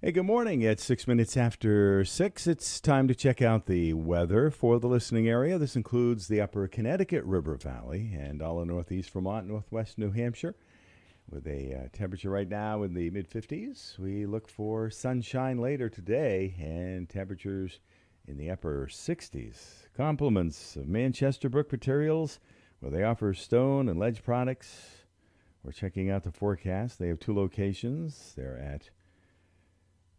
Hey, good morning. It's 6 minutes after 6. It's time to check out the weather for the listening area. This includes the upper Connecticut River Valley and all of northeast Vermont, northwest New Hampshire. With a temperature right now in the mid-50s. We look for sunshine later today and temperatures in the upper 60s. Compliments of Manchester Brook Materials, where they offer stone and ledge products. We're checking out the forecast. They have two locations. They're at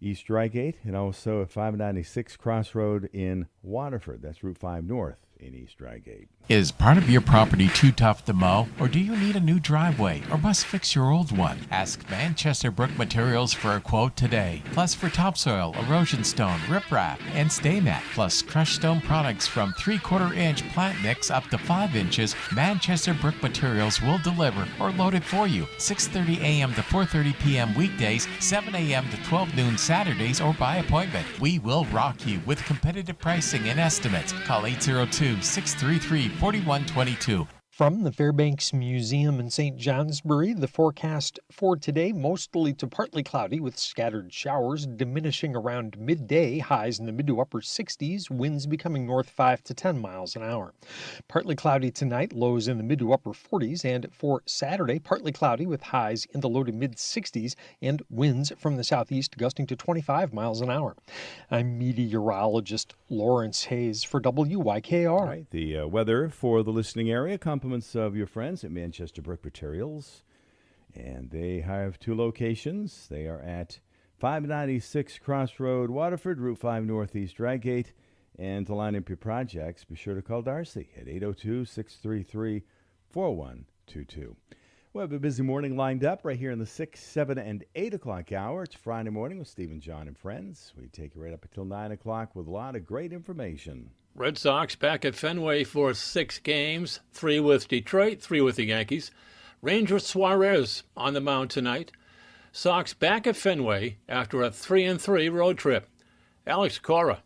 East Drygate and also at 596 Crossroad in Waterford. That's Route 5 North in East Drygate. Is part of your property too tough to mow, or do you need a new driveway, or must fix your old one? Ask Manchester Brook Materials for a quote today. Plus for topsoil, erosion stone, riprap, and stay mat, plus crushed stone products from 3/4-inch plant mix up to 5 inches, Manchester Brook Materials will deliver or load it for you. 6:30 a.m. to 4:30 p.m. weekdays, 7 a.m. to 12 noon Saturdays, or by appointment. We will rock you with competitive pricing and estimates. Call 802-633-4122. From the Fairbanks Museum in St. Johnsbury, the forecast for today, mostly to partly cloudy with scattered showers, diminishing around midday, highs in the mid to upper 60s, winds becoming north 5 to 10 miles an hour. Partly cloudy tonight, lows in the mid to upper 40s, and for Saturday, partly cloudy with highs in the low to mid 60s and winds from the southeast gusting to 25 miles an hour. I'm meteorologist Lawrence Hayes for WYKR. All right, the weather for the listening area, compliments of your friends at Manchester Brook Materials. And they have two locations. They are at 596 Crossroad, Waterford, Route 5 Northeast Drygate. And to line up your projects, be sure to call Darcy at 802-633-4122. We have a busy morning lined up right here in the 6, 7, and 8 o'clock hour. It's Friday morning with Stephen, John, and friends. We take you right up until 9 o'clock with a lot of great information. Red Sox back at Fenway for 6 games, 3 with Detroit, 3 with the Yankees. Ranger Suarez on the mound tonight. Sox back at Fenway after a 3-3 road trip. Alex Cora.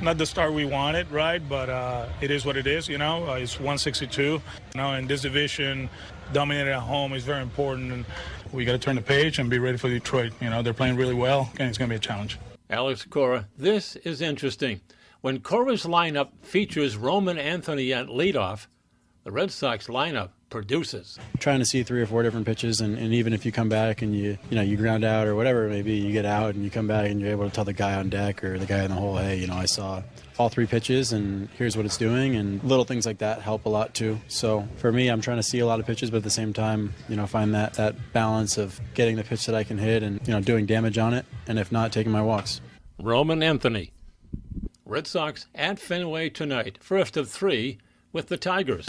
Not the start we wanted, right? But it is what it is, you know. It's 162. You know, in this division, dominating at home is very important. And we got to turn the page and be ready for Detroit. You know, they're playing really well, and it's going to be a challenge. Alex Cora, this is interesting. When Cora's lineup features Roman Anthony at leadoff, the Red Sox lineup produces. Trying to see 3 or 4 different pitches, and even if you come back and you ground out or whatever, maybe you get out and you come back and you're able to tell the guy on deck or the guy in the hole, hey, I saw all 3 pitches and here's what it's doing, and little things like that help a lot too. So for me, I'm trying to see a lot of pitches, but at the same time, find that balance of getting the pitch that I can hit and doing damage on it, and if not, taking my walks. Roman Anthony. Red Sox at Fenway tonight, first of 3 with the Tigers.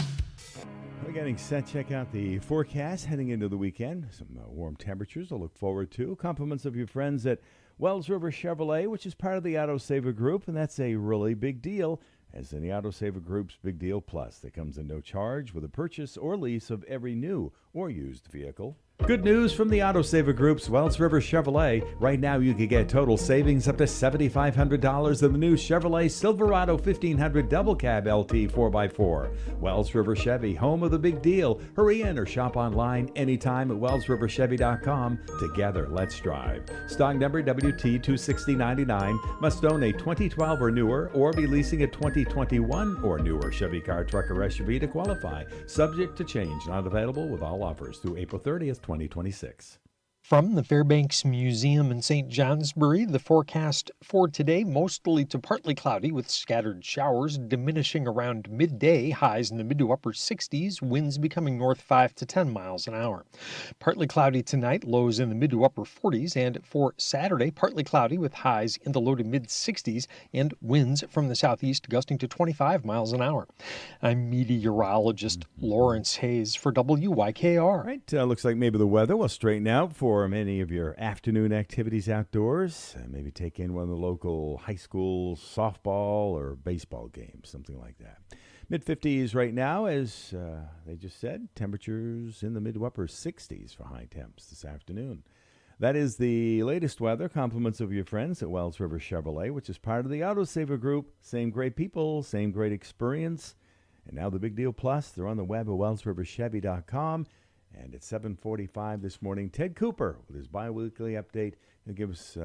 We're getting set. Check out the forecast heading into the weekend. Some warm temperatures to look forward to. Compliments of your friends at Wells River Chevrolet, which is part of the Auto Saver Group, and that's a really big deal, as in the Auto Saver Group's Big Deal Plus that comes at no charge with a purchase or lease of every new or used vehicle. Good news from the Auto Saver Group's Wells River Chevrolet. Right now you can get total savings up to $7,500 in the new Chevrolet Silverado 1500 Double Cab LT 4x4. Wells River Chevy, home of the big deal. Hurry in or shop online anytime at wellsriverchevy.com. Together, let's drive. Stock number WT26099. Must own a 2012 or newer or be leasing a 2021 or newer Chevy car, truck, or SUV to qualify. Subject to change. Not available with all offers through April 30th, 2026. From the Fairbanks Museum in St. Johnsbury, the forecast for today, mostly to partly cloudy with scattered showers, diminishing around midday, highs in the mid to upper 60s, winds becoming north 5 to 10 miles an hour. Partly cloudy tonight, lows in the mid to upper 40s, and for Saturday, partly cloudy with highs in the low to mid 60s and winds from the southeast gusting to 25 miles an hour. I'm meteorologist Lawrence Hayes for WYKR. All right, looks like maybe the weather will straighten out for many of your afternoon activities outdoors. Maybe take in one of the local high school softball or baseball games, something like that. Mid-50s right now, as they just said. Temperatures in the mid to upper 60s for high temps this afternoon. That is the latest weather. Compliments of your friends at Wells River Chevrolet, which is part of the Auto Saver Group. Same great people, same great experience. And now the Big Deal Plus. They're on the web at wellsriverchevy.com. And at 7:45 this morning, Ted Cooper with his biweekly update. He'll give us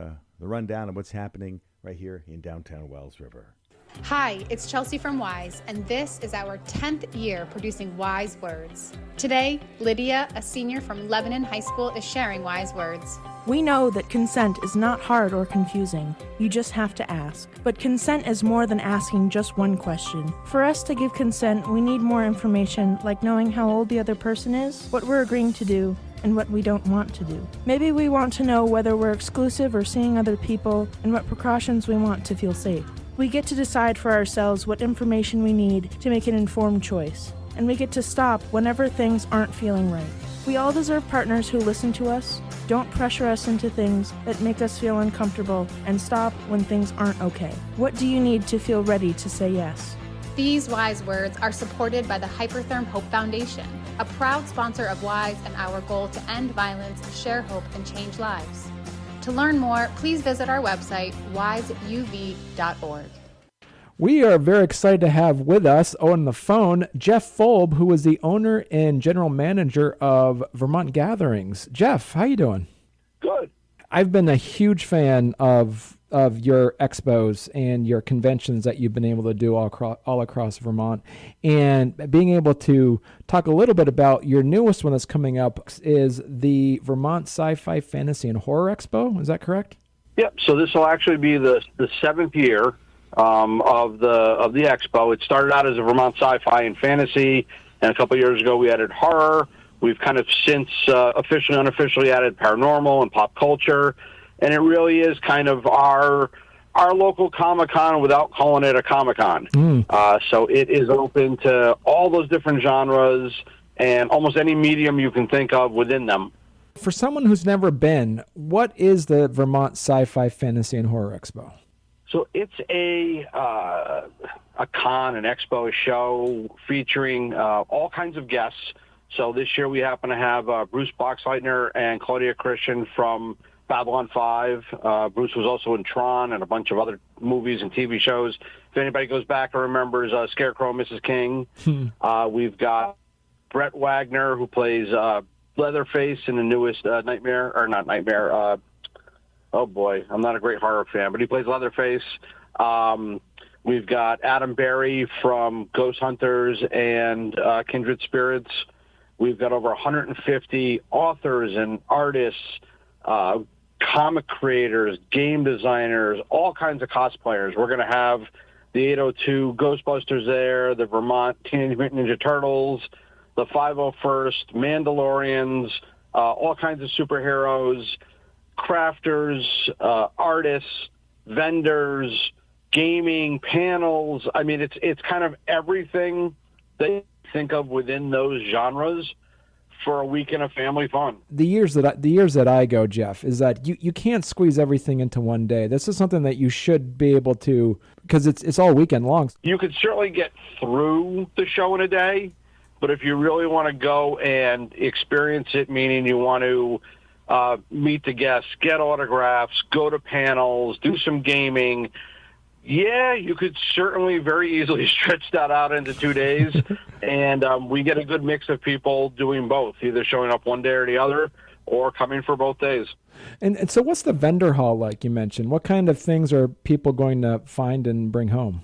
the rundown of what's happening right here in downtown Wells River. Hi, it's Chelsea from Wise, and this is our 10th year producing Wise Words. Today, Lydia, a senior from Lebanon High School, is sharing Wise Words. We know that consent is not hard or confusing. You just have to ask. But consent is more than asking just one question. For us to give consent, we need more information, like knowing how old the other person is, what we're agreeing to do, and what we don't want to do. Maybe we want to know whether we're exclusive or seeing other people, and what precautions we want to feel safe. We get to decide for ourselves what information we need to make an informed choice, and we get to stop whenever things aren't feeling right. We all deserve partners who listen to us, don't pressure us into things that make us feel uncomfortable, and stop when things aren't okay. What do you need to feel ready to say yes? These Wise Words are supported by the Hypertherm Hope Foundation, a proud sponsor of Wise and our goal to end violence, share hope, and change lives. To learn more, please visit our website, wiseuv.org. We are very excited to have with us on the phone Jeff Folb, who is the owner and general manager of Vermont Gatherings. Jeff, how you doing? Good. I've been a huge fan of your expos and your conventions that you've been able to do all across Vermont. And being able to talk a little bit about your newest one that's coming up is the Vermont Sci-Fi Fantasy and Horror Expo. Is that correct? Yep. So this will actually be the 7th year of the expo. It started out as a Vermont Sci-Fi and Fantasy, and a couple of years ago we added horror. We've kind of since officially, unofficially added paranormal and pop culture. And it really is kind of our local Comic-Con without calling it a Comic-Con. So it is open to all those different genres and almost any medium you can think of within them. For someone who's never been, what is the Vermont Sci-Fi Fantasy and Horror Expo? So it's a con, an expo, a show featuring all kinds of guests. So this year we happen to have Bruce Boxleitner and Claudia Christian from Babylon 5. Bruce was also in Tron and a bunch of other movies and TV shows. If anybody goes back and remembers Scarecrow and Mrs. King, we've got Brett Wagner, who plays Leatherface in the newest Nightmare, or not Nightmare. Oh, boy, I'm not a great horror fan, but he plays Leatherface. We've got Adam Berry from Ghost Hunters and Kindred Spirits. We've got over 150 authors and artists, comic creators, game designers, all kinds of cosplayers. We're going to have the 802 Ghostbusters there, the Vermont Teenage Mutant Ninja Turtles, the 501st, Mandalorians, all kinds of superheroes, crafters, artists, vendors, gaming, panels. I mean, it's kind of everything that you think of within those genres for a weekend of family fun. The years that I go, Jeff, is that you can't squeeze everything into one day. This is something that you should be able to, because it's all weekend long. You could certainly get through the show in a day, but if you really want to go and experience it, meaning you want to meet the guests, get autographs, go to panels, do some gaming, yeah, you could certainly very easily stretch that out into 2 days. And we get a good mix of people doing both, either showing up one day or the other or coming for both days. And so what's the vendor hall like you mentioned? What kind of things are people going to find and bring home?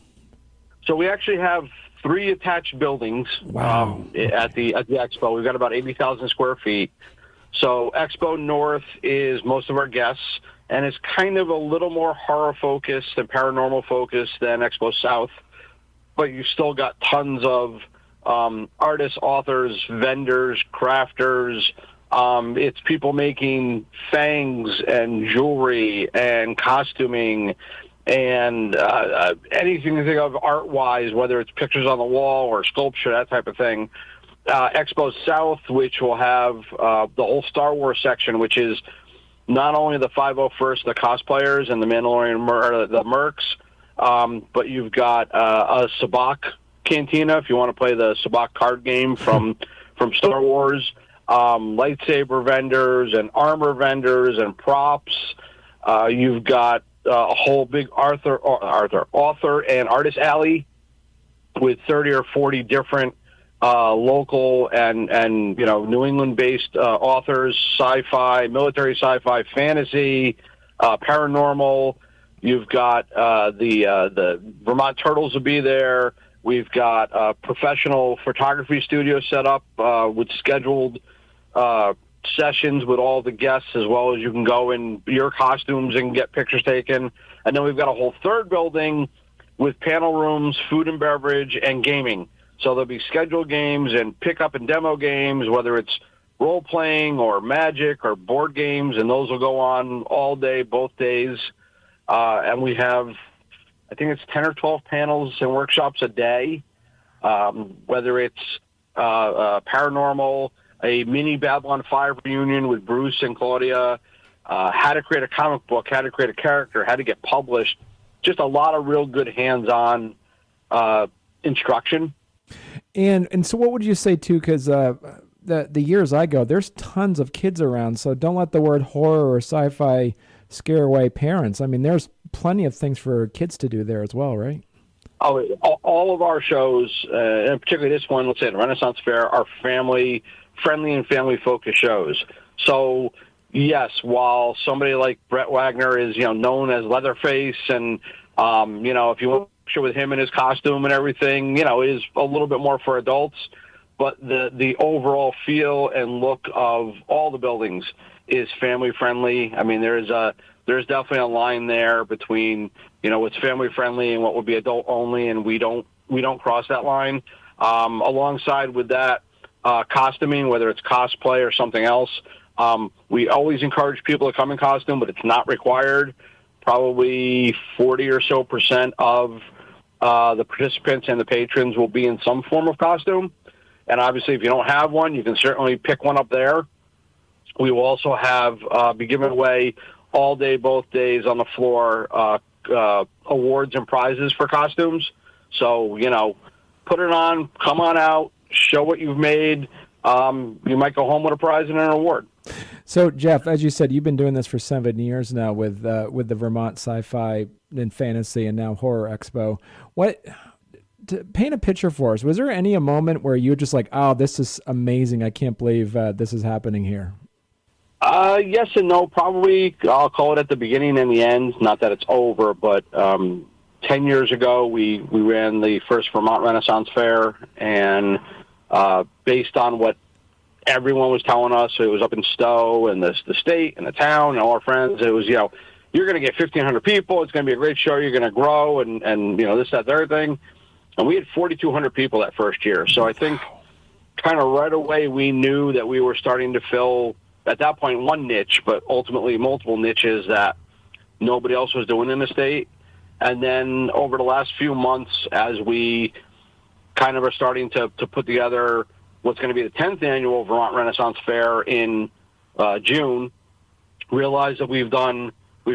So we actually have 3 attached buildings. Wow. At the expo. We've got about 80,000 square feet. So Expo North is most of our guests, and it's kind of a little more horror-focused and paranormal-focused than Expo South. But you still got tons of artists, authors, vendors, crafters. It's people making fangs and jewelry and costuming and anything you think of art-wise, whether it's pictures on the wall or sculpture, that type of thing. Expo South, which will have the whole Star Wars section, which is not only the 501st, the cosplayers, and the Mandalorian, the mercs, but you've got a Sabak cantina if you want to play the Sabak card game from Star Wars, lightsaber vendors and armor vendors and props. You've got a whole big author and artist alley with 30 or 40 different local and New England-based authors, sci-fi, military sci-fi, fantasy, paranormal. You've got the Vermont Turtles will be there. We've got a professional photography studio set up with scheduled sessions with all the guests, as well as you can go in your costumes and get pictures taken. And then we've got a whole third building with panel rooms, food and beverage, and gaming. So there'll be scheduled games and pick-up and demo games, whether it's role-playing or magic or board games, and those will go on all day, both days. And we have, I think it's 10 or 12 panels and workshops a day, whether it's paranormal, a mini Babylon 5 reunion with Bruce and Claudia, how to create a comic book, how to create a character, how to get published. Just a lot of real good hands-on instruction. And so what would you say, too, because the years I go, there's tons of kids around, so don't let the word horror or sci-fi scare away parents. I mean, there's plenty of things for kids to do there as well, right? Oh, all of our shows, and particularly this one, let's say the Renaissance Fair, are family-friendly and family-focused shows. So, yes, while somebody like Brett Wagner is, known as Leatherface, and, if you want to picture with him in his costume and everything, is a little bit more for adults. But the overall feel and look of all the buildings is family-friendly. I mean, there's definitely a line there between, what's family-friendly and what would be adult-only, and we don't cross that line. Alongside with that, costuming, whether it's cosplay or something else, we always encourage people to come in costume, but it's not required. Probably 40% or so of the participants and the patrons will be in some form of costume. And obviously, if you don't have one, you can certainly pick one up there. We will also be giving away all day, both days on the floor, awards and prizes for costumes. So, put it on, come on out, show what you've made. You might go home with a prize and an award. So, Jeff, as you said, you've been doing this for 7 years now with the Vermont Sci-Fi and Fantasy and now Horror Expo. To paint a picture for us, was there a moment where you were just like, oh, this is amazing, I can't believe this is happening here? Yes and no. Probably I'll call it at the beginning and the end. Not that it's over, but 10 years ago we ran the first Vermont Renaissance Fair, and based on what everyone was telling us, it was up in Stowe and the state and the town and all our friends. It was, you're going to get 1,500 people. It's going to be a great show. You're going to grow and this, that, the other thing. And we had 4,200 people that first year. So I think kind of right away we knew that we were starting to fill, at that point, one niche, but ultimately multiple niches that nobody else was doing in the state. And then over the last few months, as we kind of are starting to put together what's going to be the 10th annual Vermont Renaissance Fair in June, realize that we've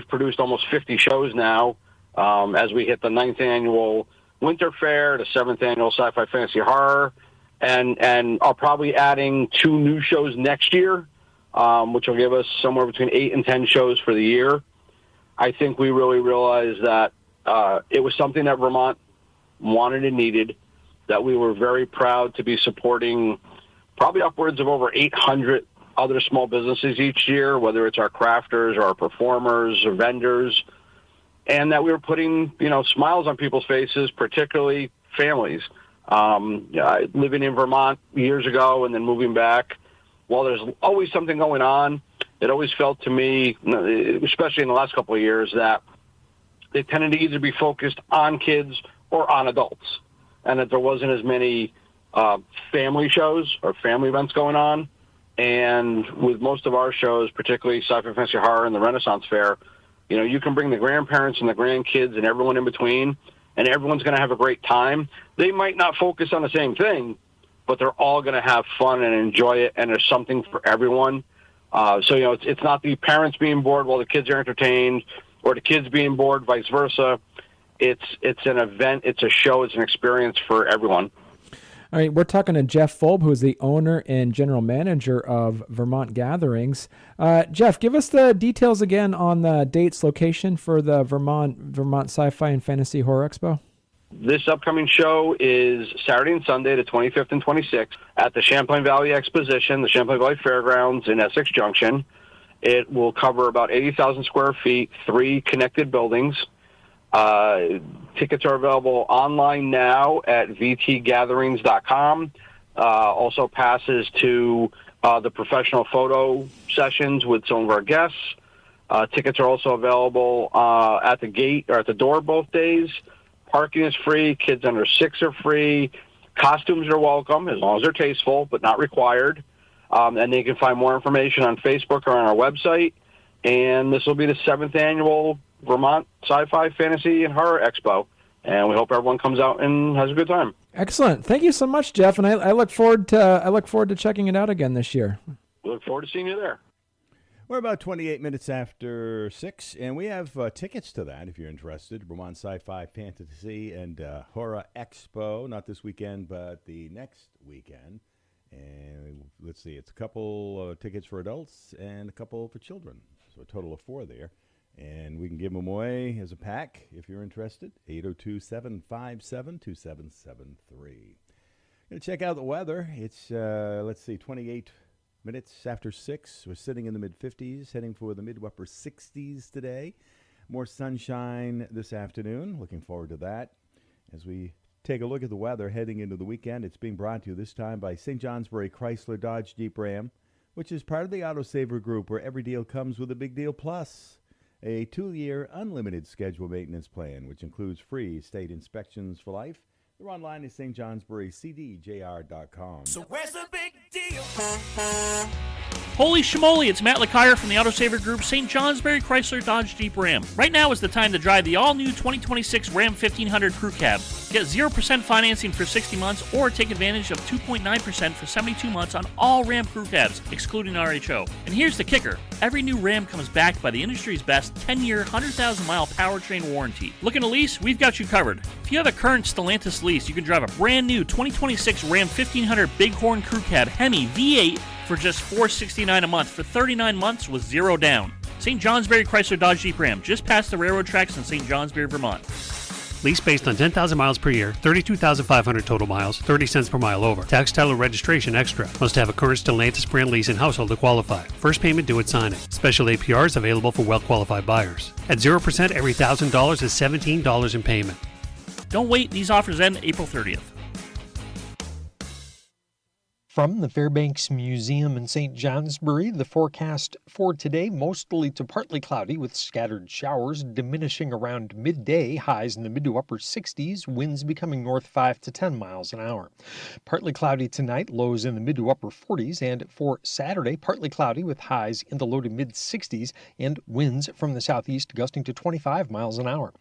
produced almost 50 shows now as we hit the 9th annual Winter Fair, the 7th annual Sci-Fi Fantasy Horror, and are probably adding 2 new shows next year, which will give us somewhere between 8 and 10 shows for the year. I think we really realized that it was something that Vermont wanted and needed, that we were very proud to be supporting probably upwards of over 800 other small businesses each year, whether it's our crafters or our performers or vendors, and that we were putting, smiles on people's faces, particularly families. Living in Vermont years ago and then moving back, while there's always something going on, it always felt to me, especially in the last couple of years, that they tended to either be focused on kids or on adults, and that there wasn't as many family shows or family events going on. And with most of our shows, particularly Sci-Fi Fantasy Horror and the Renaissance Fair, you can bring the grandparents and the grandkids and everyone in between, and everyone's going to have a great time. They might not focus on the same thing, but they're all going to have fun and enjoy it, and there's something for everyone. So, it's not the parents being bored while the kids are entertained, or the kids being bored, vice versa. It's an event, it's a show, it's an experience for everyone. All right, we're talking to Jeff Folb, who is the owner and general manager of Vermont Gatherings. Jeff, give us the details again on the dates, location for the Vermont Sci-Fi and Fantasy Horror Expo. This upcoming show is Saturday and Sunday, the 25th and 26th, at the Champlain Valley Exposition, the Champlain Valley Fairgrounds in Essex Junction. It will cover about 80,000 square feet, 3 connected buildings. Tickets are available online now at vtgatherings.com. Also passes to the professional photo sessions with some of our guests. Tickets are also available at the gate or at the door both days. Parking is free. Kids under 6 are free. Costumes are welcome as long as they're tasteful, but not required. And they can find more information on Facebook or on our website. And this will be the 7th annual Vermont Sci-Fi, Fantasy, and Horror Expo. And we hope everyone comes out and has a good time. Excellent. Thank you so much, Jeff. And I look forward to checking it out again this year. We look forward to seeing you there. We're about 28 minutes after 6, and we have tickets to that if you're interested. Vermont Sci-Fi, Fantasy, and Horror Expo. Not this weekend, but the next weekend. And let's see, it's a couple tickets for adults and a couple for children. So a total of 4 there. And we can give them away as a pack if you're interested. 802-757-2773. Going to check out the weather. It's, 28 minutes after 6. We're sitting in the mid-50s, heading for the mid-upper 60s today. More sunshine this afternoon. Looking forward to that. As we take a look at the weather heading into the weekend, it's being brought to you this time by St. Johnsbury Chrysler Dodge Jeep Ram, which is part of the Autosaver Group, where every deal comes with a big deal plus. A 2-year unlimited schedule maintenance plan, which includes free state inspections for life. They're online at stjohnsburycdjr.com. So where's the big deal? Holy schmoly, it's Matt LeCire from the Autosaver Group, St. Johnsbury Chrysler Dodge Jeep Ram. Right now is the time to drive the all-new 2026 Ram 1500 Crew Cab. Get 0% financing for 60 months or take advantage of 2.9% for 72 months on all Ram Crew Cabs, excluding RHO. And here's the kicker. Every new Ram comes backed by the industry's best 10-year, 100,000-mile powertrain warranty. Looking to lease? We've got you covered. If you have a current Stellantis lease, you can drive a brand new 2026 Ram 1500 Bighorn Crew Cab Hemi V8 for just $469 a month for 39 months with 0 down. St. Johnsbury Chrysler Dodge Jeep Ram, just past the railroad tracks in St. Johnsbury, Vermont. Lease based on 10,000 miles per year, 32,500 total miles, 30 cents per mile over. Tax, title, registration extra. Must have a current Stellantis brand lease and household to qualify. First payment due at signing. Special APRs available for well-qualified buyers. At 0%, every $1,000 is $17 in payment. Don't wait, these offers end April 30th. From the Fairbanks Museum in St. Johnsbury, the forecast for today, mostly to partly cloudy with scattered showers, diminishing around midday, highs in the mid to upper 60s, winds becoming north 5 to 10 miles an hour. Partly cloudy tonight, lows in the mid to upper 40s, and for Saturday, partly cloudy with highs in the low to mid 60s and winds from the southeast gusting to 25 miles an hour.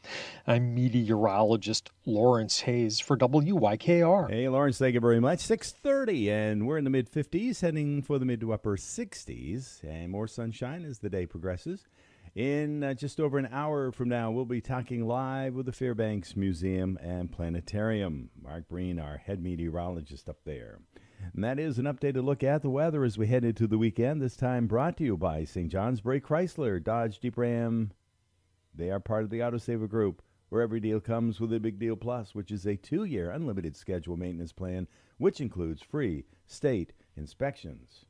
I'm meteorologist Lawrence Hayes for WYKR. Hey, Lawrence, thank you very much. 6:30, and we're in the mid-50s, heading for the mid to upper 60s, and more sunshine as the day progresses. In just over an hour from now, we'll be talking live with the Fairbanks Museum and Planetarium. Mark Breen, our head meteorologist up there. And that is an updated look at the weather as we head into the weekend, this time brought to you by St. Johnsbury Chrysler Dodge Jeep Ram. They are part of the Autosaver Group, where every deal comes with a Big Deal Plus, which is a 2-year unlimited schedule maintenance plan, which includes free state inspections.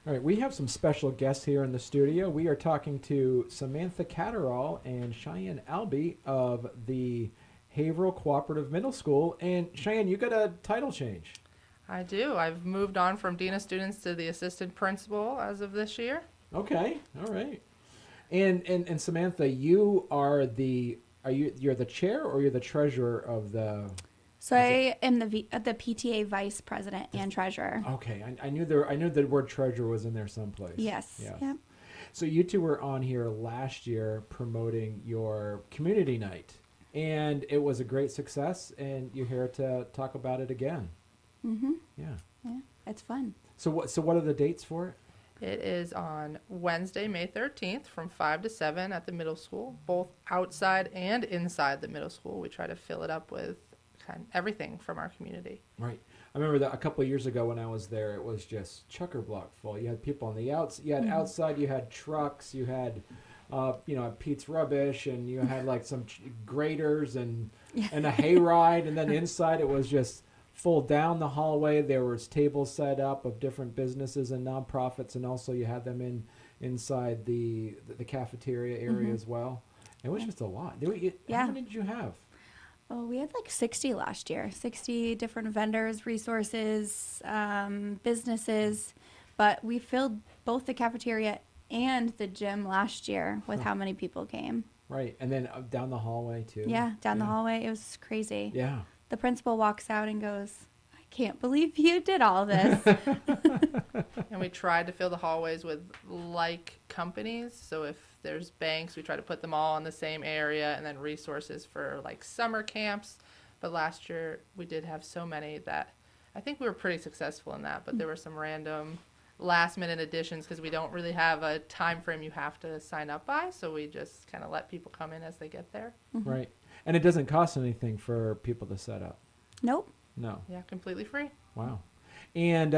All right, we have some special guests here in the studio. We are talking to Samantha Catterall and Shyanne Albee of the Haverhill Cooperative Middle School. And Shyanne, you got a title change. I do. I've moved on from Dean of Students to the Assistant Principal as of this year. Okay, all right. And Samantha, you're the chair or you're the treasurer of the? So I am the PTA vice president and treasurer. Okay, I knew the word treasurer was in there someplace. Yes. Yep. So you two were on here last year promoting your community night, and it was a great success. And you're here to talk about it again. Mm-hmm. Yeah, it's fun. So what are the dates for it? It is on Wednesday, May 13th from 5 to 7 at the middle school, both outside and inside the middle school. We try to fill it up with kind of everything from our community. Right. I remember that a couple of years ago when I was there, it was just chock-a-block full. You had people on the outside, you had outside, you had trucks, you had, Pete's Rubbish, and you had like some graders and a hayride, and then inside it was just full down the hallway. There was tables set up of different businesses and nonprofits, and also you had them inside the cafeteria area as well. It was just a lot. How many did you have? Oh, we had like 60 last year. 60 different vendors, resources, businesses. But we filled both the cafeteria and the gym last year with how many people came. Right. And then down the hallway, too. Yeah, down the hallway. It was crazy. Yeah. The principal walks out and goes, I can't believe you did all this. And we tried to fill the hallways with like companies. So if there's banks, we try to put them all in the same area, and then resources for like summer camps. But last year we did have so many that I think we were pretty successful in that. But there were some random last minute additions because we don't really have a time frame you have to sign up by. So we just kind of let people come in as they get there. Right. And it doesn't cost anything for people to set up. Nope. No. Yeah, completely free. Wow. And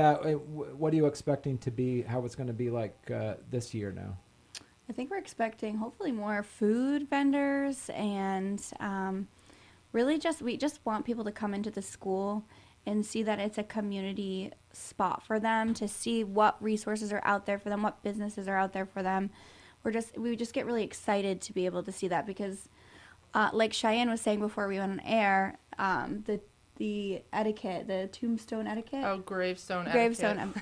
what are you expecting to be, how it's going to be like this year now? I think we're expecting hopefully more food vendors and really we just want people to come into the school and see that it's a community spot for them, to see what resources are out there for them, what businesses are out there for them. We just get really excited to be able to see that because like Shyanne was saying before we went on air, the etiquette, the tombstone etiquette. Oh, gravestone etiquette.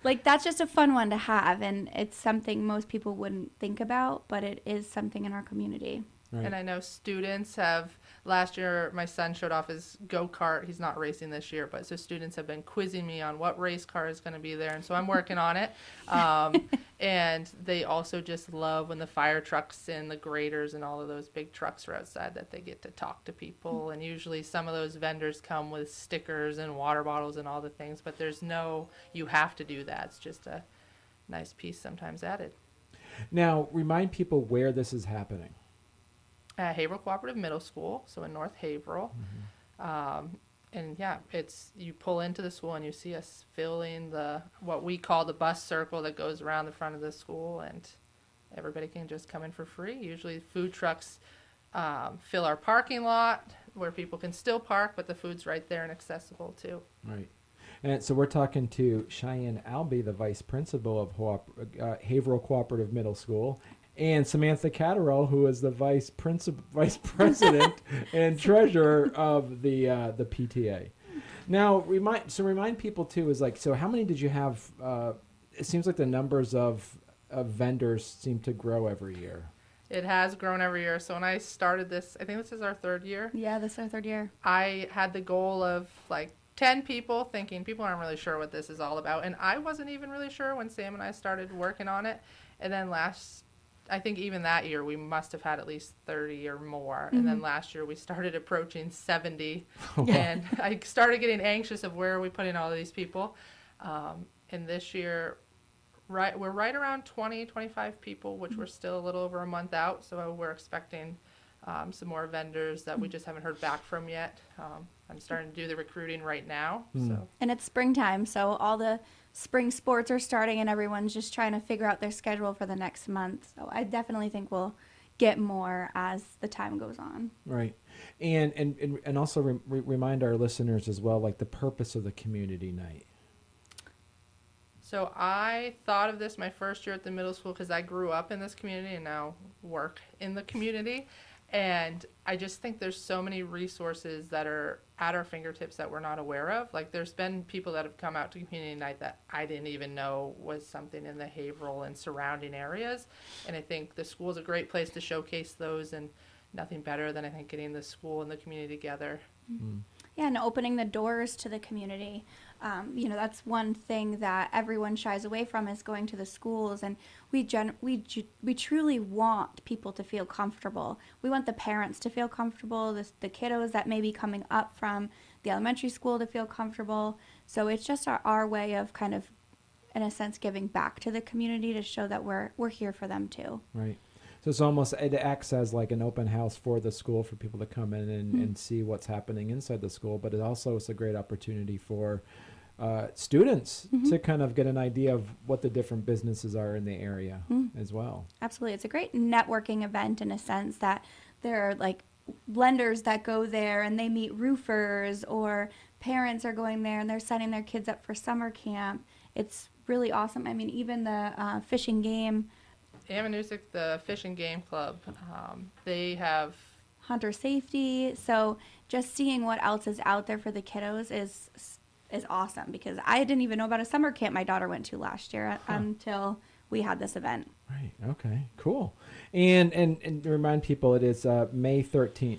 Like, that's just a fun one to have, and it's something most people wouldn't think about, but it is something in our community. Right. And I know students have, last year my son showed off his go-kart. He's not racing this year, but so students have been quizzing me on what race car is going to be there, and so I'm working on it. And they also just love when the fire trucks and the graders and all of those big trucks are outside, that they get to talk to people. And usually some of those vendors come with stickers and water bottles and all the things, but there's no, you have to do that. It's just a nice piece sometimes added. Now, remind people where this is happening. Haverhill Cooperative Middle School, so in North Haverhill. And yeah, you pull into the school and you see us filling what we call the bus circle that goes around the front of the school, and everybody can just come in for free. Usually food trucks fill our parking lot where people can still park, but the food's right there and accessible too. Right. And so we're talking to Shyanne Albee, the vice principal of Haverhill Cooperative Middle School, and Samantha Catterall, who is the vice president and treasurer of the PTA. Now, remind people too, is like, so how many did you have? It seems like the numbers of vendors seem to grow every year. It has grown every year. So when I started this, I think this is our third year. Yeah, this is our third year. I had the goal of like 10 people, thinking people aren't really sure what this is all about. And I wasn't even really sure when Sam and I started working on it. And then I think even that year we must have had at least 30 or more. And then last year we started approaching 70. And I started getting anxious of where are we putting all of these people. And this year, we're right around 20, 25 people, which we're still a little over a month out. So we're expecting some more vendors that we just haven't heard back from yet. I'm starting to do the recruiting right now. So. And it's springtime, so all the spring sports are starting and everyone's just trying to figure out their schedule for the next month. So I definitely think we'll get more as the time goes on. Right. And also remind our listeners as well, like the purpose of the community night. So I thought of this my first year at the middle school because I grew up in this community and now work in the community. And I just think there's so many resources that are at our fingertips that we're not aware of. Like there's been people that have come out to community night that I didn't even know was something in the Haverhill and surrounding areas. And I think the school is a great place to showcase those, and nothing better than I think getting the school and the community together. Yeah, and opening the doors to the community. That's one thing that everyone shies away from, is going to the schools, and we truly want people to feel comfortable. We want the parents to feel comfortable, the kiddos that may be coming up from the elementary school to feel comfortable. So it's just our way of kind of, in a sense, giving back to the community to show that we're here for them too. Right. So it acts as like an open house for the school for people to come in and see what's happening inside the school, but it also is a great opportunity for students to kind of get an idea of what the different businesses are in the area as well. Absolutely. It's a great networking event in a sense that there are like lenders that go there and they meet roofers, or parents are going there and they're signing their kids up for summer camp. It's really awesome. I mean, even the Fish and Game, Amanuensis, the Fish and Game Club, they have hunter safety. So just seeing what else is out there for the kiddos is awesome, because I didn't even know about a summer camp my daughter went to last year until we had this event. Right. Okay. Cool. And to remind people, it is May 13th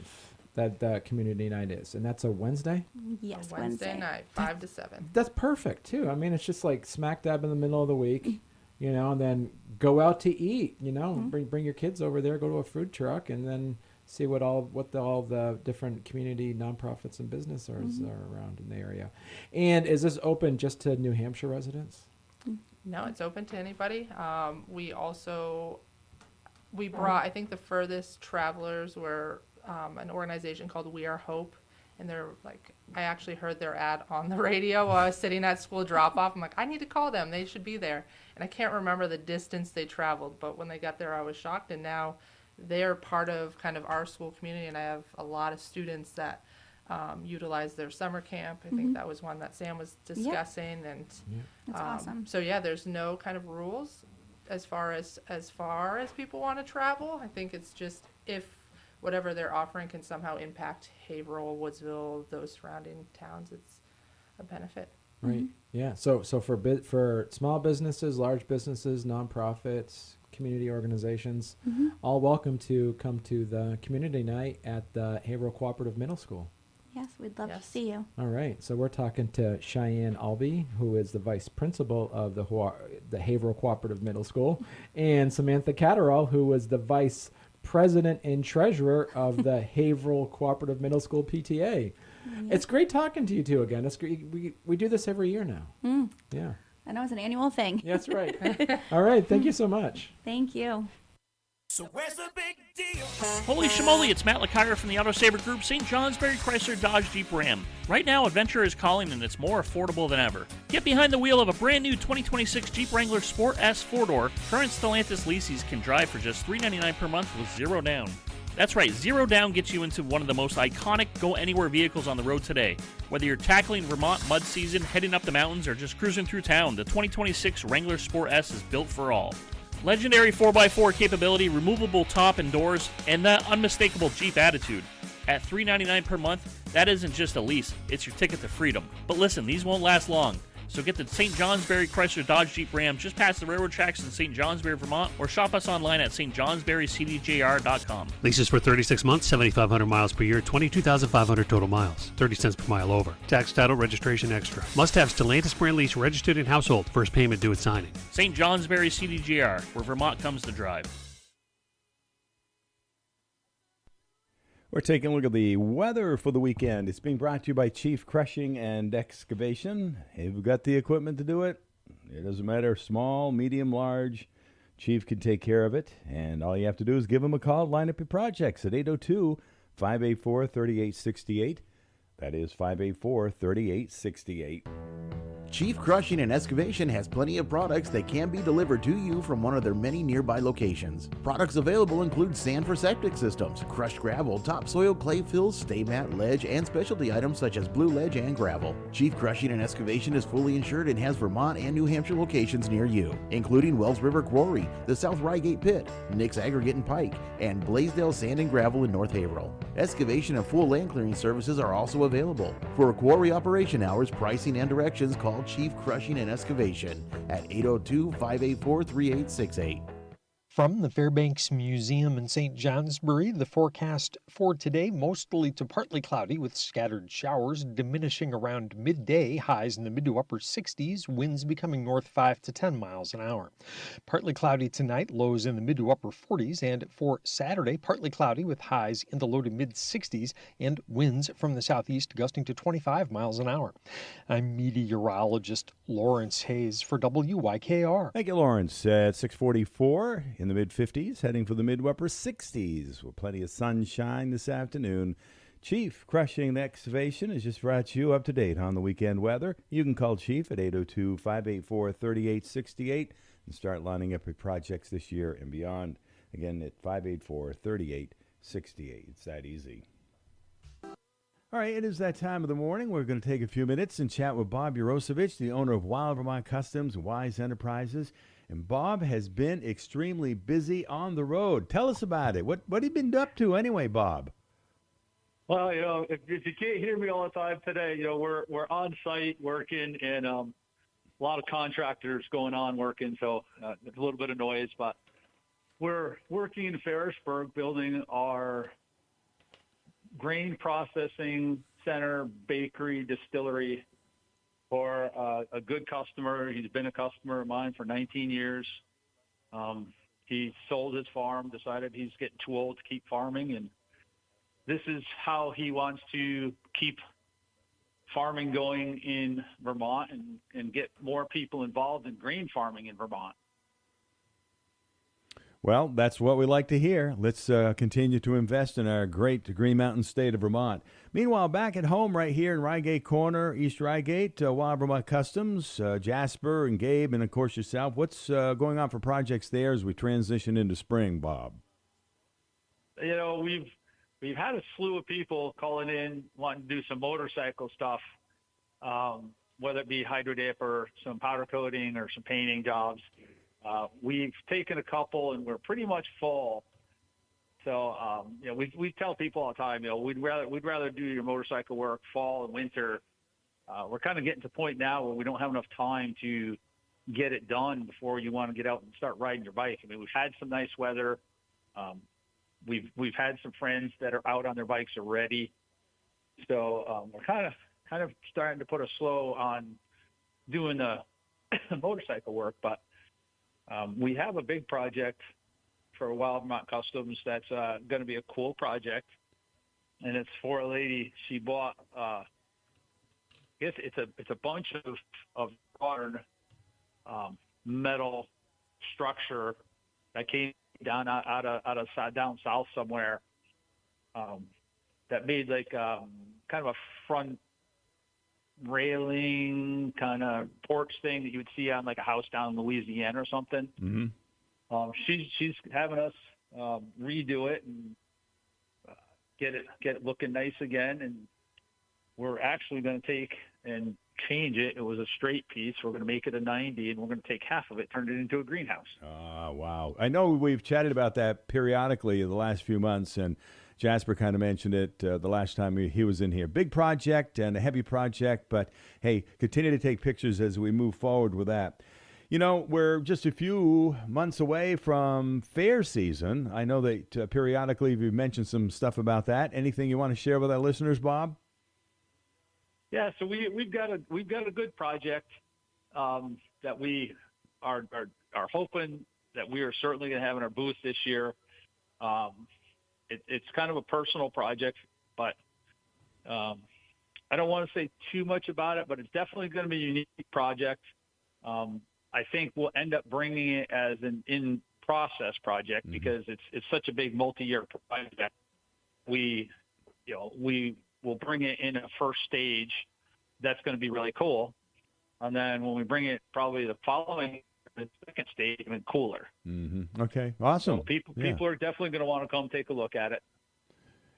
that the community night is, and that's a Wednesday. Yes, Wednesday night, 5 to 7. That's perfect too. I mean, it's just like smack dab in the middle of the week, you know, and then go out to eat. You know, bring your kids over there, go to a food truck, and then see what all the different community nonprofits and businesses are around in the area. And is this open just to New Hampshire residents? No, it's open to anybody. We brought, I think the furthest travelers were an organization called We Are Hope. And they're like, I actually heard their ad on the radio while I was sitting at school drop off. I'm like, I need to call them. They should be there. And I can't remember the distance they traveled, but when they got there, I was shocked. And now they're part of kind of our school community. And I have a lot of students that utilize their summer camp. I think that was one that Sam was discussing. And That's awesome. so yeah, there's no kind of rules as far as people want to travel. I think it's just if whatever they're offering can somehow impact Haverhill, Woodsville, those surrounding towns, it's a benefit. Right. Yeah. So for small businesses, large businesses, nonprofits, community organizations, all welcome to come to the community night at the Haverhill Cooperative Middle School. Yes, we'd love to see you. All right. So we're talking to Shyanne Albee, who is the vice principal of the Haverhill Cooperative Middle School, and Samantha Catterall, who was the vice president and treasurer of the Haverhill Cooperative Middle School PTA. It's great talking to you two again. It's great. We do this every year now. Yeah. I know it's an annual thing. That's right. All right. Thank you so much. Thank you. So where's the big deal? Holy schmoly, it's Matt LeCuyer from the Auto Saver Group, St. Johnsbury Chrysler Dodge Jeep Ram. Right now, adventure is calling and it's more affordable than ever. Get behind the wheel of a brand new 2026 Jeep Wrangler Sport S 4-door. Current Stellantis leases can drive for just $399 per month with zero down. That's right, zero down gets you into one of the most iconic go-anywhere vehicles on the road today. Whether you're tackling Vermont mud season, heading up the mountains, or just cruising through town, the 2026 Wrangler Sport S is built for all. Legendary 4x4 capability, removable top and doors, and that unmistakable Jeep attitude. At $399 per month, that isn't just a lease, it's your ticket to freedom. But listen, these won't last long. So get the St. Johnsbury Chrysler Dodge Jeep Ram just past the railroad tracks in St. Johnsbury, Vermont, or shop us online at stjohnsburycdjr.com. Leases for 36 months, 7,500 miles per year, 22,500 total miles, 30 cents per mile over. Tax, title, registration extra. Must have Stellantis brand lease registered in household. First payment due at signing. St. Johnsbury CDJR, where Vermont comes to drive. We're taking a look at the weather for the weekend. It's being brought to you by Chief Crushing and Excavation. If you've got the equipment to do it, it doesn't matter, small, medium, large, Chief can take care of it. And all you have to do is give them a call, line up your projects at 802-584-3868. That is 584-3868. Chief Crushing and Excavation has plenty of products that can be delivered to you from one of their many nearby locations. Products available include sand for septic systems, crushed gravel, topsoil, clay fills, stay mat, ledge, and specialty items such as blue ledge and gravel. Chief Crushing and Excavation is fully insured and has Vermont and New Hampshire locations near you, including Wells River Quarry, the South Rygate Pit, Nick's Aggregate and Pike, and Blaisdell Sand and Gravel in North Haverhill. Excavation and full land clearing services are also available. For quarry operation hours, pricing, and directions, call Chief Crushing and Excavation at 802-584-3868. From the Fairbanks Museum in St. Johnsbury, the forecast for today, mostly to partly cloudy with scattered showers, diminishing around midday, highs in the mid to upper 60s, winds becoming north 5 to 10 miles an hour. Partly cloudy tonight, lows in the mid to upper 40s, and for Saturday, partly cloudy with highs in the low to mid 60s and winds from the southeast gusting to 25 miles an hour. I'm meteorologist Lawrence Hayes for WYKR. Thank you, Lawrence. At 6:44 in the mid-50s, heading for the mid-upper 60s with plenty of sunshine this afternoon. Chief Crushing and Excavation has just brought you up to date on the weekend weather. You can call Chief at 802-584-3868 and start lining up your projects this year and beyond. Again, at 584-3868. It's that easy. All right, it is that time of the morning. We're going to take a few minutes and chat with Bob Yaroshevich, the owner of Wild Vermont Customs and Wise Enterprises. And Bob has been extremely busy on the road. Tell us about it. What have you been up to anyway, Bob? Well, if you can't hear me all the time today, we're on site working, and a lot of contractors going on working, so there's a little bit of noise. But we're working in Ferrisburg, building our grain processing center, bakery, distillery for a good customer. He's been a customer of mine for 19 years. He sold his farm, decided he's getting too old to keep farming, and this is how he wants to keep farming going in Vermont and get more people involved in grain farming in Vermont. Well, that's what we like to hear. Let's continue to invest in our great Green Mountain state of Vermont. Meanwhile, back at home right here in Reigate Corner, East Reigate, Wild Vermont Customs, Jasper and Gabe, and of course yourself. What's going on for projects there as we transition into spring, Bob? We've had a slew of people calling in wanting to do some motorcycle stuff, whether it be hydro dip or some powder coating or some painting jobs. We've taken a couple, and we're pretty much full. So, we tell people all the time, we'd rather do your motorcycle work fall and winter. We're kind of getting to the point now where we don't have enough time to get it done before you want to get out and start riding your bike. I mean, we've had some nice weather. We've had some friends that are out on their bikes already. So we're kind of starting to put a slow on doing the motorcycle work, but we have a big project for Wild Vermont Customs that's going to be a cool project, and it's for a lady. She bought, I guess it's a bunch of modern metal structure that came down out of down south somewhere, that made like kind of a front railing kind of porch thing that you would see on like a house down in Louisiana or something. Mm-hmm. She's having us redo it and get it looking nice again, and we're actually going to take and change it. It was a straight piece. We're going to make it a 90, and we're going to take half of it, turn it into a greenhouse. Wow. I know we've chatted about that periodically in the last few months, and Jasper kind of mentioned it the last time he was in here. Big project and a heavy project, but hey, continue to take pictures as we move forward with that. We're just a few months away from fair season. I know that periodically you've mentioned some stuff about that. Anything you want to share with our listeners, Bob? Yeah, so we've got a good project that we are hoping that we are certainly going to have in our booth this year. It's kind of a personal project, but I don't want to say too much about it, but it's definitely going to be a unique project. I think we'll end up bringing it as an in-process project because it's such a big multi-year project. We will bring it in a first stage. That's going to be really cool. And then when we bring it probably the following, the second stage, even cooler. Mm-hmm. Okay, awesome. So people are definitely going to want to come take a look at it.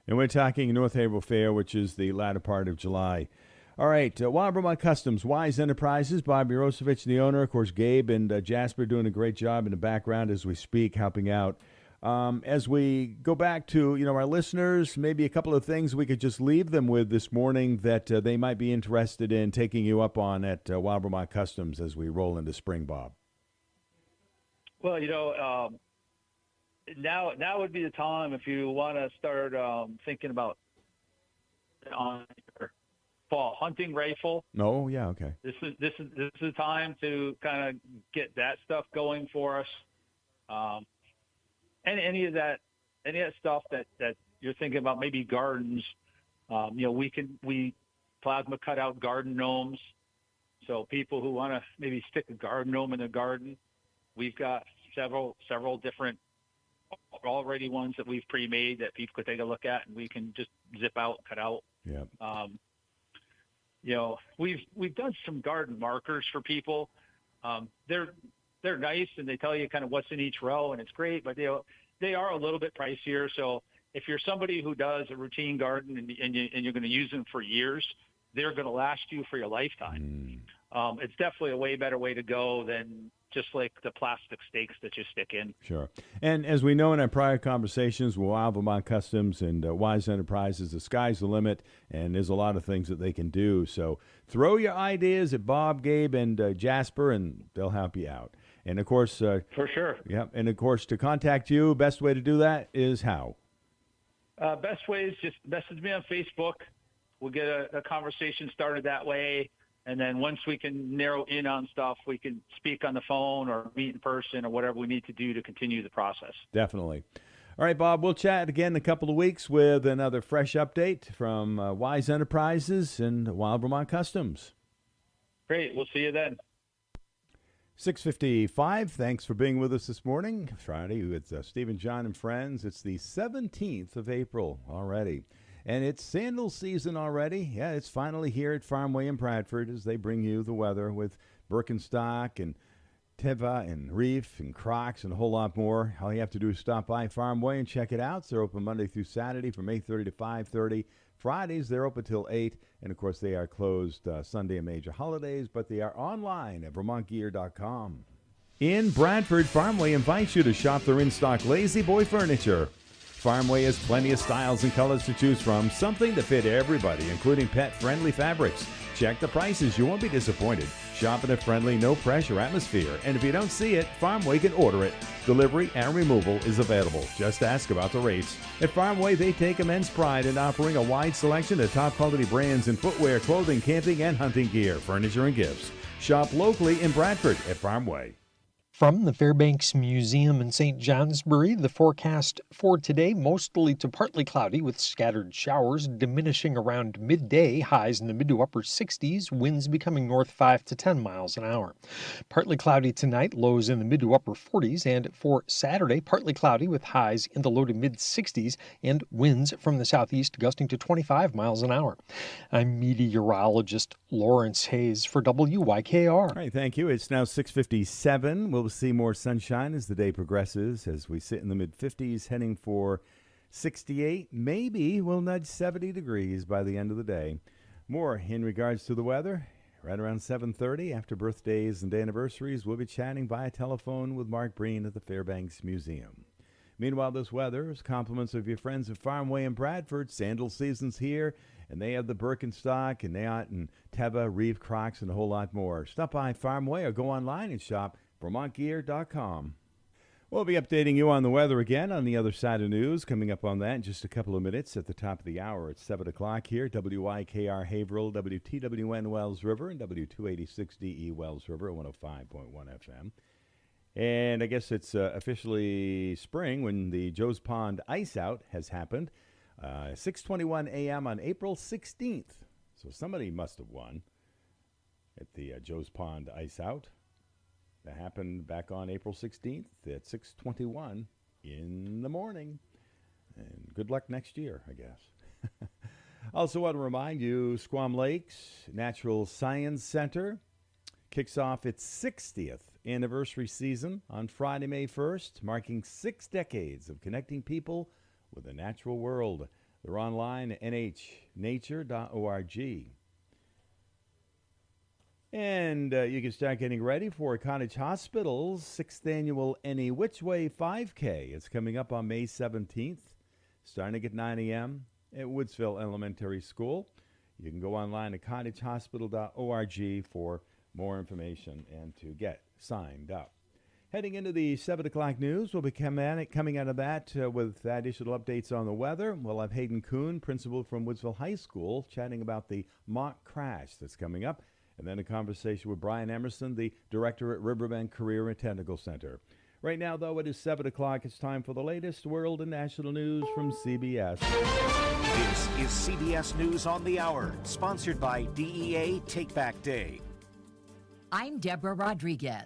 And we're talking North Haverhill Fair, which is the latter part of July. All right, Wild Vermont Customs, Wise Enterprises, Bob Yaroshevich, the owner. Of course, Gabe and Jasper doing a great job in the background as we speak, helping out. As we go back to, our listeners, maybe a couple of things we could just leave them with this morning that they might be interested in taking you up on at Wild Vermont Customs as we roll into spring, Bob. Well, now would be the time if you want to start thinking about on your fall hunting rifle. Oh, yeah, okay. This is the time to kind of get that stuff going for us. And any of that stuff that you're thinking about, maybe gardens. We plasma cut out garden gnomes. So people who want to maybe stick a garden gnome in the garden, we've got several different already ones that we've pre-made that people could take a look at, and we can just zip out, cut out. Yeah. We've done some garden markers for people. They're nice, and they tell you kind of what's in each row, and it's great, but they are a little bit pricier. So if you're somebody who does a routine garden and you're going to use them for years, they're going to last you for your lifetime. It's definitely a way better way to go than just like the plastic stakes that you stick in. Sure. And as we know in our prior conversations with Wild Vermont Customs and Wise Enterprises, the sky's the limit, and there's a lot of things that they can do. So throw your ideas at Bob, Gabe, and Jasper, and they'll help you out. And, of course... for sure. Yeah, and, of course, to contact you, best way to do that is how? Best way is just message me on Facebook. We'll get a conversation started that way. And then once we can narrow in on stuff, we can speak on the phone or meet in person or whatever we need to do to continue the process. Definitely. All right, Bob, we'll chat again in a couple of weeks with another fresh update from Wise Enterprises and Wild Vermont Customs. Great. We'll see you then. 6:55. Thanks for being with us this morning. Friday with Stephen, John, and friends. It's the 17th of April already. And it's sandal season already. Yeah, it's finally here at Farmway in Bradford as they bring you the weather with Birkenstock and Teva and Reef and Crocs and a whole lot more. All you have to do is stop by Farmway and check it out. They're open Monday through Saturday from 8:30 to 5:30. Fridays, they're open till 8. And, of course, they are closed Sunday and major holidays, but they are online at vermontgear.com. In Bradford, Farmway invites you to shop their in-stock Lazy Boy furniture. Farmway has plenty of styles and colors to choose from, something to fit everybody, including pet-friendly fabrics. Check the prices. You won't be disappointed. Shop in a friendly, no-pressure atmosphere. And if you don't see it, Farmway can order it. Delivery and removal is available. Just ask about the rates. At Farmway, they take immense pride in offering a wide selection of top-quality brands in footwear, clothing, camping, and hunting gear, furniture, and gifts. Shop locally in Bradford at Farmway. From the Fairbanks Museum in St. Johnsbury, the forecast for today, mostly to partly cloudy with scattered showers, diminishing around midday, highs in the mid to upper 60s, winds becoming north 5 to 10 miles an hour. Partly cloudy tonight, lows in the mid to upper 40s, and for Saturday, partly cloudy with highs in the low to mid 60s and winds from the southeast gusting to 25 miles an hour. I'm meteorologist Lawrence Hayes for WYKR. All right, thank you. It's now 6:57. We'll see more sunshine as the day progresses, as we sit in the mid-50s, heading for 68. Maybe we'll nudge 70 degrees by the end of the day. More in regards to the weather. Right around 7:30, after birthdays and anniversaries, we'll be chatting via telephone with Mark Breen at the Fairbanks Museum. Meanwhile, this weather is compliments of your friends at Farmway in Bradford. Sandal season's here, and they have the Birkenstock and Naot and Teva, Reef, Crocs, and a whole lot more. Stop by Farmway or go online and shop vermontgear.com. We'll be updating you on the weather again on the other side of news. Coming up on that in just a couple of minutes at the top of the hour. It's 7 o'clock here. WYKR Haverhill, WTWN Wells River, and W286DE Wells River, 105.1 FM. And I guess it's officially spring when the Joe's Pond Ice Out has happened. 6:21 a.m. on April 16th. So somebody must have won at the Joe's Pond Ice Out. That happened back on April 16th at 6:21 in the morning. And good luck next year, I guess. Also want to remind you, Squam Lakes Natural Science Center kicks off its 60th anniversary season on Friday, May 1st, marking 6 decades of connecting people with the natural world. They're online at nhnature.org. And you can start getting ready for Cottage Hospital's 6th annual Any Which Way 5K. It's coming up on May 17th, starting at 9 a.m. at Woodsville Elementary School. You can go online at cottagehospital.org for more information and to get signed up. Heading into the 7 o'clock news, we'll be coming out of that with additional updates on the weather. We'll have Hayden Coon, principal from Woodsville High School, chatting about the mock crash that's coming up. And then a conversation with Brian Emerson, the director at Riverbend Career and Technical Center. Right now, though, it is 7 o'clock. It's time for the latest world and national news from CBS. This is CBS News on the Hour, sponsored by DEA Take Back Day. I'm Deborah Rodriguez.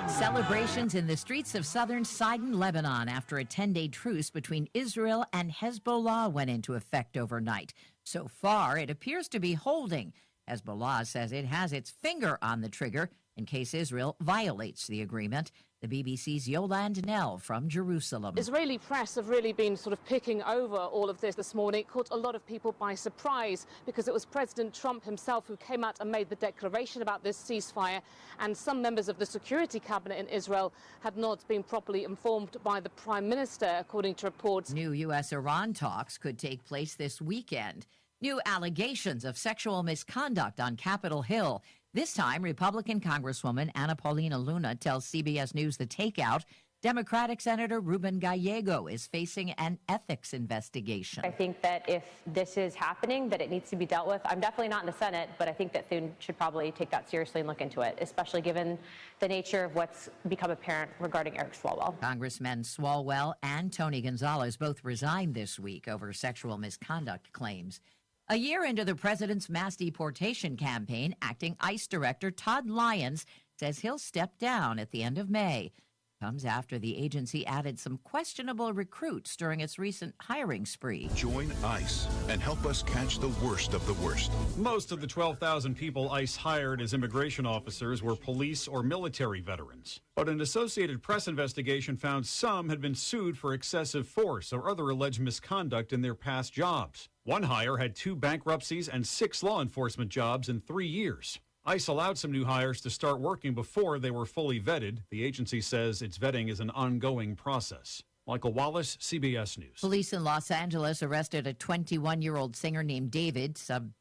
Celebrations in the streets of southern Sidon, Lebanon, after a 10-day truce between Israel and Hezbollah went into effect overnight. So far, it appears to be holding. Hezbollah says it has its finger on the trigger in case Israel violates the agreement. The BBC's Yolande Nell from Jerusalem. Israeli press have really been sort of picking over all of this morning. It caught a lot of people by surprise because it was President Trump himself who came out and made the declaration about this ceasefire, and some members of the security cabinet in Israel had not been properly informed by the Prime Minister, according to reports. New U.S.-Iran talks could take place this weekend. New allegations of sexual misconduct on Capitol Hill. This time, Republican Congresswoman Anna Paulina Luna tells CBS News The Takeout Democratic Senator Ruben Gallego is facing an ethics investigation. I think that if this is happening, that it needs to be dealt with. I'm definitely not in the Senate, but I think that Thune should probably take that seriously and look into it, especially given the nature of what's become apparent regarding Eric Swalwell. Congressmen Swalwell and Tony Gonzalez both resigned this week over sexual misconduct claims. A year into the president's mass deportation campaign, acting ICE Director Todd Lyons says he'll step down at the end of May. Comes after the agency added some questionable recruits during its recent hiring spree. Join ICE and help us catch the worst of the worst. Most of the 12,000 people ICE hired as immigration officers were police or military veterans. But an Associated Press investigation found some had been sued for excessive force or other alleged misconduct in their past jobs. One hire had 2 bankruptcies and 6 law enforcement jobs in 3 years. ICE allowed some new hires to start working before they were fully vetted. The agency says its vetting is an ongoing process. Michael Wallace, CBS News. Police in Los Angeles arrested a 21-year-old singer named David, sub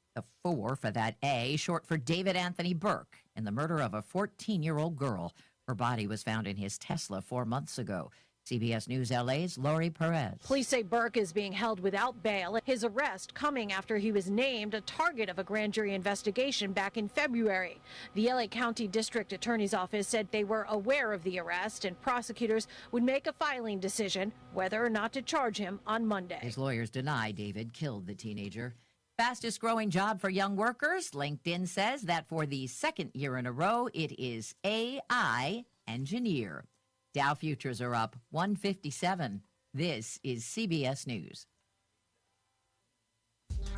4 for that A, short for David Anthony Burke, in the murder of a 14-year-old girl. Her body was found in his Tesla 4 months ago. CBS News LA's Lori Perez. Police say Burke is being held without bail. His arrest coming after he was named a target of a grand jury investigation back in February. The LA County District Attorney's Office said they were aware of the arrest and prosecutors would make a filing decision whether or not to charge him on Monday. His lawyers deny David killed the teenager. Fastest growing job for young workers, LinkedIn says that for the second year in a row, it is AI engineer. Dow futures are up 157. This is CBS News.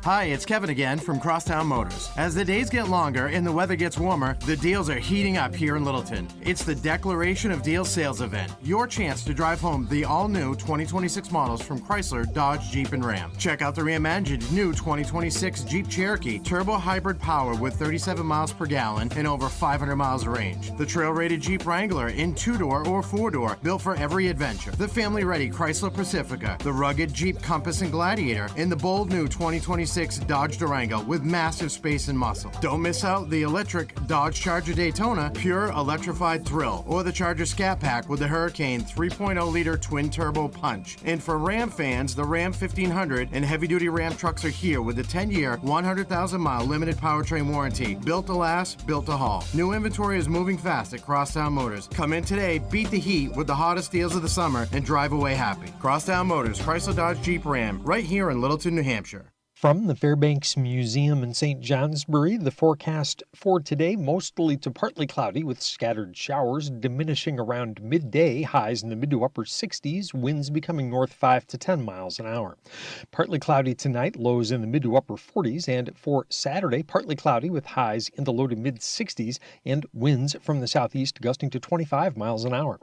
Hi, it's Kevin again from Crosstown Motors. As the days get longer and the weather gets warmer, the deals are heating up here in Littleton. It's the Declaration of Deals sales event. Your chance to drive home the all-new 2026 models from Chrysler, Dodge, Jeep, and Ram. Check out the reimagined new 2026 Jeep Cherokee, turbo hybrid power with 37 miles per gallon and over 500 miles of range. The trail-rated Jeep Wrangler in 2-door or 4-door, built for every adventure. The family-ready Chrysler Pacifica, the rugged Jeep Compass and Gladiator, and the bold new 2026 Dodge Durango with massive space and muscle. Don't miss out the electric Dodge Charger Daytona Pure Electrified Thrill or the Charger Scat Pack with the Hurricane 3.0-liter twin turbo punch. And for Ram fans, the Ram 1500 and heavy-duty Ram trucks are here with a 10-year, 100,000-mile limited powertrain warranty. Built to last, built to haul. New inventory is moving fast at Crosstown Motors. Come in today, beat the heat with the hottest deals of the summer, and drive away happy. Crosstown Motors, Chrysler, Dodge, Jeep, Ram, right here in Littleton, New Hampshire. From the Fairbanks Museum in St. Johnsbury, the forecast for today, mostly to partly cloudy with scattered showers, diminishing around midday, highs in the mid to upper 60s, winds becoming north 5 to 10 miles an hour. Partly cloudy tonight, lows in the mid to upper 40s, and for Saturday, partly cloudy with highs in the low to mid 60s and winds from the southeast gusting to 25 miles an hour.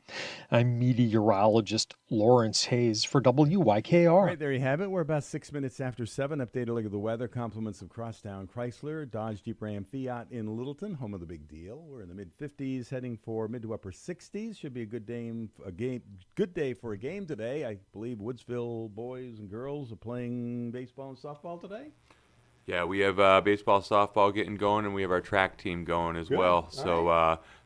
I'm meteorologist Lawrence Hayes for WYKR. All right, there you have it. We're about 6 minutes after 7. Updated look at the weather. Compliments of Crosstown Chrysler, Dodge, Jeep, Ram, Fiat in Littleton, home of the big deal. We're in the mid-50s, heading for mid to upper 60s. Should be a good day for a game today. I believe Woodsville boys and girls are playing baseball and softball today. Yeah, we have baseball, softball getting going, and we have our track team going as well.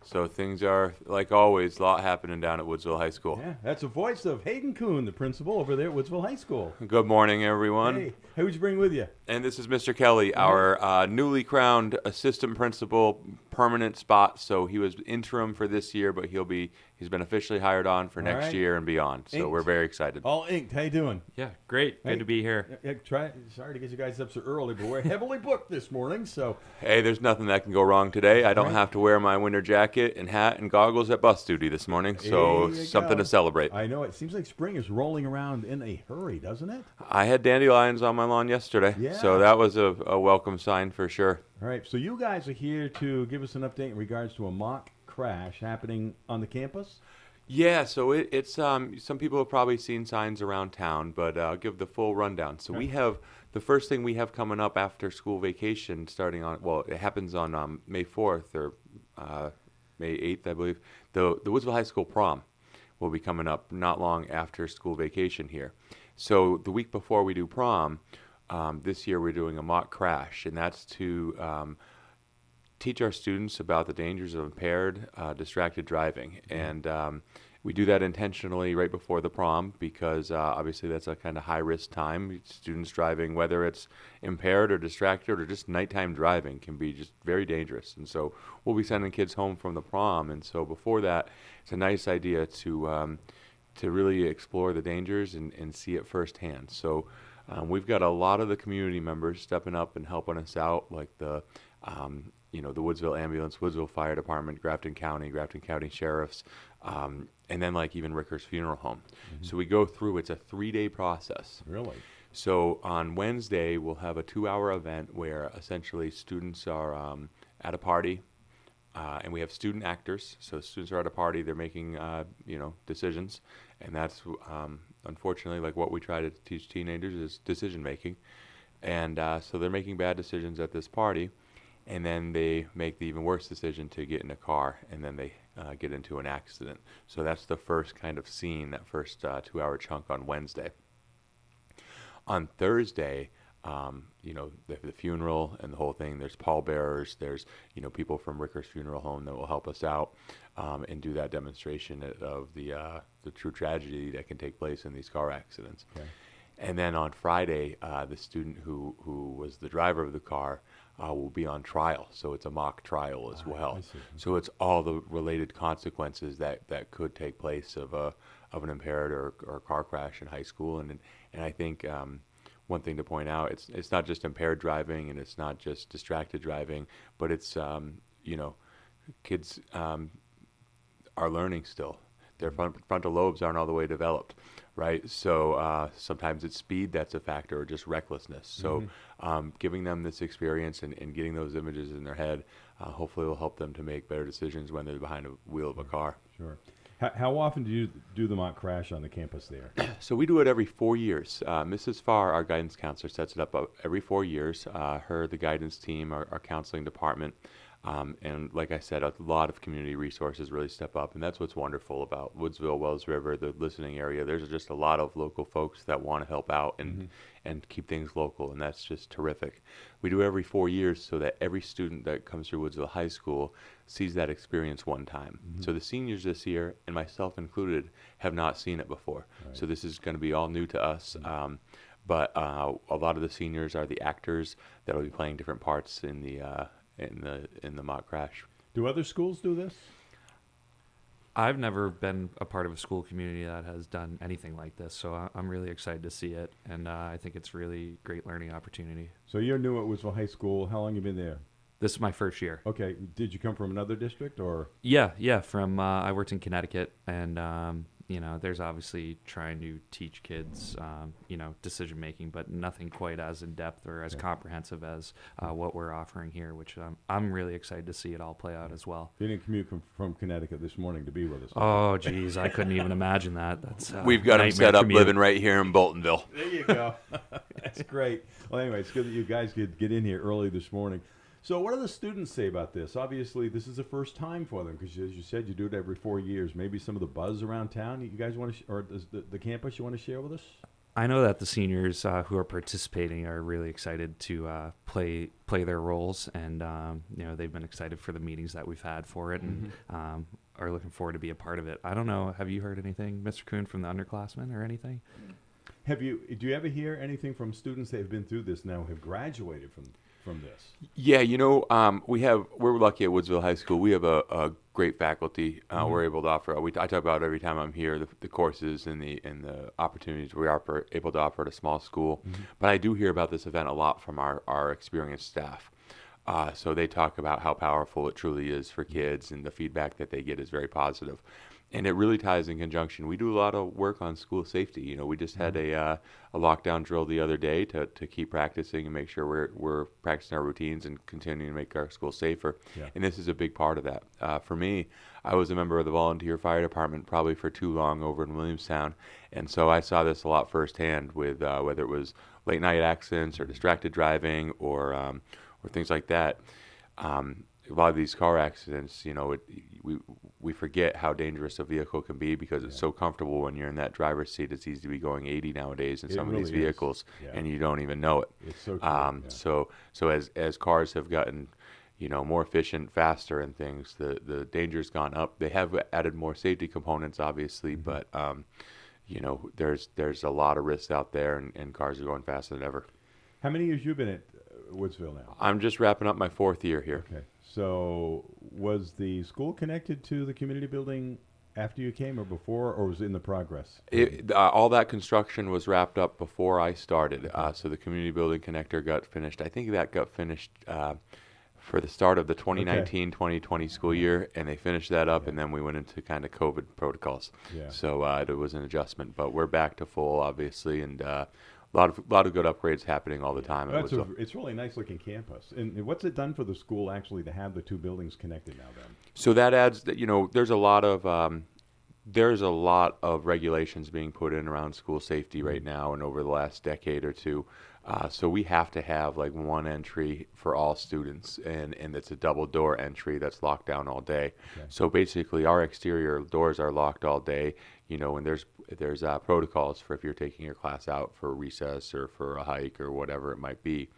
So things are, like always, a lot happening down at Woodsville High School. Yeah, that's the voice of Hayden Coon, the principal over there at Woodsville High School. Good morning, everyone. Hey, who'd you bring with you? And this is Mr. Kelly, our newly crowned assistant principal, permanent spot. So he was interim for this year, but he's been officially hired on for next year and beyond. So we're very excited. All inked. How you doing? Yeah, great. Good to be here. Sorry to get you guys up so early, but we're heavily booked this morning. So hey, there's nothing that can go wrong today. I don't have to wear my winter jacket jacket and hat and goggles at bus duty this morning, so There you something go. to celebrate. I know. It seems like spring is rolling around in a hurry, doesn't it? I had dandelions on my lawn yesterday, Yeah. so that was a welcome sign for sure. All right, so you guys are here to give us an update in regards to a mock crash happening on the campus? Yeah, so it's some people have probably seen signs around town, but I'll give the full rundown. So we have the first thing we have coming up after school vacation, starting on it happens on May 4th or May 8th, I believe. The Woodsville High School prom will be coming up not long after school vacation here. So the week before we do prom, this year we're doing a mock crash, and that's to teach our students about the dangers of impaired, distracted driving. And we do that intentionally right before the prom because obviously that's a kind of high-risk time. Students driving, whether it's impaired or distracted or just nighttime driving, can be just very dangerous. And so we'll be sending kids home from the prom. And so before that, it's a nice idea to really explore the dangers and see it firsthand. So we've got a lot of the community members stepping up and helping us out, like the Woodsville Ambulance, Woodsville Fire Department, Grafton County Sheriffs, and then like even Ricker's Funeral Home. Mm-hmm. So we go through, it's a 3-day process. Really? So on Wednesday, we'll have a 2-hour event where essentially students are at a party, and we have student actors. So students are at a party, they're making, decisions. And that's, unfortunately, like what we try to teach teenagers is decision making. And so they're making bad decisions at this party. And then they make the even worse decision to get in a car, and then they get into an accident. So that's the first kind of scene, that first 2-hour chunk on Wednesday. On Thursday, the funeral and the whole thing, there's pallbearers, there's, people from Ricker's Funeral Home that will help us out and do that demonstration of the true tragedy that can take place in these car accidents. Okay. And then on Friday, the student who was the driver of the car will be on trial. So it's a mock trial as well. So it's all the related consequences that could take place of an impaired or car crash in high school. And I think one thing to point out, it's not just impaired driving and it's not just distracted driving, but it's kids are learning still. Their frontal lobes aren't all the way developed, right? So sometimes it's speed that's a factor, or just recklessness. So giving them this experience and getting those images in their head, hopefully will help them to make better decisions when they're behind the wheel of a car. Sure. How often do you do the mock crash on the campus there? So we do it every 4 years. Mrs. Farr, our guidance counselor, sets it up every 4 years. The guidance team, our counseling department, and like I said, a lot of community resources really step up, and that's what's wonderful about Woodsville, Wells River, the listening area. There's just a lot of local folks that want to help out and keep things local, and that's just terrific. We do it every 4 years so that every student that comes through Woodsville High School sees that experience one time. So the seniors this year, and myself included, have not seen it before. Right. So this is going to be all new to us. But a lot of the seniors are the actors that will be playing different parts in the mock crash. Do other schools do this? I've never been a part of a school community that has done anything like this, so I'm really excited to see it, and I think it's really great learning opportunity. So you're new at Woodsville High School. How long have you been there? This is my first year. Okay. Did you come from another district or? Yeah. From I worked in Connecticut, and there's obviously trying to teach kids, decision making, but nothing quite as in depth or as comprehensive as what we're offering here, which I'm really excited to see it all play out as well. You didn't commute from Connecticut this morning to be with us. Oh, geez, I couldn't even imagine that. That's we've got them set up living right here in Boltonville. There you go. That's great. Well, anyway, it's good that you guys could get in here early this morning. So what do the students say about this? Obviously, this is the first time for them because, as you said, you do it every 4 years. Maybe some of the buzz around town you guys want to, or does the campus you want to share with us? I know that the seniors who are participating are really excited to play their roles, and they've been excited for the meetings that we've had for it, and are looking forward to be a part of it. I don't know. Have you heard anything, Mr. Coon, from the underclassmen or anything? Do you ever hear anything from students that have been through this now, have graduated from this? Yeah, we're lucky at Woodsville High School. We have a great faculty. We're able to offer. I talk about it every time I'm here, the courses and the opportunities we are able to offer at a small school. But I do hear about this event a lot from our experienced staff. So they talk about how powerful it truly is for kids, and the feedback that they get is very positive. And it really ties in conjunction. We do a lot of work on school safety. You know, we just had a lockdown drill the other day to keep practicing and make sure we're practicing our routines and continuing to make our schools safer. Yeah. And this is a big part of that. For me, I was a member of the volunteer fire department probably for too long over in Williamstown. And so I saw this a lot firsthand with whether it was late night accidents or distracted driving or things like that. A lot of these car accidents, you know, we forget how dangerous a vehicle can be because it's so comfortable when you're in that driver's seat. It's easy to be going 80 nowadays in some of these vehicles, and you don't even know it. It's so true. So as cars have gotten, you know, more efficient, faster, and things, the danger's gone up. They have added more safety components, obviously, but you know, there's a lot of risks out there, and cars are going faster than ever. How many years you been at Woodsville now? I'm just wrapping up my 4th year here. Okay. So was the school connected to the community building after you came or before, or was it in the progress? All that construction was wrapped up before I started. So the community building connector got finished. I think that got finished for the start of the 2019-2020 school year, and they finished that up, and then we went into kind of COVID protocols. Yeah. So it was an adjustment, but we're back to full, obviously, and a lot of good upgrades happening all the time. It's really nice looking campus. And what's it done for the school actually to have the two buildings connected now then? So that adds, you know, there's a lot of regulations being put in around school safety right now and over the last decade or two. So we have to have like one entry for all students, and it's a double door entry that's locked down all day. Okay. So basically our exterior doors are locked all day, you know, and there's protocols for if you're taking your class out for recess or for a hike or whatever it might be.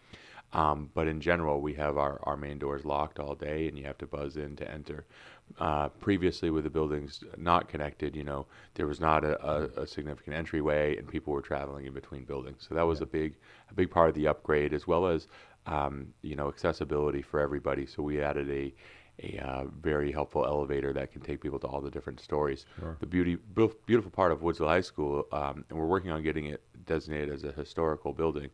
But in general, we have our main doors locked all day, and you have to buzz in to enter. Previously, with the buildings not connected, you know, there was not a significant entryway, and people were traveling in between buildings. So that was a big part of the upgrade, as well as you know, accessibility for everybody. So we added a very helpful elevator that can take people to all the different stories. Sure. The beautiful part of Woodsville High School, and we're working on getting it designated as a historical building.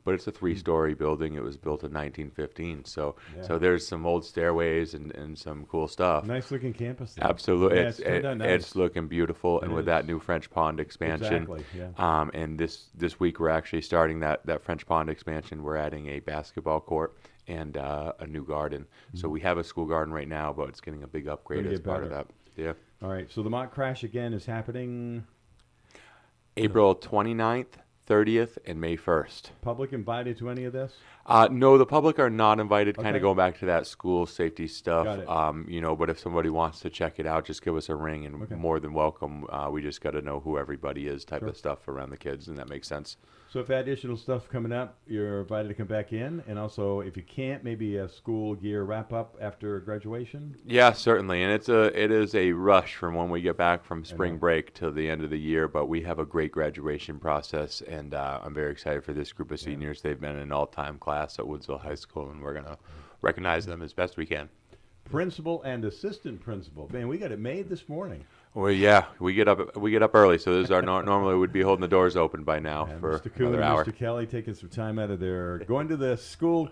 But it's a 3-story building. It was built in 1915, so there's some old stairways and some cool stuff. Nice looking campus there. Absolutely, Yeah, it's looking beautiful, and with that new French Pond expansion, exactly, yeah. And this week we're actually starting that French Pond expansion. We're adding a basketball court and a new garden. So we have a school garden right now, but it's getting a big upgrade as part of that. Yeah. All right. So the mock crash again is happening April 29th. 30th and May 1st. Public invited to any of this? No, the public are not invited. Kind Okay. of going back to that school safety stuff. Got it. You know, but if somebody wants to check it out, just give us a ring, and more than welcome. We just got to know who everybody is, type of stuff around the kids, and that makes sense. So if additional stuff coming up, you're invited to come back in, and also if you can't, maybe a school gear wrap up after graduation. Yeah, certainly, and it is a rush from when we get back from spring break to the end of the year. But we have a great graduation process, and I'm very excited for this group of seniors. They've been an all-time class at Woodsville High School, and we're gonna recognize them as best we can. Principal and assistant principal. Man, we got it made this morning. Well, yeah, we get up early, so this is our normally we'd be holding the doors open by now for Mr. Coon another and hour. Mr. Kelly taking some time out of their going to the school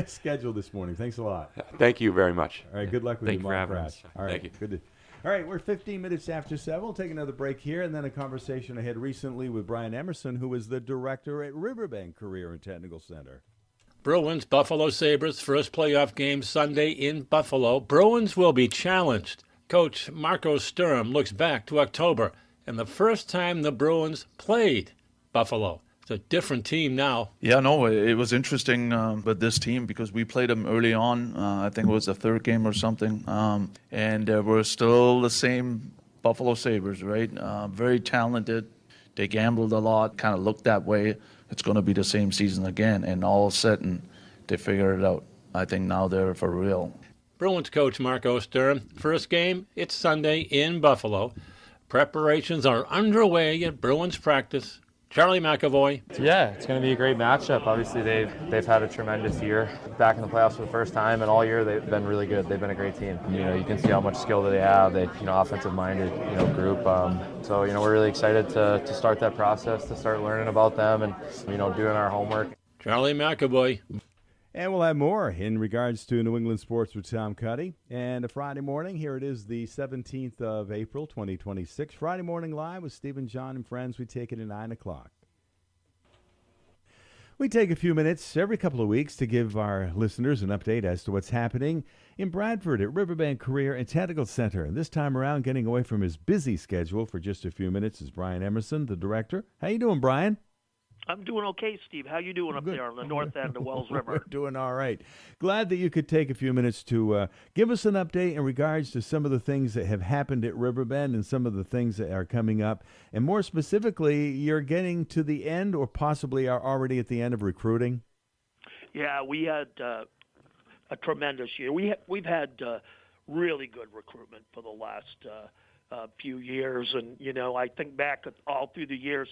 schedule this morning. Thanks a lot. Thank you very much. All right, good luck with Thank your you for mock having crash. us. All right, Thank you. Good. All right, we're 15 minutes after 7. We'll take another break here, and then a conversation I had recently with Brian Emerson, who is the director at Riverbank Career and Technical Center. Bruins Buffalo Sabres first playoff game Sunday in Buffalo. Bruins will be challenged. Coach Marco Sturm looks back to October and the first time the Bruins played Buffalo. It's a different team now. Yeah, no, it was interesting with this team because we played them early on. I think it was the third game or something. And we're still the same Buffalo Sabres, right? Very talented. They gambled a lot, kind of looked that way. It's going to be the same season again. And all of a sudden, they figured it out. I think now they're for real. Bruins coach Marco Sturm. First game, it's Sunday in Buffalo. Preparations are underway at Bruins practice. Charlie McAvoy. Yeah, it's going to be a great matchup. Obviously, they've had a tremendous year, back in the playoffs for the first time, and all year they've been really good. They've been a great team. You know, you can see how much skill that they have. They, offensive-minded, group. So, we're really excited to start that process, to start learning about them, and doing our homework. Charlie McAvoy. And we'll have more in regards to New England sports with Tom Cuddy. And a Friday morning, here it is, the 17th of April, 2026. Friday Morning Live with Stephen, John, and friends. We take it at 9 o'clock. We take a few minutes every couple of weeks to give our listeners an update as to what's happening in Bradford at Riverbank Career and Technical Center. And this time around, getting away from his busy schedule for just a few minutes is Brian Emerson, the director. How you doing, Brian? I'm doing okay, Steve. How you doing up there on the north end of Wells River? We're doing all right. Glad that you could take a few minutes to give us an update in regards to some of the things that have happened at Riverbend and some of the things that are coming up. And more specifically, you're getting to the end or possibly are already at the end of recruiting? Yeah, we had a tremendous year. We've had really good recruitment for the last few years. And, you know, I think back all through the years,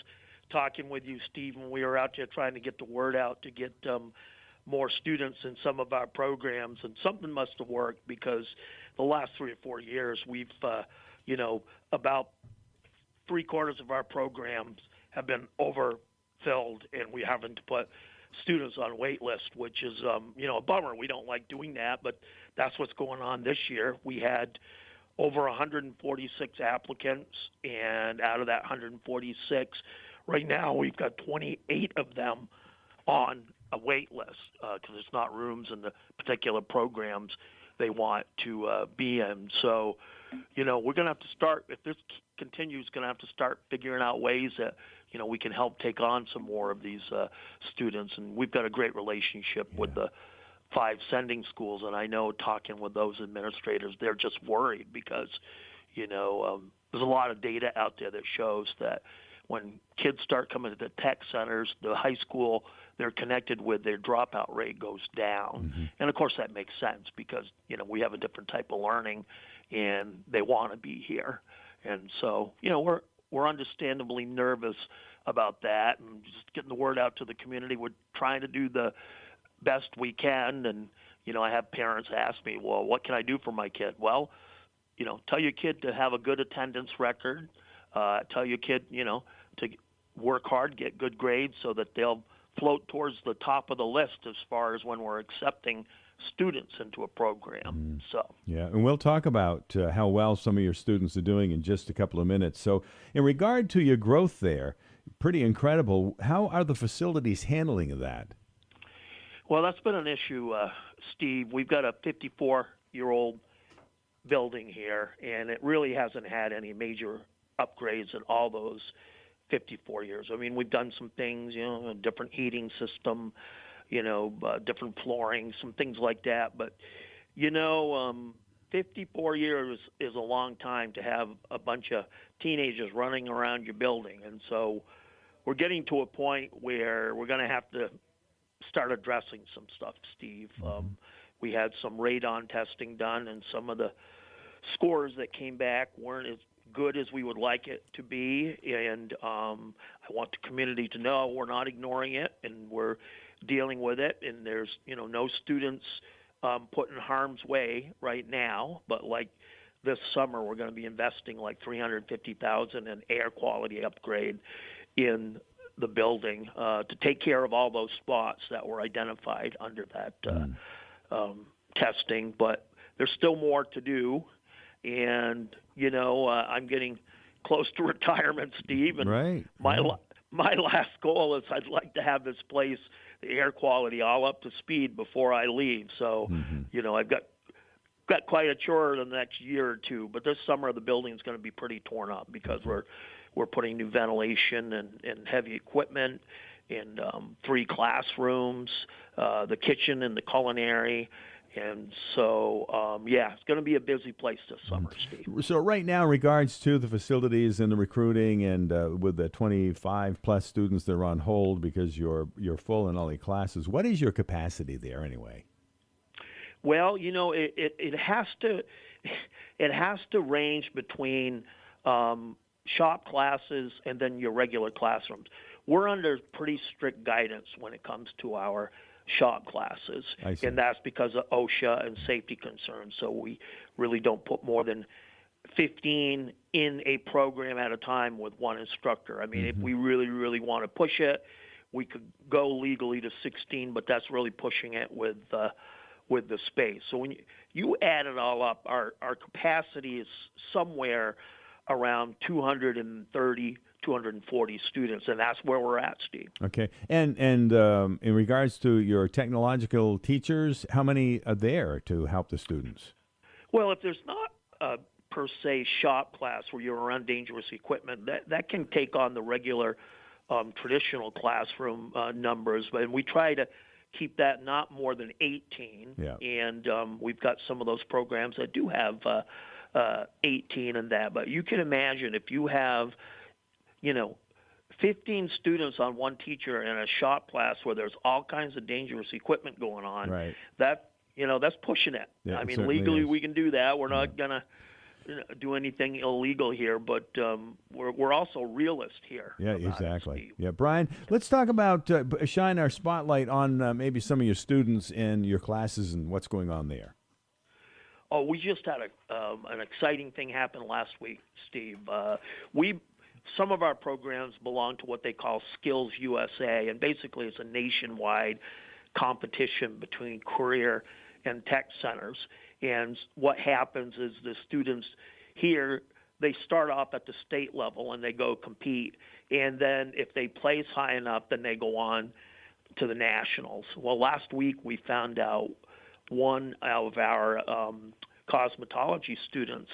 talking with you, Steve, when we were out there trying to get the word out to get more students in some of our programs, and something must have worked because the last 3 or 4 years we've, you know, about 3/4 of our programs have been overfilled, and we haven't put students on wait list, which is, you know, a bummer. We don't like doing that, but that's what's going on this year. We had over 146 applicants, and out of that 146, right now, we've got 28 of them on a wait list because there's not rooms in the particular programs they want to be in. So, you know, we're going to have to start, if this continues, going to have to start figuring out ways that, you know, we can help take on some more of these students. And we've got a great relationship with the 5 sending schools, and I know talking with those administrators, they're just worried because, you know, there's a lot of data out there that shows that when kids start coming to the tech centers, the high school they're connected with, their dropout rate goes down. Mm-hmm. And, of course, that makes sense because, you know, we have a different type of learning, and they want to be here. And so, you know, we're understandably nervous about that and just getting the word out to the community. We're trying to do the best we can. And, you know, I have parents ask me, well, what can I do for my kid? Well, you know, tell your kid to have a good attendance record. Tell your kid, you know, to work hard, get good grades so that they'll float towards the top of the list as far as when we're accepting students into a program. So yeah, and we'll talk about how well some of your students are doing in just a couple of minutes. So in regard to your growth there, pretty incredible. How are the facilities handling that? Well, that's been an issue, Steve. We've got a 54-year-old building here, and it really hasn't had any major upgrades in all those 54 years. I mean, we've done some things, you know, a different heating system, you know, different flooring, some things like that. But, you know, 54 years is a long time to have a bunch of teenagers running around your building. And so we're getting to a point where we're going to have to start addressing some stuff, Steve. We had some radon testing done, and some of the scores that came back weren't as good as we would like it to be, and I want the community to know we're not ignoring it, and we're dealing with it, and there's, you know, no students put in harm's way right now, but like this summer we're going to be investing like $350,000 in air quality upgrade in the building to take care of all those spots that were identified under that testing, but there's still more to do. And, you know, I'm getting close to retirement, Steve. And my last goal is I'd like to have this place, the air quality, all up to speed before I leave. So, you know, I've got quite a chore in the next year or two. But this summer the building's going to be pretty torn up because we're putting new ventilation and heavy equipment in 3 classrooms, the kitchen and the culinary. And so, yeah, it's going to be a busy place this summer, Steve. So right now, in regards to the facilities and the recruiting and with the 25-plus students that are on hold because you're full in all the classes, what is your capacity there anyway? Well, you know, it has to range between shop classes and then your regular classrooms. We're under pretty strict guidance when it comes to our shop classes, and that's because of OSHA and safety concerns. So we really don't put more than 15 in a program at a time with one instructor. I mean, if we really, really want to push it, we could go legally to 16, but that's really pushing it with the space. So when you add it all up, our capacity is somewhere around 230, 240 students, and that's where we're at, Steve. Okay. And in regards to your technological teachers, how many are there to help the students? Well, if there's not a per se shop class where you're around dangerous equipment, that can take on the regular traditional classroom numbers, and we try to keep that not more than 18. Yeah. And we've got some of those programs that do have 18 and that. But you can imagine if you have, 15 students on one teacher in a shop class where there's all kinds of dangerous equipment going on, right. That's pushing it. Yeah, I it mean, certainly legally is. we can do that. We're not going to do anything illegal here, but we're also realist here. Yeah, exactly. Yeah, Brian, let's talk about, shine our spotlight on maybe some of your students and your classes and what's going on there. Oh, we just had an exciting thing happen last week, Steve. Some of our programs belong to what they call Skills USA, and basically it's a nationwide competition between career and tech centers. And what happens is the students here, they start off at the state level and they go compete. And then if they place high enough, then they go on to the nationals. Well, last week we found out one of our cosmetology students,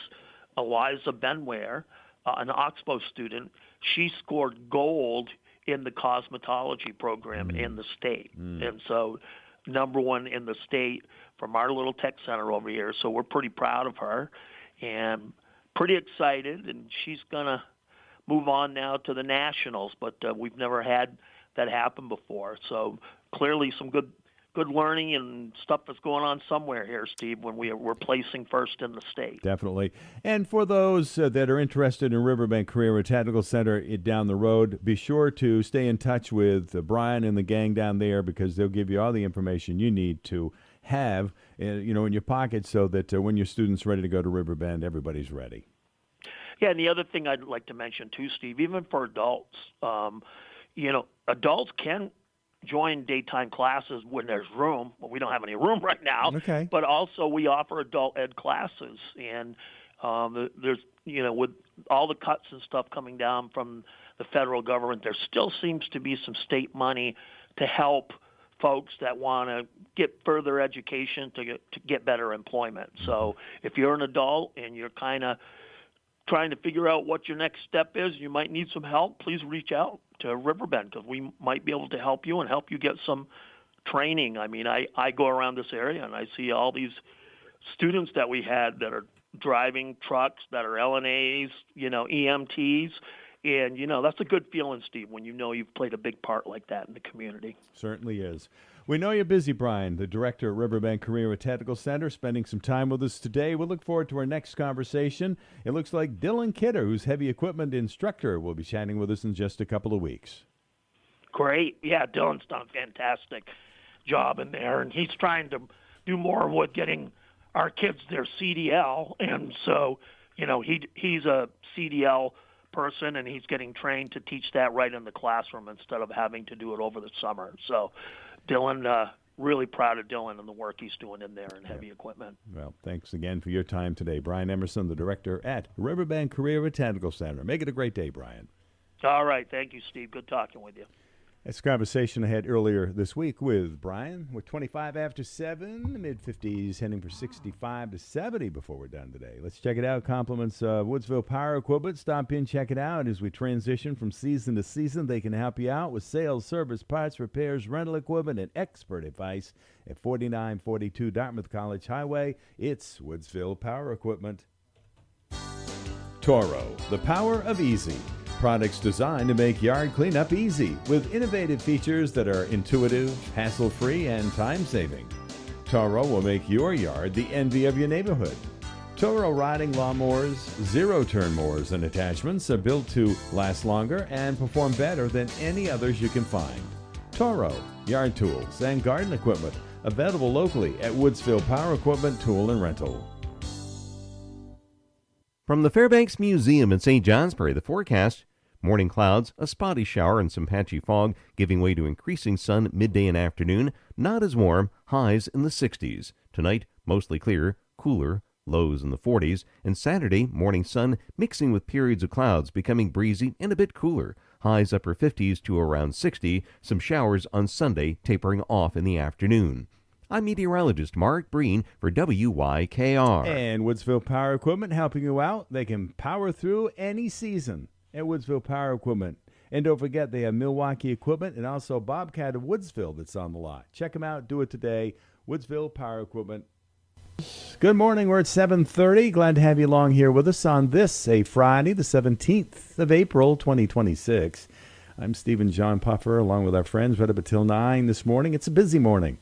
Eliza Benware, an Expo student, she scored gold in the cosmetology program in the state. And so number one in the state from our little tech center over here. So we're pretty proud of her and pretty excited. And she's going to move on now to the nationals, but we've never had that happen before. So clearly some good learning and stuff that's going on somewhere here, Steve, when we're placing first in the state. Definitely. And for those that are interested in Riverbank Career and Technical Center down the road, be sure to stay in touch with Brian and the gang down there, because they'll give you all the information you need to have in your pocket, so that when your student's ready to go to Riverbend, everybody's ready. Yeah, and the other thing I'd like to mention too, Steve, even for adults, adults can join daytime classes when there's room. Well, we don't have any room right now. Okay. But also we offer adult ed classes, and there's with all the cuts and stuff coming down from the federal government, there still seems to be some state money to help folks that want to get further education to get better employment. So if you're an adult and you're kind of trying to figure out what your next step is, you might need some help, please reach out to Riverbend, because we might be able to help you and help you get some training. I mean, I go around this area and I see all these students that we had that are driving trucks, that are LNAs, EMTs, and, that's a good feeling, Steve, when you've played a big part like that in the community. Certainly is. We know you're busy, Brian, the director at Riverbank Career and Technical Center, spending some time with us today. We'll look forward to our next conversation. It looks like Dylan Kidder, who's heavy equipment instructor, will be chatting with us in just a couple of weeks. Great. Yeah, Dylan's done a fantastic job in there, and he's trying to do more with getting our kids their CDL. And so, he's a CDL person, and he's getting trained to teach that right in the classroom instead of having to do it over the summer. So Dylan, really proud of Dylan and the work he's doing in there in heavy equipment. Well, thanks again for your time today. Brian Emerson, the director at Riverbank Career and Technical Center. Make it a great day, Brian. All right. Thank you, Steve. Good talking with you. That's a conversation I had earlier this week with Brian. We're 25 after 7, mid-50s, heading for 65 to 70 before we're done today. Let's check it out. Compliments of Woodsville Power Equipment. Stop in, check it out. As we transition from season to season, they can help you out with sales, service, parts, repairs, rental equipment, and expert advice at 4942 Dartmouth College Highway. It's Woodsville Power Equipment. Toro, the power of easy. Products designed to make yard cleanup easy with innovative features that are intuitive, hassle-free, and time-saving. Toro will make your yard the envy of your neighborhood. Toro riding lawnmowers, zero-turn mowers, and attachments are built to last longer and perform better than any others you can find. Toro, yard tools and garden equipment, available locally at Woodsville Power Equipment Tool and Rental. From the Fairbanks Museum in St. Johnsbury, the forecast: Morning clouds, a spotty shower and some patchy fog, giving way to increasing sun midday and afternoon. Not as warm, highs in the 60s. Tonight, mostly clear, cooler, lows in the 40s. And Saturday, morning sun mixing with periods of clouds, becoming breezy and a bit cooler. Highs upper 50s to around 60. Some showers on Sunday, tapering off in the afternoon. I'm meteorologist Mark Breen for WYKR. And Woodsville Power Equipment helping you out. They can power through any season at Woodsville Power Equipment. And don't forget, they have Milwaukee Equipment and also Bobcat of Woodsville that's on the lot. Check them out. Do it today. Woodsville Power Equipment. Good morning. We're at 7:30. Glad to have you along here with us on this, a Friday, the 17th of April, 2026. I'm Stephen John Puffer, along with our friends, right up until 9 this morning. It's a busy morning.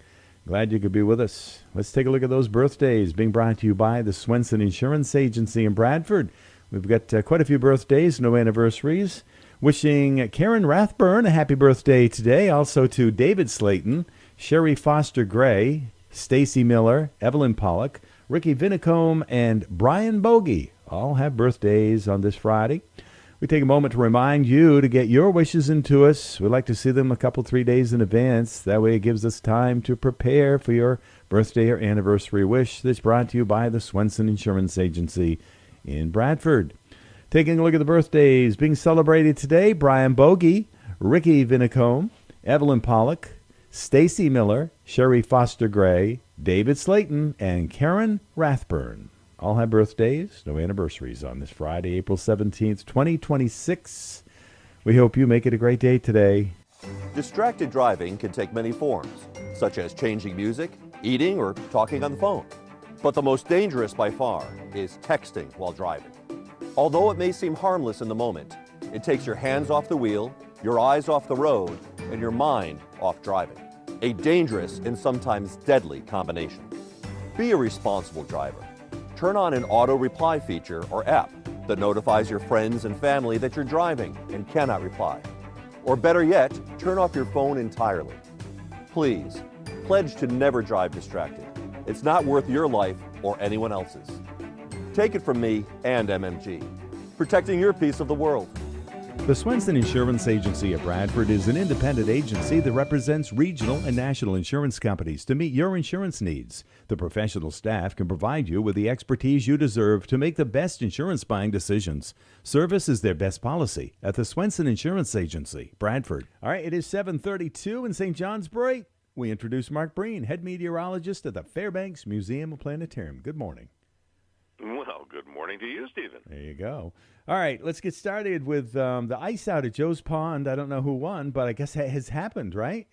Glad you could be with us. Let's take a look at those birthdays being brought to you by the Swenson Insurance Agency in Bradford. We've got quite a few birthdays, no anniversaries. Wishing Karen Rathburn a happy birthday today. Also to David Slayton, Sherry Foster Gray, Stacy Miller, Evelyn Pollock, Ricky Vinicombe, and Brian Bogey all have birthdays on this Friday. We take a moment to remind you to get your wishes into us. We'd like to see them a couple, 3 days in advance. That way it gives us time to prepare for your birthday or anniversary wish. That's brought to you by the Swenson Insurance Agency in Bradford. Taking a look at the birthdays being celebrated today: Brian Bogey, Ricky Vinicombe, Evelyn Pollock, Stacy Miller, Sherry Foster Gray, David Slayton, and Karen Rathburn. All have birthdays, no anniversaries on this Friday, April 17th, 2026. We hope you make it a great day today. Distracted driving can take many forms, such as changing music, eating, or talking on the phone. But the most dangerous by far is texting while driving. Although it may seem harmless in the moment, it takes your hands off the wheel, your eyes off the road, and your mind off driving. A dangerous and sometimes deadly combination. Be a responsible driver. Turn on an auto reply feature or app that notifies your friends and family that you're driving and cannot reply. Or better yet, turn off your phone entirely. Please, pledge to never drive distracted. It's not worth your life or anyone else's. Take it from me and MMG, protecting your piece of the world. The Swenson Insurance Agency of Bradford is an independent agency that represents regional and national insurance companies to meet your insurance needs. The professional staff can provide you with the expertise you deserve to make the best insurance buying decisions. Service is their best policy at the Swenson Insurance Agency, Bradford. All right, it is 7:32 in St. Johnsbury. We introduce Mark Breen, head meteorologist at the Fairbanks Museum and Planetarium. Good morning. Well, good morning to you, Stephen. There you go. All right, let's get started with the ice out at Joe's Pond. I don't know who won, but I guess that has happened, right?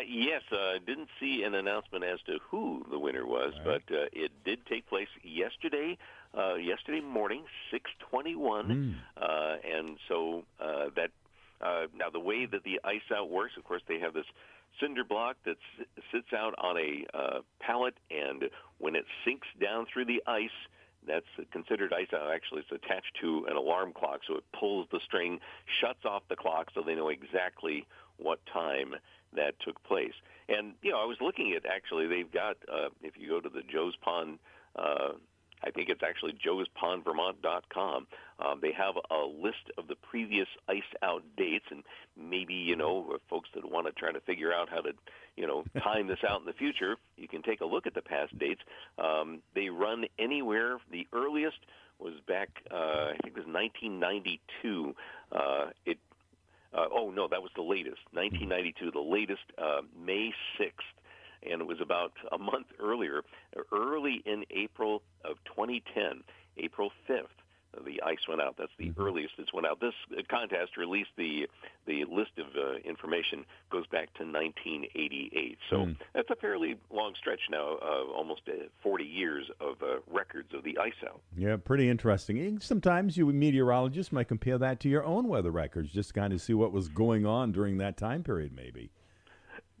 Yes, I didn't see an announcement as to who the winner was, but it did take place yesterday morning, 6:21, and so that now the way that the ice out works, of course, they have this cinder block that sits out on a pallet, and when it sinks down through the ice, that's considered ice out. Actually, it's attached to an alarm clock, so it pulls the string, shuts off the clock, so they know exactly what time that took place. And, I was looking at, actually, they've got, if you go to the Joe's Pond, I think it's actually joespondvermont.com. They have a list of the previous ice out dates, and maybe, folks that want to try to figure out how to, time this out in the future, you can take a look at the past dates. They run anywhere. The earliest was back, I think it was 1992. No, that was the latest, 1992, the latest, May 6th. And it was about a month earlier, early in April of 2010, April 5th, the ice went out. That's the earliest it's went out. This contest released the list of information goes back to 1988. So that's a fairly long stretch now, almost 40 years of records of the ice out. Yeah, pretty interesting. Sometimes you meteorologists might compare that to your own weather records, just to kind of see what was going on during that time period, maybe.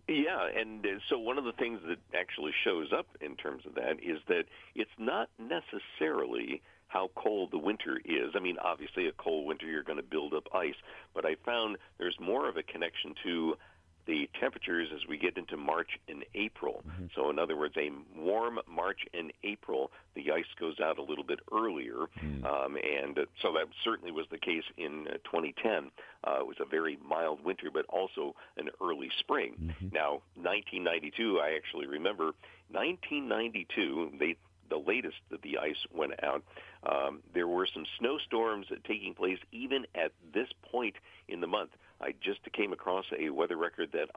Yeah, and so one of the things that actually shows up in terms of that is that it's not necessarily how cold the winter is. I mean, obviously a cold winter you're going to build up ice, but I found there's more of a connection to the temperatures as we get into March and April. So in other words, a warm March and April, the ice goes out a little bit earlier, and so that certainly was the case in 2010. It was a very mild winter, but also an early spring. Now, 1992, I actually remember 1992, the latest that the ice went out, there were some snowstorms taking place even at this point in the month. I just came across a weather record that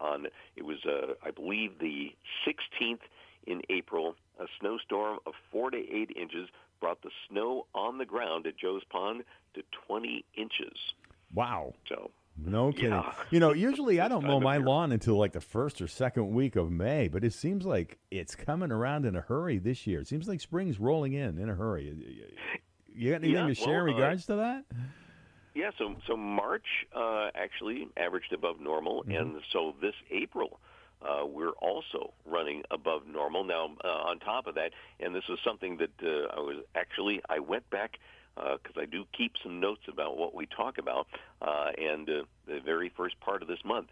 it was, I believe, the 16th in April, a snowstorm of 4 to 8 inches brought the snow on the ground at Joe's Pond to 20 inches. Wow. So. No kidding. Yeah. Usually I don't mow my lawn until like the first or second week of May, but it seems like it's coming around in a hurry this year. It seems like spring's rolling in a hurry. You got anything to share in regards to that? Yeah, so March actually averaged above normal, and so this April we're also running above normal. Now, on top of that, and this is something that I went back because I do keep some notes about what we talk about, and the very first part of this month,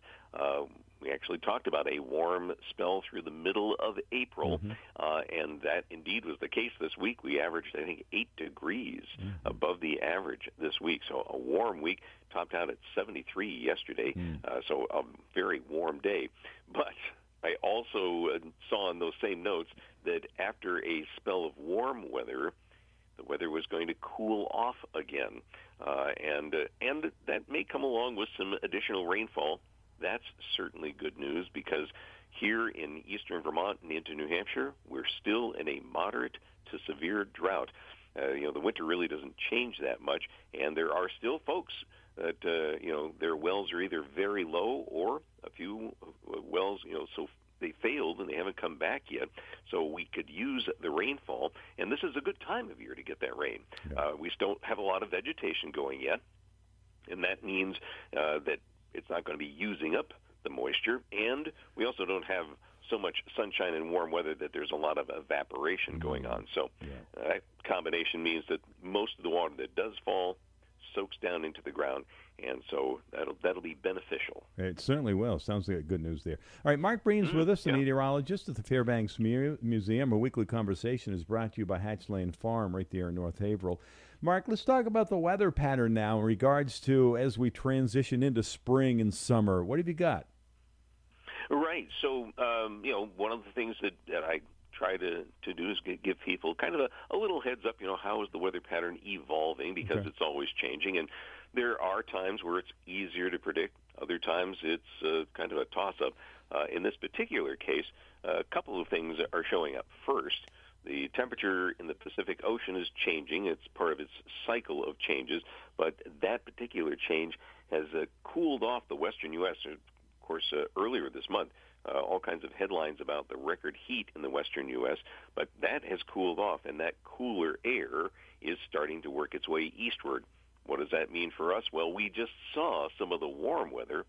we actually talked about a warm spell through the middle of April, and that indeed was the case this week. We averaged, I think, 8 degrees above the average this week, so a warm week, topped out at 73 yesterday, so a very warm day. But I also saw in those same notes that after a spell of warm weather, the weather was going to cool off again, and that may come along with some additional rainfall. That's certainly good news because here in eastern Vermont and into New Hampshire, we're still in a moderate to severe drought. The winter really doesn't change that much, and there are still folks that, their wells are either very low or a few wells, so they failed and they haven't come back yet. So we could use the rainfall, and this is a good time of year to get that rain. We still have a lot of vegetation going yet, and that means that it's not going to be using up the moisture, and we also don't have so much sunshine and warm weather that there's a lot of evaporation going on. So that combination means that most of the water that does fall soaks down into the ground, and so that'll be beneficial. It certainly will. Sounds like good news there. All right, Mark Breen's with us, a meteorologist at the Fairbanks Museum. A weekly conversation is brought to you by Hatch Lane Farm right there in North Haverhill. Mark, let's talk about the weather pattern now in regards to as we transition into spring and summer. What have you got? Right. So, one of the things that I try to do is give people kind of a little heads up, how is the weather pattern evolving, because it's always changing. And there are times where it's easier to predict. Other times it's kind of a toss-up. In this particular case, a couple of things are showing up. First, the temperature in the Pacific Ocean is changing. It's part of its cycle of changes, but that particular change has cooled off the western U.S. Of course, earlier this month, all kinds of headlines about the record heat in the western U.S., but that has cooled off, and that cooler air is starting to work its way eastward. What does that mean for us? Well, we just saw some of the warm weather,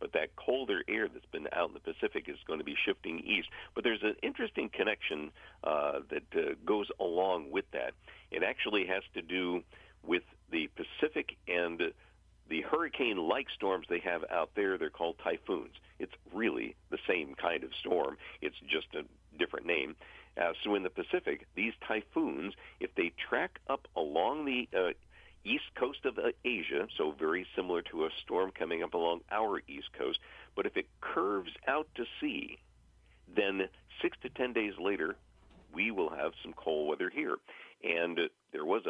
but that colder air that's been out in the Pacific is going to be shifting east. But there's an interesting connection that goes along with that. It actually has to do with the Pacific and the hurricane-like storms they have out there. They're called typhoons. It's really the same kind of storm. It's just a different name. So in the Pacific, these typhoons, if they track up along the east coast of Asia, so very similar to a storm coming up along our east coast, but if it curves out to sea, then 6 to 10 days later, we will have some cold weather here. And there was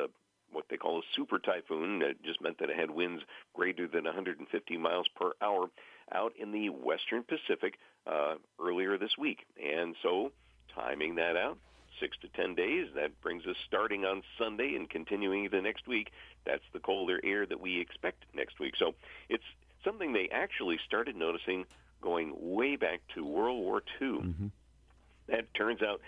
what they call a super typhoon. That just meant that it had winds greater than 150 miles per hour out in the western Pacific earlier this week. And so timing that out, 6 to 10 days, that brings us starting on Sunday and continuing the next week. That's the colder air that we expect next week. So it's something they actually started noticing going way back to World War II. That turns out,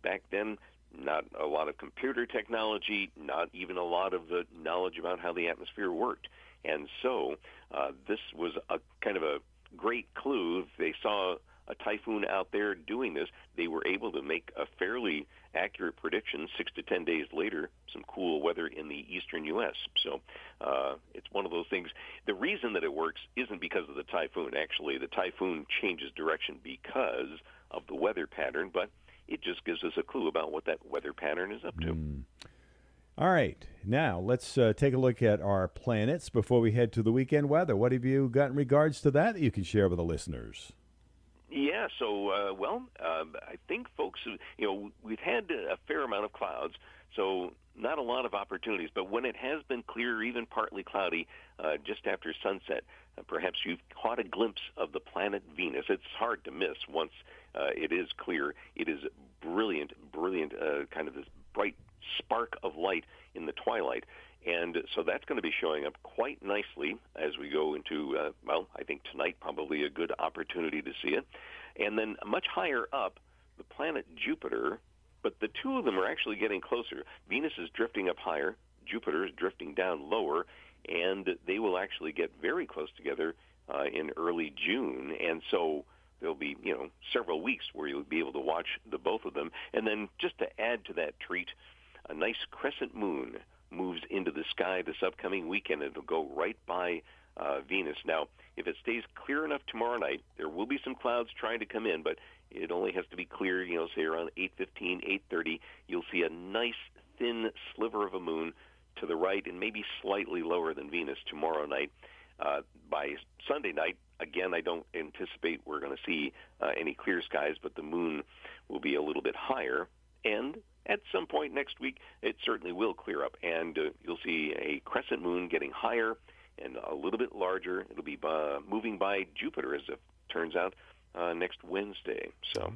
back then, not a lot of computer technology, not even a lot of the knowledge about how the atmosphere worked. And so this was a kind of a great clue. They saw a typhoon out there doing this, they were able to make a fairly accurate prediction 6 to 10 days later, some cool weather in the eastern U.S. So it's one of those things. The reason that it works isn't because of the typhoon. Actually, the typhoon changes direction because of the weather pattern, but it just gives us a clue about what that weather pattern is up to. All right. Now, let's take a look at our planets before we head to the weekend weather. What have you got in regards to that you can share with the listeners? Yeah, so, I think folks, we've had a fair amount of clouds, so not a lot of opportunities. But when it has been clear, even partly cloudy, just after sunset, perhaps you've caught a glimpse of the planet Venus. It's hard to miss once it is clear. It is brilliant, kind of this bright spark of light in the twilight. And so that's going to be showing up quite nicely as we go into, I think tonight probably a good opportunity to see it. And then much higher up, the planet Jupiter, but the two of them are actually getting closer. Venus is drifting up higher, Jupiter is drifting down lower, and they will actually get very close together in early June. And so there'll be, several weeks where you'll be able to watch the both of them. And then just to add to that treat, a nice crescent moon moves into the sky this upcoming weekend. It'll go right by Venus. Now, if it stays clear enough tomorrow night, there will be some clouds trying to come in, but it only has to be clear, say around 8:15, 8:30. You'll see a nice thin sliver of a moon to the right and maybe slightly lower than Venus tomorrow night. By Sunday night, again, I don't anticipate we're going to see any clear skies, but the moon will be a little bit higher. And at some point next week, it certainly will clear up, and you'll see a crescent moon getting higher and a little bit larger. It'll be moving by Jupiter, as it turns out, next Wednesday. So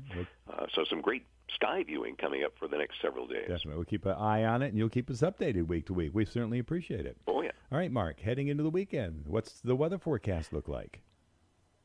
some great sky viewing coming up for the next several days. Definitely. We'll keep an eye on it, and you'll keep us updated week to week. We certainly appreciate it. Oh, yeah. All right, Mark, heading into the weekend, what's the weather forecast look like?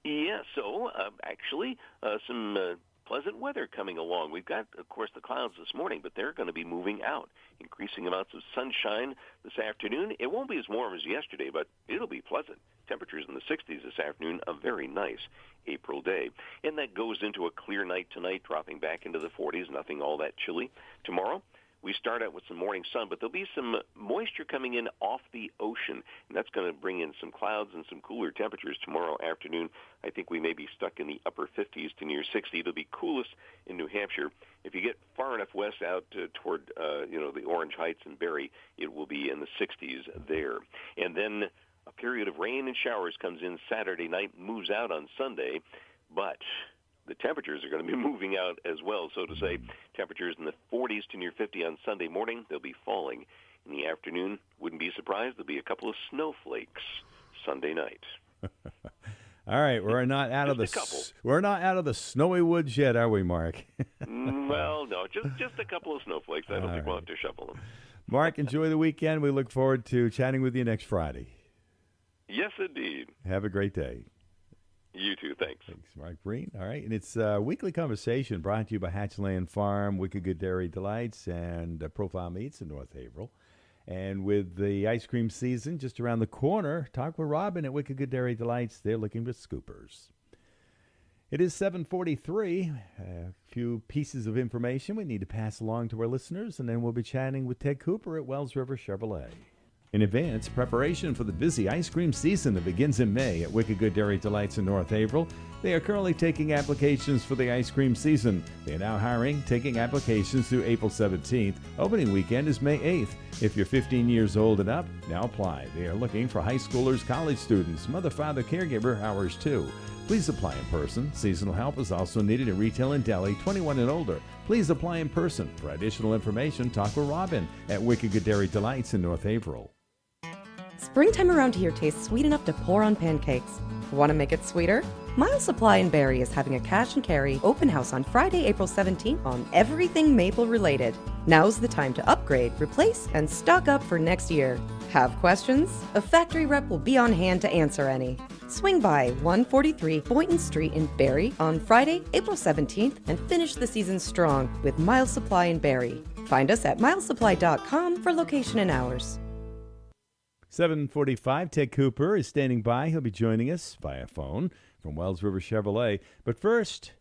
Yeah, so actually some pleasant weather coming along. We've got, of course, the clouds this morning, but they're going to be moving out. Increasing amounts of sunshine this afternoon. It won't be as warm as yesterday, but it'll be pleasant. Temperatures in the 60s this afternoon, a very nice April day. And that goes into a clear night tonight, dropping back into the 40s, nothing all that chilly. Tomorrow, we start out with some morning sun, but there'll be some moisture coming in off the ocean, and that's going to bring in some clouds and some cooler temperatures tomorrow afternoon. I think we may be stuck in the upper 50s to near 60. It'll be coolest in New Hampshire. If you get far enough west out toward, the Orange Heights and Barrie, it will be in the 60s there. And then a period of rain and showers comes in Saturday night, moves out on Sunday, but the temperatures are going to be moving out as well. So to say, temperatures in the 40s to near 50 on Sunday morning. They'll be falling in the afternoon. Wouldn't be surprised. There'll be a couple of snowflakes Sunday night. All right, we're not out of the snowy woods yet, are we, Mark? Well, no, just a couple of snowflakes. I don't think we'll have to shovel them. Mark, enjoy the weekend. We look forward to chatting with you next Friday. Yes, indeed. Have a great day. You too. Thanks. Thanks, Mark Breen. All right, and it's a weekly conversation brought to you by Hatchland Farm, Wicked Good Dairy Delights, and Profile Meats in North Haverhill. And with the ice cream season just around the corner, talk with Robin at Wicked Good Dairy Delights. They're looking for scoopers. It is 7:43. A few pieces of information we need to pass along to our listeners, and then we'll be chatting with Ted Cooper at Wells River Chevrolet. In advance preparation for the busy ice cream season that begins in May at Wicked Good Dairy Delights in North Haverhill. They are currently taking applications for the ice cream season. They are now hiring, taking applications through April 17th. Opening weekend is May 8th. If you're 15 years old and up, now apply. They are looking for high schoolers, college students, mother, father, caregiver, hours too. Please apply in person. Seasonal help is also needed in retail and deli, 21 and older. Please apply in person. For additional information, talk with Robin at Wicked Good Dairy Delights in North Haverhill. Springtime around here tastes sweet enough to pour on pancakes. Want to make it sweeter? Miles Supply in Barrie is having a cash and carry open house on Friday, April 17th on everything maple related. Now's the time to upgrade, replace, and stock up for next year. Have questions? A factory rep will be on hand to answer any. Swing by 143 Boynton Street in Barrie on Friday, April 17th and finish the season strong with Miles Supply in Barrie. Find us at milesupply.com for location and hours. 7:45, Ted Cooper is standing by. He'll be joining us via phone from Wells River Chevrolet. But first,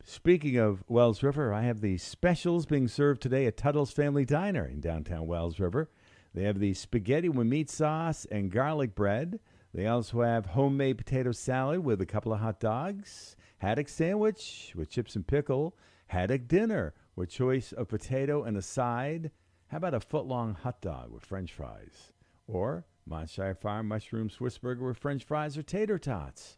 speaking of Wells River, I have the specials being served today at Tuttle's Family Diner in downtown Wells River. They have the spaghetti with meat sauce and garlic bread. They also have homemade potato salad with a couple of hot dogs, haddock sandwich with chips and pickle, haddock dinner with choice of potato and a side. How about a foot-long hot dog with French fries? Or Montshire Farm mushroom Swiss burger with French fries or tater tots.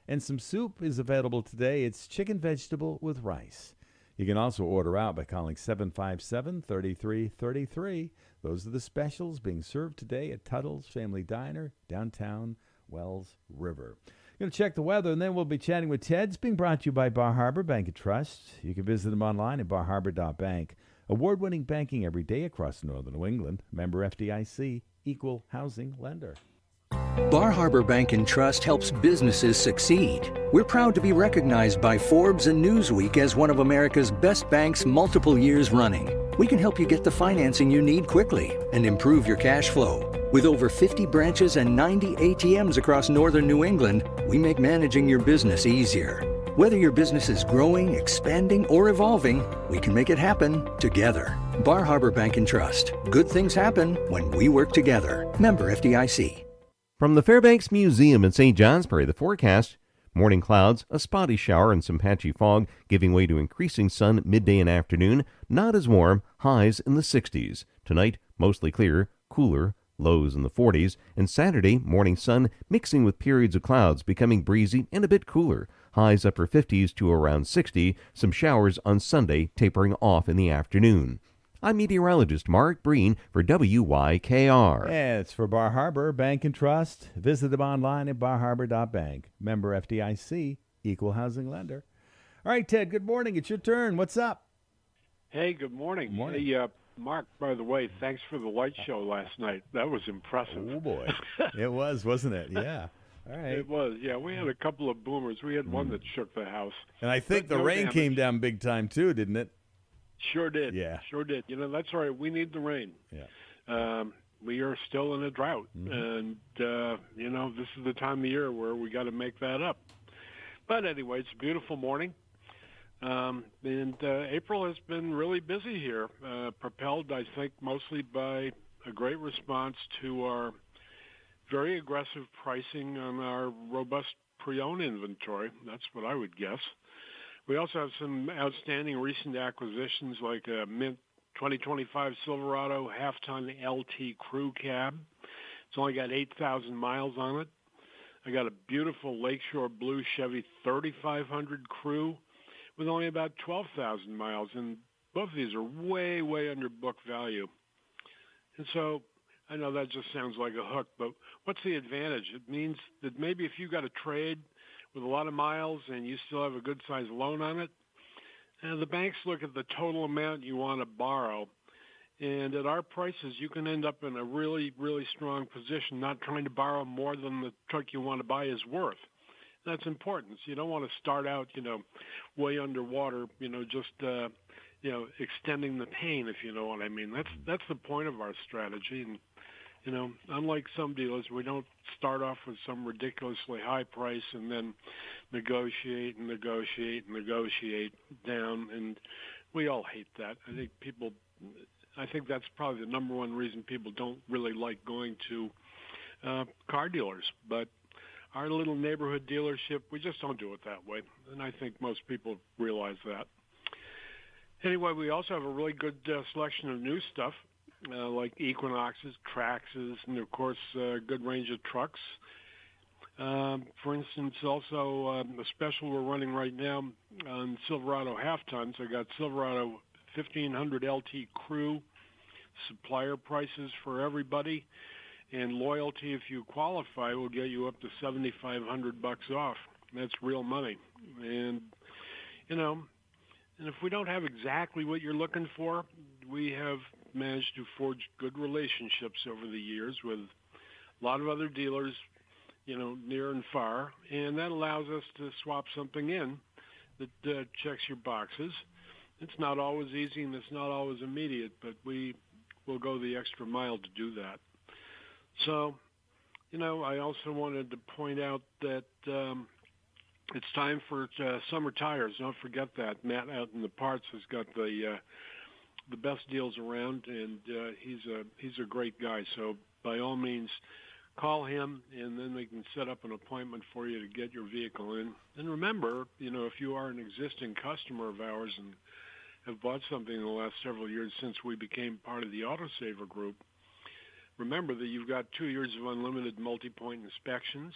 And some soup is available today. It's chicken vegetable with rice. You can also order out by calling 757-3333. Those are the specials being served today at Tuttle's Family Diner, downtown Wells River. Going to check the weather, and then we'll be chatting with Ted. It's being brought to you by Bar Harbor Bank and Trust. You can visit them online at barharbor.bank. Award-winning banking every day across northern New England. Member FDIC, equal housing lender. Bar Harbor Bank and Trust helps businesses succeed. We're proud to be recognized by Forbes and Newsweek as one of America's best banks multiple years running. We can help you get the financing you need quickly and improve your cash flow. With over 50 branches and 90 ATMs across northern New England, we make managing your business easier. Whether your business is growing, expanding, or evolving, we can make it happen together. Bar Harbor Bank and Trust. Good things happen when we work together. Member FDIC. From the Fairbanks Museum in St. Johnsbury, the forecast: morning clouds, a spotty shower, and some patchy fog, giving way to increasing sun midday and afternoon. Not as warm, highs in the 60s. Tonight, mostly clear, cooler, lows in the 40s. And Saturday, morning sun mixing with periods of clouds, becoming breezy and a bit cooler. Highs upper 50s to around 60. Some showers on Sunday, tapering off in the afternoon. I'm meteorologist Mark Breen for WYKR. Yeah, it's for Bar Harbor Bank and Trust. Visit them online at barharbor.bank. Member FDIC, equal housing lender. All right, Ted, good morning. It's your turn. What's up? Hey, good morning. Good morning. Hey, Mark, by the way, thanks for the light show last night. That was impressive. Oh, boy. It was, wasn't it? Yeah. All right. It was, yeah. We had a couple of boomers. We had one that shook the house. And I think But the no rain damage. came down big time, too, didn't it? Sure did. Yeah. Sure did. You know, that's all right. We need the rain. Yeah. We are still in a drought. And, you know, this is the time of year where we got to make that up. But anyway, it's a beautiful morning. And April has been really busy here, propelled, I think, mostly by a great response to our very aggressive pricing on our robust pre-owned inventory. That's what I would guess. We also have some outstanding recent acquisitions like a Mint 2025 Silverado half-ton LT crew cab. It's only got 8,000 miles on it. I got a beautiful Lakeshore Blue Chevy 3500 crew with only about 12,000 miles, and both of these are way, way under book value. And so I know that just sounds like a hook, but what's the advantage? It means that maybe if you got a trade with a lot of miles and you still have a good-sized loan on it, the banks look at the total amount you want to borrow, and at our prices, you can end up in a really, really strong position, not trying to borrow more than the truck you want to buy is worth. That's important. So you don't want to start out, you know, way underwater, you know, just, you know, extending the pain, if you know what I mean. That's the point of our strategy. And, you know, unlike some dealers, we don't start off with some ridiculously high price and then negotiate and negotiate and negotiate down. And we all hate that. I think that's probably the number one reason people don't really like going to car dealers. But our little neighborhood dealership, we just don't do it that way. And I think most people realize that. Anyway, we also have a really good selection of new stuff, like Equinoxes, Traxes, and, of course, a good range of trucks. For instance, also the special we're running right now on Silverado half-tons. I got Silverado 1500 LT Crew, supplier prices for everybody, and loyalty, if you qualify, will get you up to $7,500 off. That's real money. And, you know, and if we don't have exactly what you're looking for, we have managed to forge good relationships over the years with a lot of other dealers, you know, near and far, and that allows us to swap something in that checks your boxes. It's not always easy and it's not always immediate, but we will go the extra mile to do that. So, you know, I also wanted to point out that it's time for summer tires. Don't forget that. Matt out in the parts has got the best deals around, and he's a great guy. So by all means, call him, and then we can set up an appointment for you to get your vehicle in. And remember, if you are an existing customer of ours and have bought something in the last several years since we became part of the Autosaver Group, remember that you've got 2 years of unlimited multi-point inspections,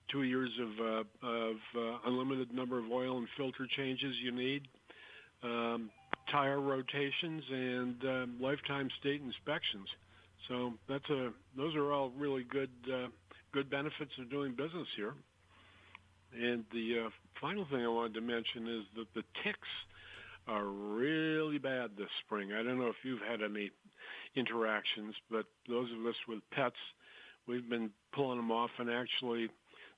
2 years of unlimited number of oil and filter changes you need, tire rotations, and lifetime state inspections. So those are all really good benefits of doing business here. And the final thing I wanted to mention is that the ticks are really bad this spring. I don't know if you've had any interactions, but those of us with pets, we've been pulling them off, and actually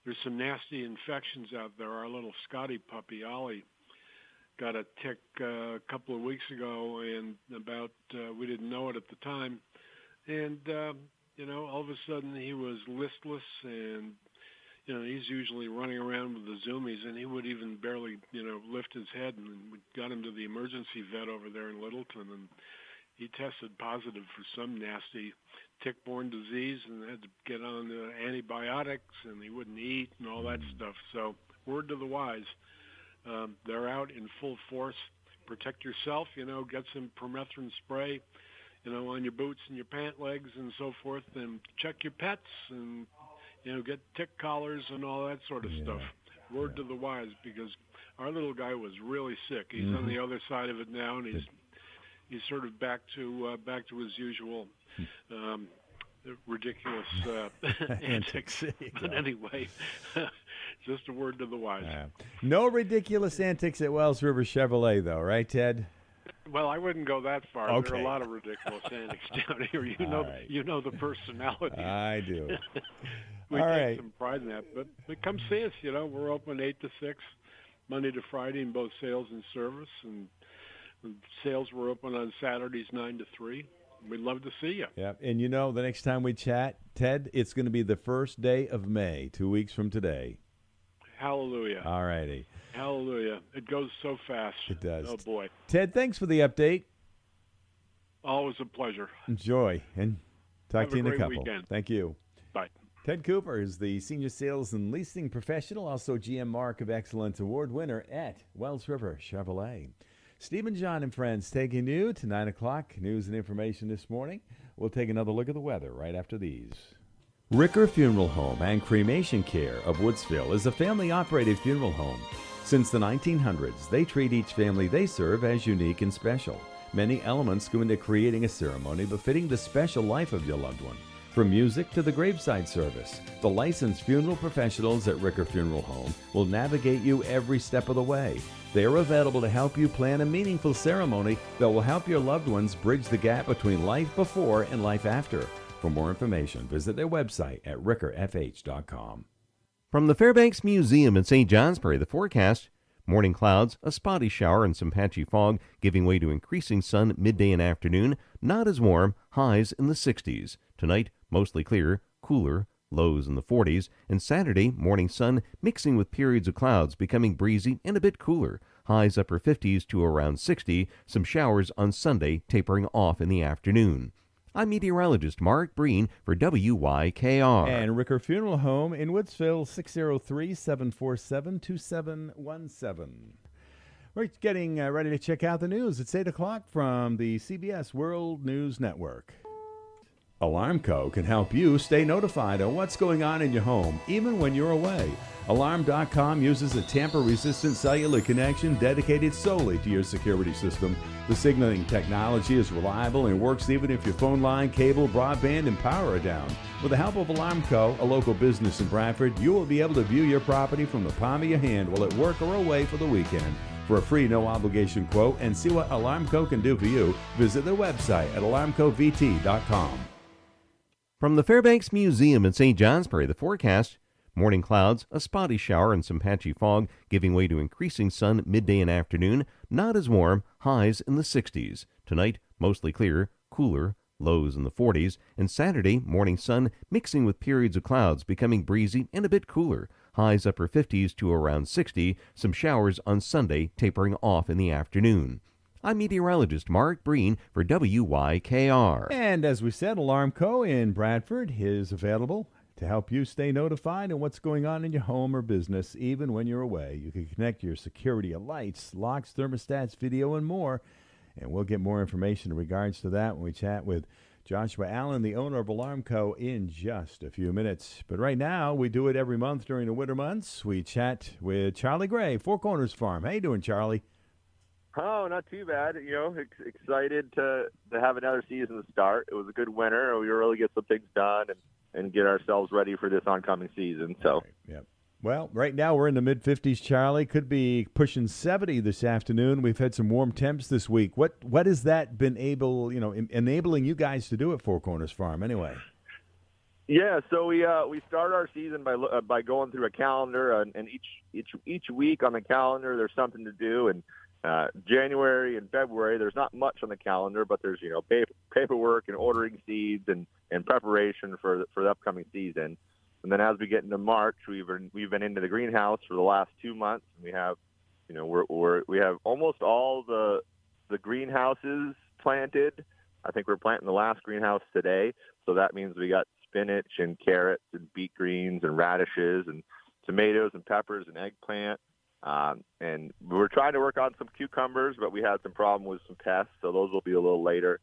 there's some nasty infections out there. Our little Scotty puppy, Ollie, got a tick a couple of weeks ago, and we didn't know it at the time. And, all of a sudden he was listless, and, he's usually running around with the zoomies, and he would even barely, lift his head. And we got him to the emergency vet over there in Littleton, and he tested positive for some nasty tick-borne disease and had to get on antibiotics, and he wouldn't eat and all that stuff. So word to the wise, they're out in full force. Protect yourself, get some permethrin spray, on your boots and your pant legs and so forth, and check your pets and, get tick collars and all that sort of stuff. Word to the wise, because our little guy was really sick. He's on the other side of it now, and he's sort of back to his usual ridiculous antics. But anyway, just a word to the wise. No ridiculous antics at Wells River Chevrolet, though, right, Ted? Well, I wouldn't go that far. Okay. There are a lot of ridiculous antics down here. You know the personality. I do. We All take right. some pride in that. But come see us. We're open 8 to 6, Monday to Friday in both sales and service. And sales we're open on Saturdays 9 to 3. We'd love to see you. Yeah, and the next time we chat, Ted, it's going to be the first day of May, 2 weeks from today. Hallelujah. All righty. Hallelujah. It goes so fast. It does. Oh, boy. Ted, thanks for the update. Always a pleasure. Enjoy, and talk Have to you in a great couple. weekend. Thank you. Bye. Ted Cooper is the Senior Sales and Leasing Professional, also GM Mark of Excellence Award winner at Wells River Chevrolet. Stephen John and friends taking you to 9 o'clock. News and information this morning. We'll take another look at the weather right after these. Ricker Funeral Home and Cremation Care of Woodsville is a family-operated funeral home. Since the 1900s, they treat each family they serve as unique and special. Many elements go into creating a ceremony befitting the special life of your loved one. From music to the graveside service, the licensed funeral professionals at Ricker Funeral Home will navigate you every step of the way. They are available to help you plan a meaningful ceremony that will help your loved ones bridge the gap between life before and life after. For more information, visit their website at rickerfh.com. From the Fairbanks Museum in St. Johnsbury, the forecast: morning clouds, a spotty shower, and some patchy fog, giving way to increasing sun midday and afternoon. Not as warm, highs in the 60s. Tonight, mostly clear, cooler, lows in the 40s. And Saturday, morning sun mixing with periods of clouds, becoming breezy and a bit cooler. Highs upper 50s to around 60. Some showers on Sunday, tapering off in the afternoon. I'm meteorologist Mark Breen for WYKR. And Ricker Funeral Home in Woodsville, 603-747-2717. We're getting ready to check out the news. It's 8 o'clock from the CBS World News Network. ALARMCO can help you stay notified on what's going on in your home, even when you're away. Alarm.com uses a tamper-resistant cellular connection dedicated solely to your security system. The signaling technology is reliable and works even if your phone line, cable, broadband, and power are down. With the help of ALARMCO, a local business in Bradford, you will be able to view your property from the palm of your hand while at work or away for the weekend. For a free, no-obligation quote and see what ALARMCO can do for you, visit their website at alarmcovt.com. From the Fairbanks Museum in St. Johnsbury, the forecast: morning clouds, a spotty shower, and some patchy fog, giving way to increasing sun midday and afternoon. Not as warm, highs in the 60s. Tonight, mostly clear, cooler, lows in the 40s. And Saturday, morning sun mixing with periods of clouds, becoming breezy and a bit cooler. highs upper 50s to around 60. Some showers on Sunday, tapering off in the afternoon. I'm meteorologist Mark Breen for WYKR. And as we said, ALARMCO in Bradford is available to help you stay notified on what's going on in your home or business, even when you're away. You can connect your security, lights, locks, thermostats, video, and more. And we'll get more information in regards to that when we chat with Joshua Allen, the owner of ALARMCO, in just a few minutes. But right now, we do it every month during the winter months. We chat with Charlie Gray, Four Corners Farm. How you doing, Charlie? Oh, not too bad. Excited to have another season start. It was a good winter. We really get some things done and get ourselves ready for this oncoming season. So, Yep. Well, right now we're in the mid-50s, Charlie. Could be pushing 70 this afternoon. We've had some warm temps this week. What has that been enabling you guys to do at Four Corners Farm anyway? yeah. So we start our season by going through a calendar, and each week on the calendar there's something to do. And January and February there's not much on the calendar, but there's paperwork and ordering seeds and preparation for the upcoming season. And then as we get into March, we've been into the greenhouse for the last 2 months, and we have, we have almost all the greenhouses planted. I think we're planting the last greenhouse today, so that means we got spinach and carrots and beet greens and radishes and tomatoes and peppers and eggplant. And we're trying to work on some cucumbers, but we had some problem with some pests, so those will be a little later.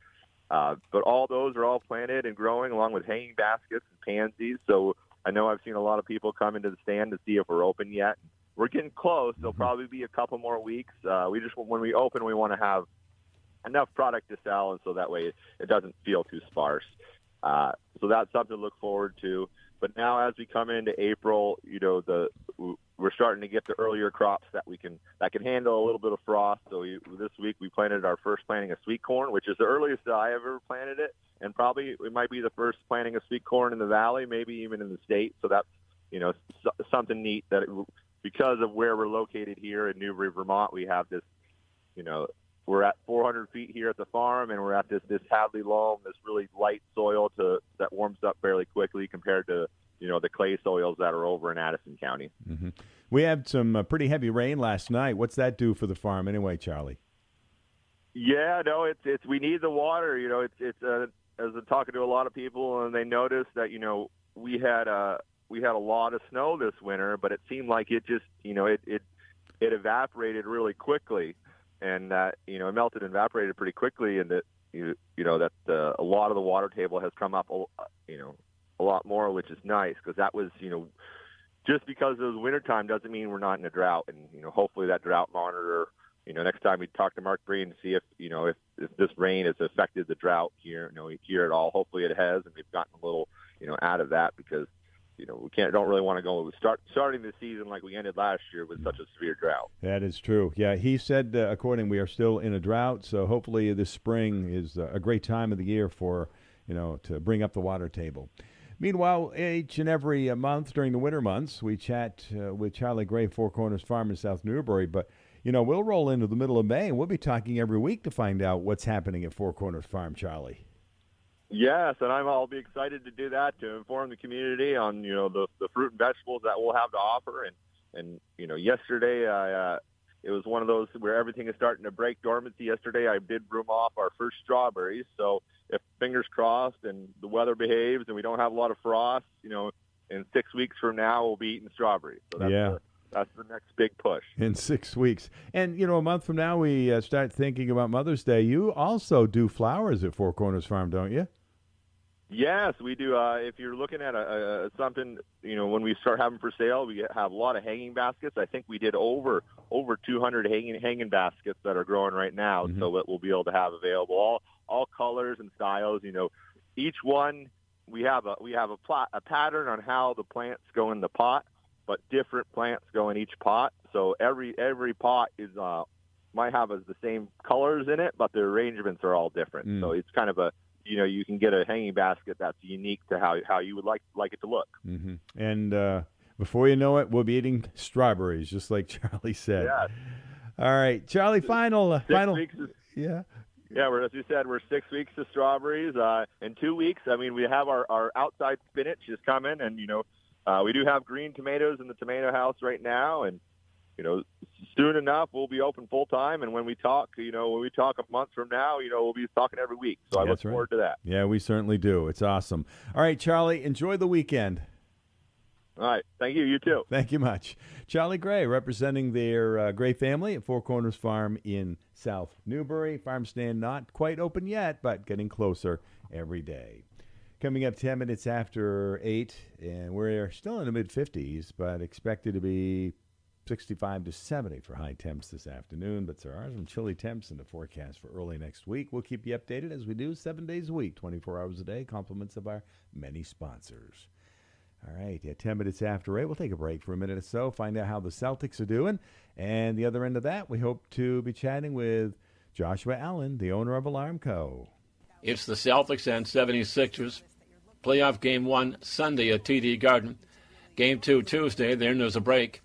But all those are all planted and growing, along with hanging baskets and pansies. So I know I've seen a lot of people come into the stand to see if we're open yet. We're getting close. There'll probably be a couple more weeks. When we open, we want to have enough product to sell, and so that way it doesn't feel too sparse. So that's something to look forward to. But now, as we come into April, we're starting to get the earlier crops that can handle a little bit of frost. So this week we planted our first planting of sweet corn, which is the earliest that I ever planted it, and probably it might be the first planting of sweet corn in the valley, maybe even in the state. So that's something neat that because of where we're located here in Newbury, Vermont, we have this. We're at 400 feet here at the farm, and we're at this Hadley loam, this really light soil that warms up fairly quickly compared to the clay soils that are over in Addison County. Mm-hmm. We had some pretty heavy rain last night. What's that do for the farm anyway, Charlie? Yeah, no, it's we need the water. It's as I'm talking to a lot of people, and they noticed that we had a lot of snow this winter, but it seemed like it just it evaporated really quickly. And it melted and evaporated pretty quickly, and that a lot of the water table has come up, a lot more, which is nice because that was, just because it was wintertime doesn't mean we're not in a drought, and hopefully that drought monitor, next time we talk to Mark Breen to see if this rain has affected the drought here, here at all. Hopefully it has, and we've gotten a little, out of that because. We don't really want to go starting the season like we ended last year with such a severe drought. That is true. Yeah, he said, according, we are still in a drought, so hopefully this spring is a great time of the year for, to bring up the water table. Meanwhile, each and every month during the winter months, we chat with Charlie Gray, Four Corners Farm in South Newbury, but, we'll roll into the middle of May, and we'll be talking every week to find out what's happening at Four Corners Farm, Charlie. Yes, and I'll be excited to do that, to inform the community on the fruit and vegetables that we'll have to offer. And yesterday it was one of those where everything is starting to break dormancy. Yesterday I did broom off our first strawberries. So if fingers crossed and the weather behaves and we don't have a lot of frost, in 6 weeks from now we'll be eating strawberries. So that's the next big push. In 6 weeks. And, a month from now we start thinking about Mother's Day. You also do flowers at Four Corners Farm, don't you? Yes, we do. If you're looking at something, when we start having for sale, we have a lot of hanging baskets. I think we did over 200 hanging baskets that are growing right now. Mm-hmm. So that we'll be able to have available all colors and styles. Each one we have a pattern on how the plants go in the pot, but different plants go in each pot. So every pot is might have the same colors in it, but the arrangements are all different. So it's kind of you can get a hanging basket that's unique to how you would like it to look. Mm-hmm. And before you know it, we'll be eating strawberries, just like Charlie said. Yeah. All right, Charlie. Final. 6 weeks. Yeah. Yeah, as you said, we're 6 weeks to strawberries. In 2 weeks, we have our outside spinach is coming, and We do have green tomatoes in the tomato house right now, and soon enough we'll be open full time. And when we talk, a month from now, we'll be talking every week. So I look forward to that. Yeah, we certainly do. It's awesome. All right, Charlie, enjoy the weekend. All right. Thank you. You too. Thank you much. Charlie Gray, representing their Gray family at Four Corners Farm in South Newbury. Farm stand not quite open yet, but getting closer every day. Coming up 10 minutes after 8, and we're still in the mid-50s, but expected to be 65 to 70 for high temps this afternoon. But there are some chilly temps in the forecast for early next week. We'll keep you updated as we do 7 days a week, 24 hours a day. Compliments of our many sponsors. All right, 10 minutes after 8. We'll take a break for a minute or so, find out how the Celtics are doing. And the other end of that, we hope to be chatting with Joshua Allen, the owner of ALARMCO. It's the Celtics and 76ers. Playoff Game 1 Sunday at TD Garden. Game 2 Tuesday, then there's a break.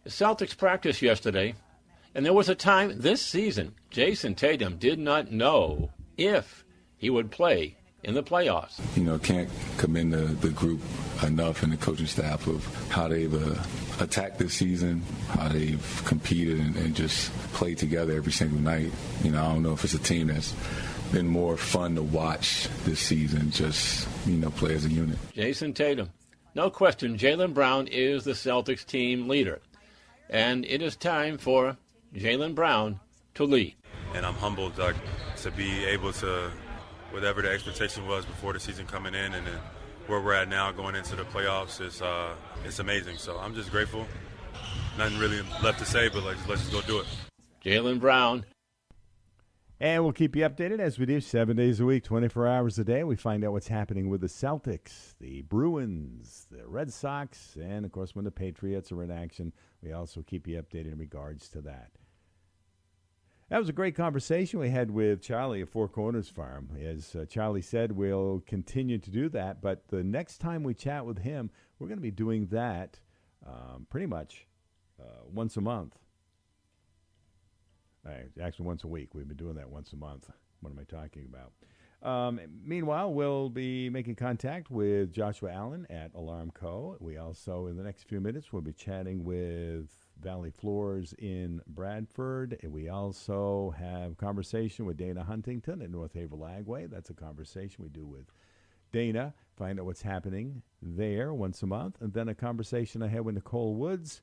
The Celtics practiced yesterday, and there was a time this season Jason Tatum did not know if he would play in the playoffs. Can't commend the group enough and the coaching staff of how they've attacked this season, how they've competed and just played together every single night. I don't know if it's a team that's been more fun to watch this season, just, play as a unit. Jason Tatum. No question, Jaylen Brown is the Celtics team leader. And it is time for Jaylen Brown to lead. And I'm humbled to be able to, whatever the expectation was before the season coming in and then where we're at now going into the playoffs, it's amazing. So I'm just grateful. Nothing really left to say, but let's just go do it. Jaylen Brown. And we'll keep you updated as we do 7 days a week, 24 hours a day. We find out what's happening with the Celtics, the Bruins, the Red Sox, and, of course, when the Patriots are in action, we also keep you updated in regards to that. That was a great conversation we had with Charlie at Four Corners Farm. As Charlie said, we'll continue to do that, but the next time we chat with him, we're going to be doing that pretty much once a month. Actually, once a week. We've been doing that once a month. What am I talking about? Meanwhile, we'll be making contact with Joshua Allen at ALARMCO. We also, in the next few minutes, we'll be chatting with Valley Floors in Bradford. And we also have conversation with Dana Huntington at North Haverhill Agway. That's a conversation we do with Dana, find out what's happening there once a month. And then a conversation I had with Nicole Woods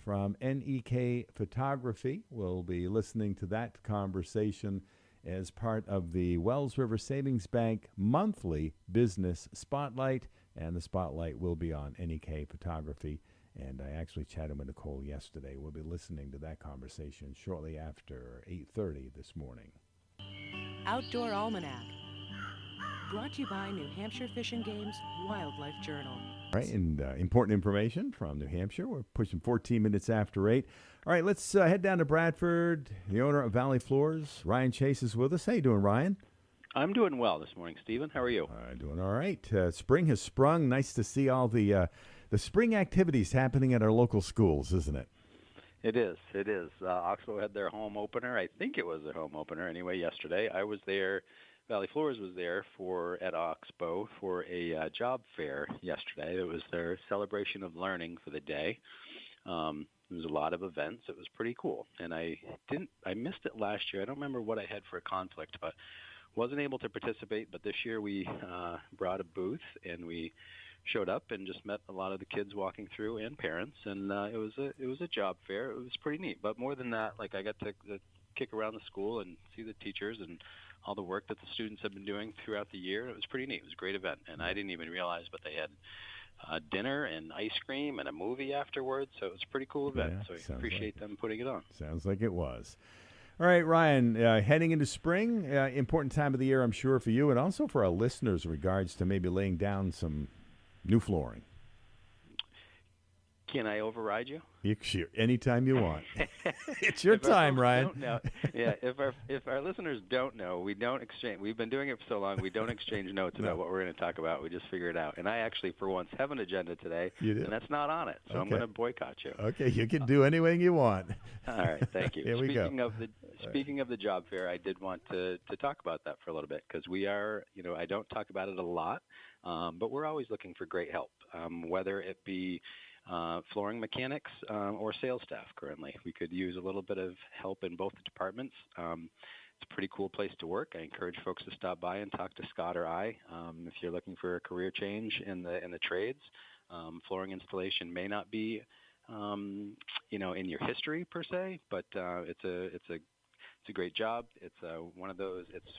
from NEK Photography. We'll be listening to that conversation as part of the Wells River Savings Bank monthly business spotlight, and the spotlight will be on NEK Photography. And I actually chatted with Nicole yesterday. We'll be listening to that conversation shortly after 8:30 this morning. Outdoor Almanac, brought to you by New Hampshire Fish and Game's Wildlife Journal. All right, and important information from New Hampshire. We're pushing 14 minutes after 8. All right, let's head down to Bradford. The owner of Valley Floors, Ryan Chase, is with us. How you doing, Ryan? I'm doing well this morning, Stephen. How are you? Doing all right. Spring has sprung. Nice to see all the spring activities happening at our local schools, isn't it? It is. It is. Oxbow had their home opener. I think it was their home opener anyway yesterday. I was there. Valley Floors was there at Expo for a job fair yesterday. It was their celebration of learning for the day. There was a lot of events. It was pretty cool. And I missed it last year. I don't remember what I had for a conflict, but wasn't able to participate. But this year we brought a booth and we showed up and just met a lot of the kids walking through and parents. And it was a job fair. It was pretty neat. But more than that, I got to kick around the school and see the teachers and all the work that the students have been doing throughout the year. It was pretty neat. It was a great event, and I didn't even realize, but they had dinner and ice cream and a movie afterwards, so it was a pretty cool event. Yeah, so I appreciate them putting it on. Sounds like it was. All right, Ryan, heading into spring, important time of the year, I'm sure, for you and also for our listeners in regards to maybe laying down some new flooring. Can I override you? Sure, anytime you want. It's your time, Ryan. If our listeners don't know, we don't exchange. We've been doing it for so long. We don't exchange notes about what we're going to talk about. We just figure it out. And I actually, for once, have an agenda today, and that's not on it. So I'm going to boycott you. Okay, you can do anything you want. All right, thank you. Here we go. Speaking of the job fair, I did want to talk about that for a little bit because we are, I don't talk about it a lot, but we're always looking for great help, whether it be flooring mechanics or sales staff. Currently, we could use a little bit of help in both the departments. It's a pretty cool place to work. I encourage folks to stop by and talk to Scott or I if you're looking for a career change in the trades. Flooring installation may not be in your history per se, but it's a great job. It's one of those. It's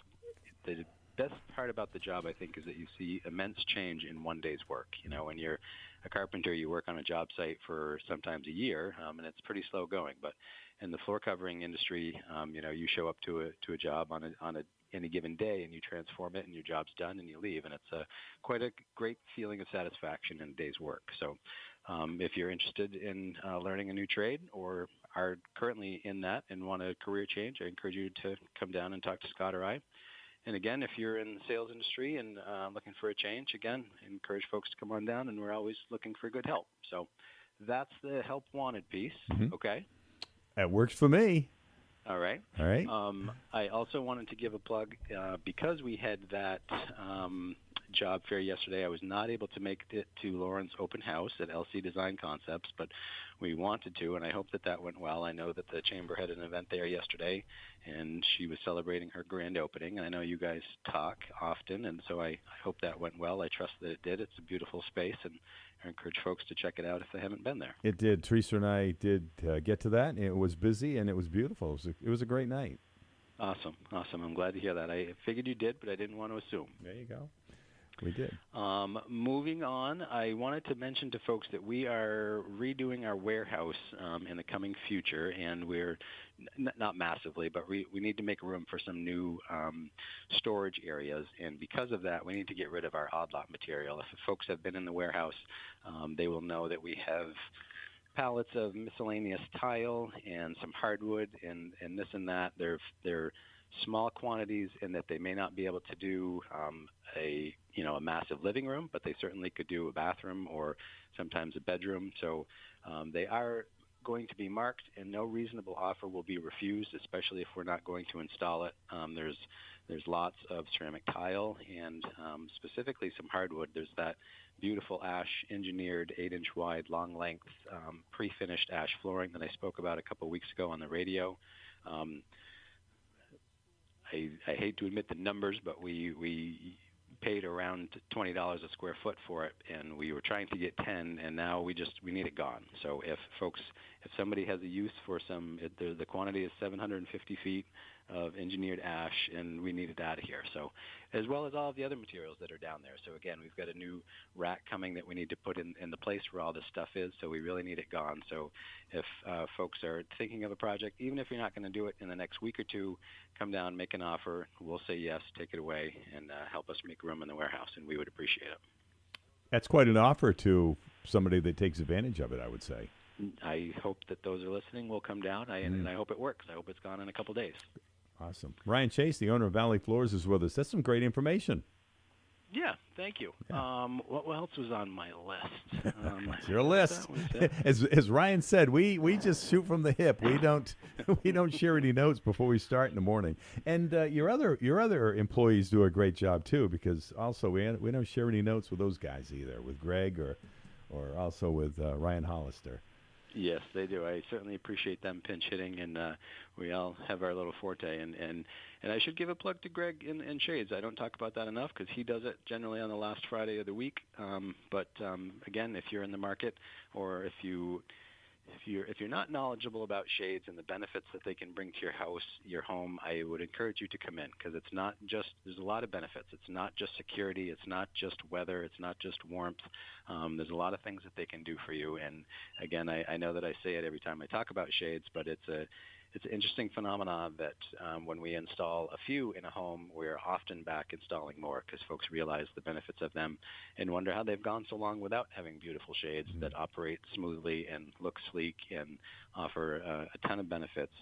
the best part about the job, I think, is that you see immense change in one day's work. When you're a carpenter, you work on a job site for sometimes a year, and it's pretty slow going. But in the floor covering industry, you show up to a job on any given day, and you transform it, and your job's done, and you leave, and it's quite a great feeling of satisfaction in a day's work. So, if you're interested in learning a new trade or are currently in that and want a career change, I encourage you to come down and talk to Scott or I. And again, if you're in the sales industry and looking for a change, again, I encourage folks to come on down, and we're always looking for good help. So that's the help wanted piece. Mm-hmm. Okay. That works for me. All right. All right. I also wanted to give a plug because we had that job fair yesterday. I was not able to make it to Lauren's open house at LC Design Concepts, but we wanted to, and I hope that went well. I know that the chamber had an event there yesterday, and she was celebrating her grand opening. And I know you guys talk often, and so I hope that went well. I trust that it did. It's a beautiful space, and I encourage folks to check it out if they haven't been there. It did. Teresa and I did get to that. It was busy, and it was beautiful. It was a great night. Awesome. I'm glad to hear that. I figured you did, but I didn't want to assume. There you go. We did. Moving on, I wanted to mention to folks that we are redoing our warehouse in the coming future, and we're not massively, but we need to make room for some new storage areas, and because of that, we need to get rid of our odd lot material. If folks have been in the warehouse, they will know that we have pallets of miscellaneous tile and some hardwood and this and that. They're small quantities in that they may not be able to do a massive living room, but they certainly could do a bathroom or sometimes a bedroom. So they are going to be marked, and no reasonable offer will be refused, especially if we're not going to install it. There's lots of ceramic tile and specifically some hardwood. There's that beautiful ash engineered 8-inch wide long length pre-finished ash flooring that I spoke about a couple weeks ago on the radio. I hate to admit the numbers, but we paid around $20 a square foot for it, and we were trying to get 10, and now we need it gone. So if somebody has a use for the quantity is 750 feet of engineered ash, and we need it out of here. So, as well as all of the other materials that are down there. So again, we've got a new rack coming that we need to put in the place where all this stuff is. So we really need it gone. So if folks are thinking of a project, even if you're not going to do it in the next week or two, come down, make an offer. We'll say yes, take it away, and help us make room in the warehouse, and we would appreciate it. That's quite an offer to somebody that takes advantage of it, I would say. I hope that those are listening will come down, and I hope it works. I hope it's gone in a couple days. Awesome. Ryan Chase, the owner of Valley Floors, is with us. That's some great information. Yeah, thank you. Yeah. What else was on my list? It's your list. As Ryan said, we just shoot from the hip. We don't share any notes before we start in the morning. And your other employees do a great job too, because also we don't share any notes with those guys either, with Greg or also with Ryan Hollister. Yes, they do. I certainly appreciate them pinch hitting, and we all have our little forte. And I should give a plug to Greg in Shades. I don't talk about that enough because he does it generally on the last Friday of the week. But again, if you're in the market, or if you're not knowledgeable about shades and the benefits that they can bring to your house, your home, I would encourage you to come in, because it's not just, there's a lot of benefits. It's not just security. It's not just weather. It's not just warmth. There's a lot of things that they can do for you. And again, I know that I say it every time I talk about shades, but it's an interesting phenomenon that when we install a few in a home, we're often back installing more because folks realize the benefits of them and wonder how they've gone so long without having beautiful shades that operate smoothly and look sleek and offer a ton of benefits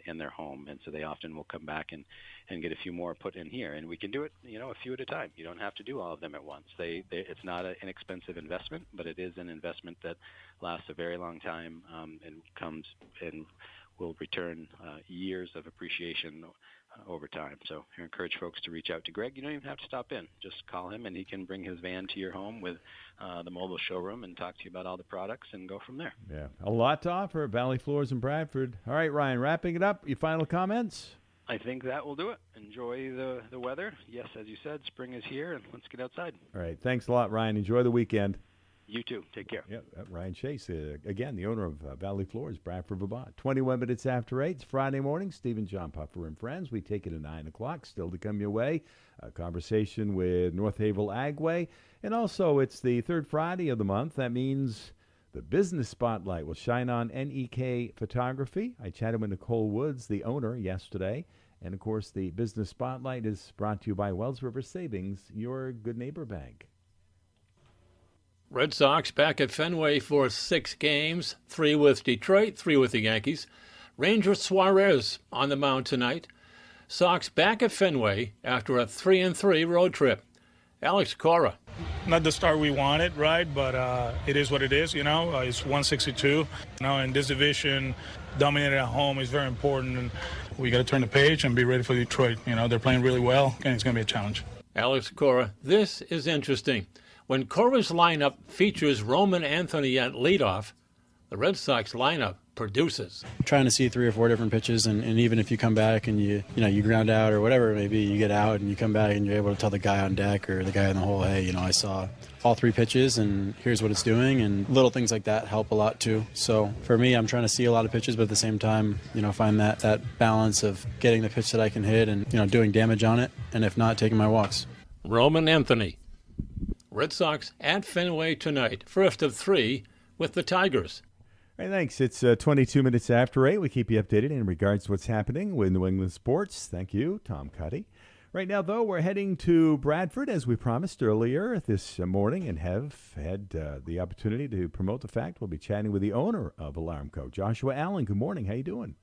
in their home. And so they often will come back and get a few more put in here. And we can do it, a few at a time. You don't have to do all of them at once. It's not an inexpensive investment, but it is an investment that lasts a very long time and comes in will return years of appreciation over time. So I encourage folks to reach out to Greg. You don't even have to stop in. Just call him, and he can bring his van to your home with the mobile showroom and talk to you about all the products and go from there. Yeah, a lot to offer at Valley Floors in Bradford. All right, Ryan, wrapping it up, your final comments? I think that will do it. Enjoy the weather. Yes, as you said, spring is here, and let's get outside. All right, thanks a lot, Ryan. Enjoy the weekend. You too. Take care. Yep, Ryan Chase, again, the owner of Valley Floors, Bradford, Vermont. 21 minutes after 8. It's Friday morning. Stephen John Puffer and friends. We take it at 9 o'clock. Still to come your way. A conversation with North Haverhill Agway. And also, it's the third Friday of the month. That means the business spotlight will shine on NEK Photography. I chatted with Nicole Woods, the owner, yesterday. And, of course, the business spotlight is brought to you by Wells River Savings, your good neighbor bank. Red Sox back at Fenway for 6 games, 3 with Detroit, 3 with the Yankees. Ranger Suarez on the mound tonight. Sox back at Fenway after a 3-3 road trip. Alex Cora. Not the start we wanted, right? But it is what it is, It's 162. In this division, dominated at home is very important. And we got to turn the page and be ready for Detroit. They're playing really well, and it's going to be a challenge. Alex Cora, this is interesting. When Cora's lineup features Roman Anthony at leadoff, the Red Sox lineup produces. Trying to see 3 or 4 different pitches, and even if you come back and you ground out or whatever it may be, you get out and you come back and you're able to tell the guy on deck or the guy in the hole, hey, I saw all 3 pitches and here's what it's doing, and little things like that help a lot too. So for me, I'm trying to see a lot of pitches, but at the same time, find that balance of getting the pitch that I can hit and doing damage on it, and if not, taking my walks. Roman Anthony. Red Sox at Fenway tonight, first of 3 with the Tigers. All right, thanks. It's 22 minutes after 8. We keep you updated in regards to what's happening with New England sports. Thank you, Tom Cuddy. Right now, though, we're heading to Bradford, as we promised earlier this morning, and have had the opportunity to promote the fact we'll be chatting with the owner of ALARMCO, Joshua Allen. Good morning. How you doing?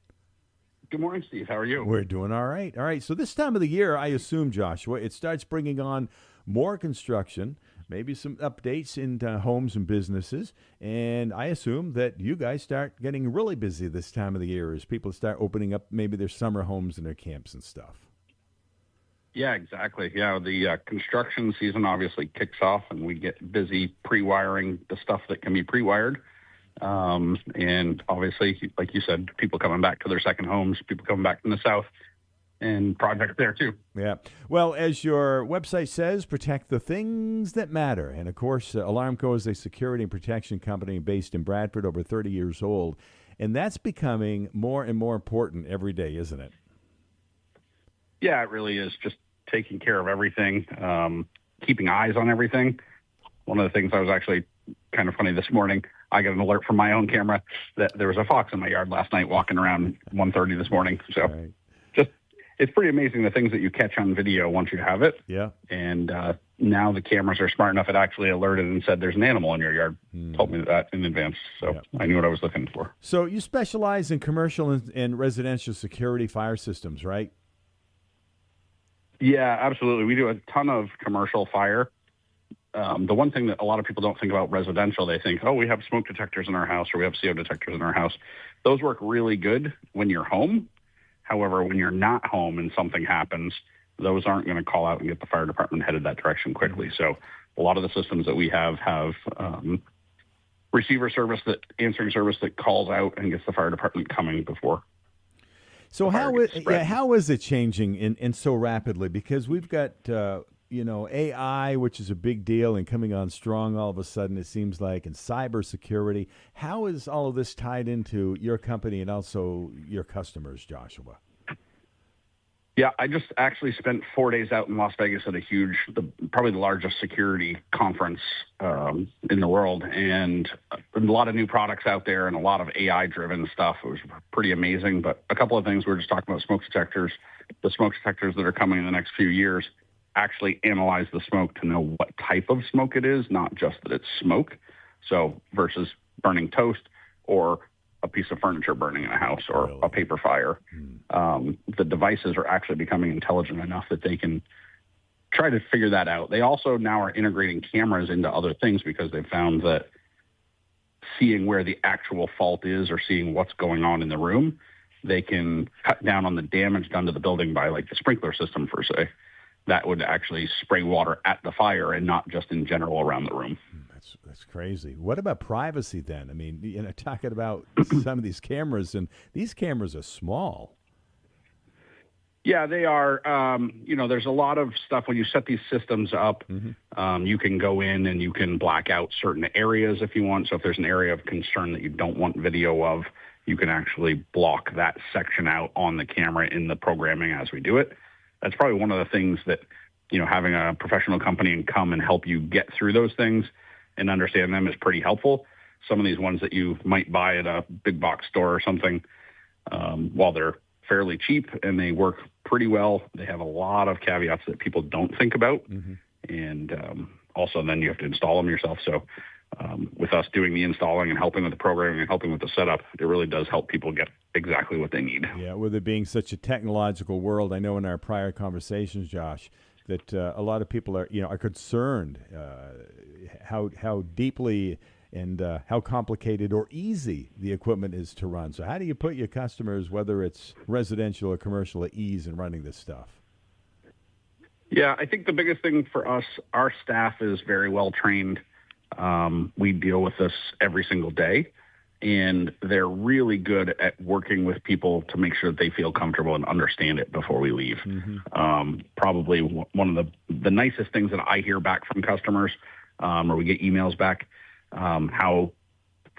Good morning, Steve. How are you? We're doing all right. All right, so this time of the year, I assume, Joshua, it starts bringing on more construction, maybe some updates into homes and businesses, and I assume that you guys start getting really busy this time of the year as people start opening up maybe their summer homes and their camps and stuff. Yeah, exactly. Yeah, the construction season obviously kicks off, and we get busy pre-wiring the stuff that can be pre-wired. And obviously, like you said, people coming back to their second homes, people coming back from the south, and projects there too. Yeah. Well, as your website says, protect the things that matter. And of course, ALARMCO is a security and protection company based in Bradford, over 30 years old. And that's becoming more and more important every day, isn't it? Yeah, it really is. Just taking care of everything, keeping eyes on everything. One of the things I was actually kind of funny this morning, I got an alert from my own camera that there was a fox in my yard last night walking around 1:30 this morning. So it's pretty amazing the things that you catch on video once you have it. Yeah. And now the cameras are smart enough, it actually alerted and said there's an animal in your yard. Told me that in advance. So I knew what I was looking for. So you specialize in commercial and residential security fire systems, right? Yeah, absolutely. We do a ton of commercial fire. The one thing that a lot of people don't think about residential, they think, oh, we have smoke detectors in our house or we have CO detectors in our house. Those work really good when you're home. However, when you're not home and something happens, those aren't going to call out and get the fire department headed that direction quickly. So a lot of the systems that we have receiver service, that answering service that calls out and gets the fire department coming before. So how is it changing in so rapidly? Because we've got AI, which is a big deal and coming on strong all of a sudden, it seems like, and cybersecurity. How is all of this tied into your company and also your customers, Joshua? Yeah, I just actually spent 4 days out in Las Vegas at probably the largest security conference in the world, and a lot of new products out there and a lot of AI-driven stuff. It was pretty amazing, but a couple of things. We were just talking about smoke detectors. The smoke detectors that are coming in the next few years actually analyze the smoke to know what type of smoke it is, not just that it's smoke. So versus burning toast or a piece of furniture burning in a house or a paper fire. The devices are actually becoming intelligent enough that they can try to figure that out. They also now are integrating cameras into other things because they've found that seeing where the actual fault is or seeing what's going on in the room they can cut down on the damage done to the building by like the sprinkler system per se. That would actually spray water at the fire and not just in general around the room. That's crazy. What about privacy then? I mean, talking about some of these cameras, and these cameras are small. Yeah, they are. There's a lot of stuff when you set these systems up. You can go in and you can black out certain areas if you want. So if there's an area of concern that you don't want video of, you can actually block that section out on the camera in the programming as we do it. That's probably one of the things that, having a professional company and come and help you get through those things and understand them is pretty helpful. Some of these ones that you might buy at a big box store or something, while they're fairly cheap and they work pretty well, they have a lot of caveats that people don't think about. And also then you have to install them yourself. So with us doing the installing and helping with the programming and helping with the setup, it really does help people get exactly what they need. Yeah, with it being such a technological world, I know in our prior conversations, Josh, that a lot of people are concerned how deeply and how complicated or easy the equipment is to run. So how do you put your customers, whether it's residential or commercial, at ease in running this stuff? Yeah, I think the biggest thing for us, our staff is very well trained. We deal with this every single day, and they're really good at working with people to make sure that they feel comfortable and understand it before we leave. Probably one of the nicest things that I hear back from customers, or we get emails back, how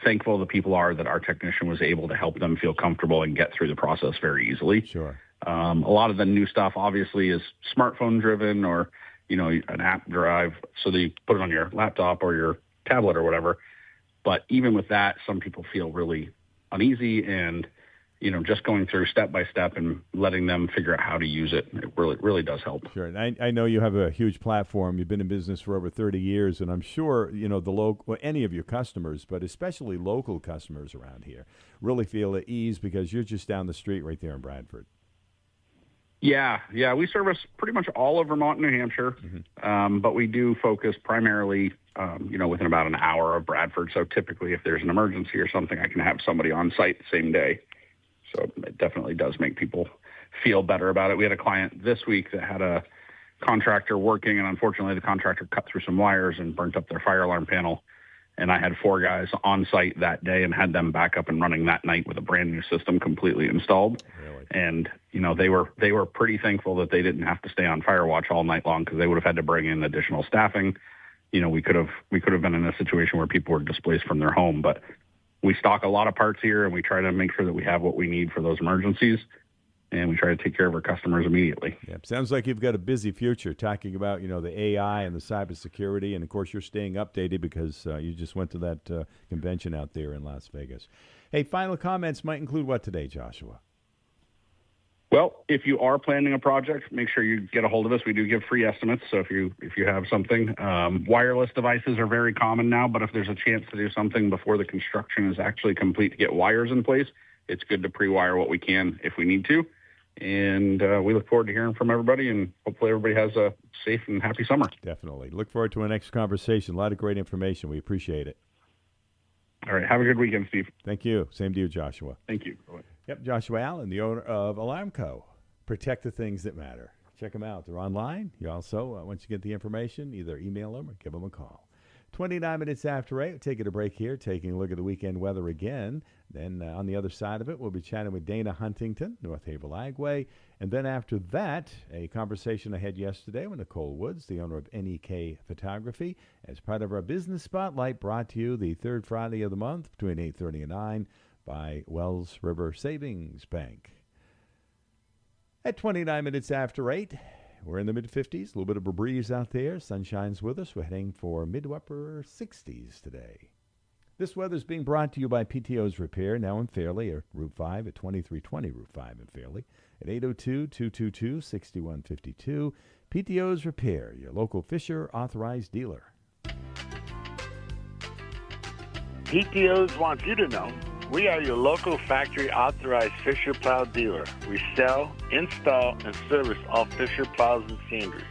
thankful the people are that our technician was able to help them feel comfortable and get through the process very easily. Sure. A lot of the new stuff obviously is smartphone driven or, an app drive. So that you put it on your laptop or your tablet or whatever. But even with that, some people feel really uneasy and, just going through step by step and letting them figure out how to use it. It really does help. Sure. And I know you have a huge platform. You've been in business for over 30 years, and I'm sure, any of your customers, but especially local customers around here, really feel at ease because you're just down the street right there in Bradford. Yeah. We service pretty much all of Vermont and New Hampshire, but we do focus primarily, within about an hour of Bradford. So typically if there's an emergency or something, I can have somebody on site the same day. So it definitely does make people feel better about it. We had a client this week that had a contractor working, and unfortunately the contractor cut through some wires and burnt up their fire alarm panel. And I had 4 guys on site that day and had them back up and running that night with a brand new system completely installed. Really? And, they were pretty thankful that they didn't have to stay on fire watch all night long because they would have had to bring in additional staffing. We could have been in a situation where people were displaced from their home, but we stock a lot of parts here and we try to make sure that we have what we need for those emergencies. And we try to take care of our customers immediately. Yeah, sounds like you've got a busy future talking about, the AI and the cybersecurity. And, of course, you're staying updated because you just went to that convention out there in Las Vegas. Hey, final comments might include what today, Joshua? Well, if you are planning a project, make sure you get a hold of us. We do give free estimates. So if you have something, wireless devices are very common now. But if there's a chance to do something before the construction is actually complete to get wires in place, it's good to pre-wire what we can if we need to. And we look forward to hearing from everybody, and hopefully everybody has a safe and happy summer. Definitely. Look forward to our next conversation. A lot of great information. We appreciate it. All right. Have a good weekend, Steve. Thank you. Same to you, Joshua. Thank you. Bye-bye. Yep, Joshua Allen, the owner of ALARMCO. Protect the things that matter. Check them out. They're online. You also, once you get the information, either email them or give them a call. 29 minutes after 8, we'll take a break here, taking a look at the weekend weather again. Then on the other side of it, we'll be chatting with Dana Huntington, North Haverhill Agway. And then after that, a conversation I had yesterday with Nicole Woods, the owner of NEK Photography, as part of our Business Spotlight, brought to you the third Friday of the month between 8:30 and 9 by Wells River Savings Bank. At 29 minutes after 8, we're in the mid-50s, a little bit of a breeze out there. Sunshine's with us. We're heading for mid to upper 60s today. This weather is being brought to you by PTO's Repair, now in Fairleigh, at Route 5 at 2320 Route 5 in Fairleigh, at 802-222-6152. PTO's Repair, your local Fisher authorized dealer. PTOs want you to know we are your local factory authorized Fisher plow dealer. We sell, install, and service all Fisher plows and sanders.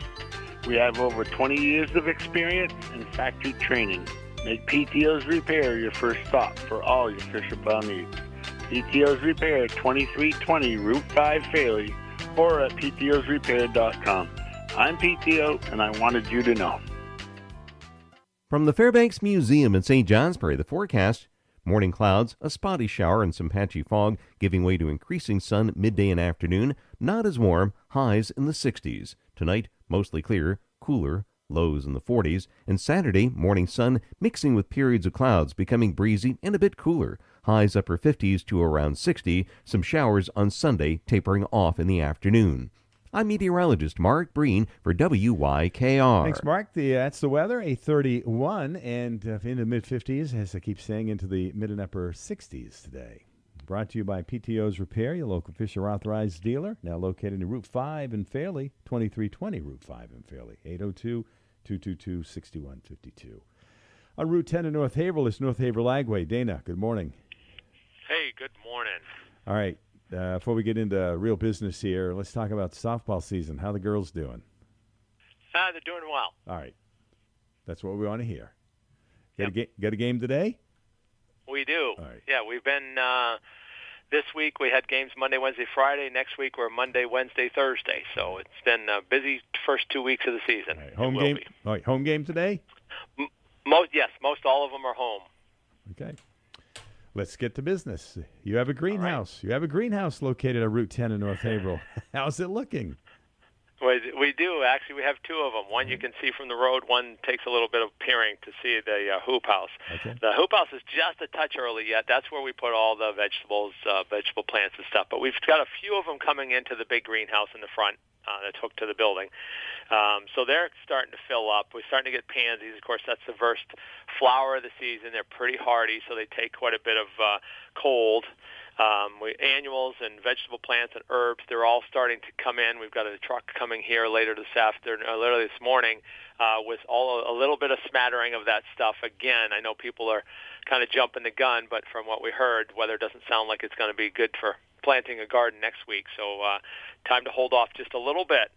We have over 20 years of experience in factory training. Make PTO's Repair your first stop for all your Fisher plow needs. PTO's Repair, 2320 Route 5 Fairleigh, or at ptosrepair.com. I'm PTO, and I wanted you to know. From the Fairbanks Museum in St. Johnsbury, the forecast: morning clouds, a spotty shower, and some patchy fog, giving way to increasing sun midday and afternoon. Not as warm, highs in the 60s. Tonight, mostly clear, cooler, lows in the 40s. And Saturday, morning sun mixing with periods of clouds, becoming breezy and a bit cooler. Highs upper 50s to around 60. Some showers on Sunday, tapering off in the afternoon. I'm meteorologist Mark Breen for WYKR. Thanks, Mark. That's the weather, a 31, and in the mid-50s, as I keep saying, into the mid and upper 60s today. Brought to you by PTO's Repair, your local Fisher authorized dealer, now located in Route 5 in Fairleigh, 2320 Route 5 in Fairleigh, 802-222-6152. On Route 10 in North Haverhill is North Haverhill Agway. Dana, good morning. Hey, good morning. All right. Before we get into real business here, let's talk about softball season. How the girls doing? They're doing well. All right. That's what we want to hear. Got a game today? We do. All right. Yeah, we've been this week we had games Monday, Wednesday, Friday. Next week we're Monday, Wednesday, Thursday. So it's been a busy first 2 weeks of the season. All right. Home game. All right. Home game today? Most all of them are home. Okay. Let's get to business. You have a greenhouse. Right. You have a greenhouse located on Route 10 in North Haverhill. How's it looking? We do. Actually, we have two of them. One you can see from the road. One takes a little bit of peering to see the hoop house. Okay. The hoop house is just a touch early yet. That's where we put all the vegetables, vegetable plants and stuff. But we've got a few of them coming into the big greenhouse in the front that's hooked to the building. So they're starting to fill up. We're starting to get pansies. Of course, that's the first flower of the season. They're pretty hardy, so they take quite a bit of cold. Annuals and vegetable plants and herbs, they're all starting to come in. We've got a truck coming here later this afternoon, literally this morning, with a little bit of smattering of that stuff. Again, I know people are kind of jumping the gun, but from what we heard, weather doesn't sound like it's going to be good for planting a garden next week. So time to hold off just a little bit,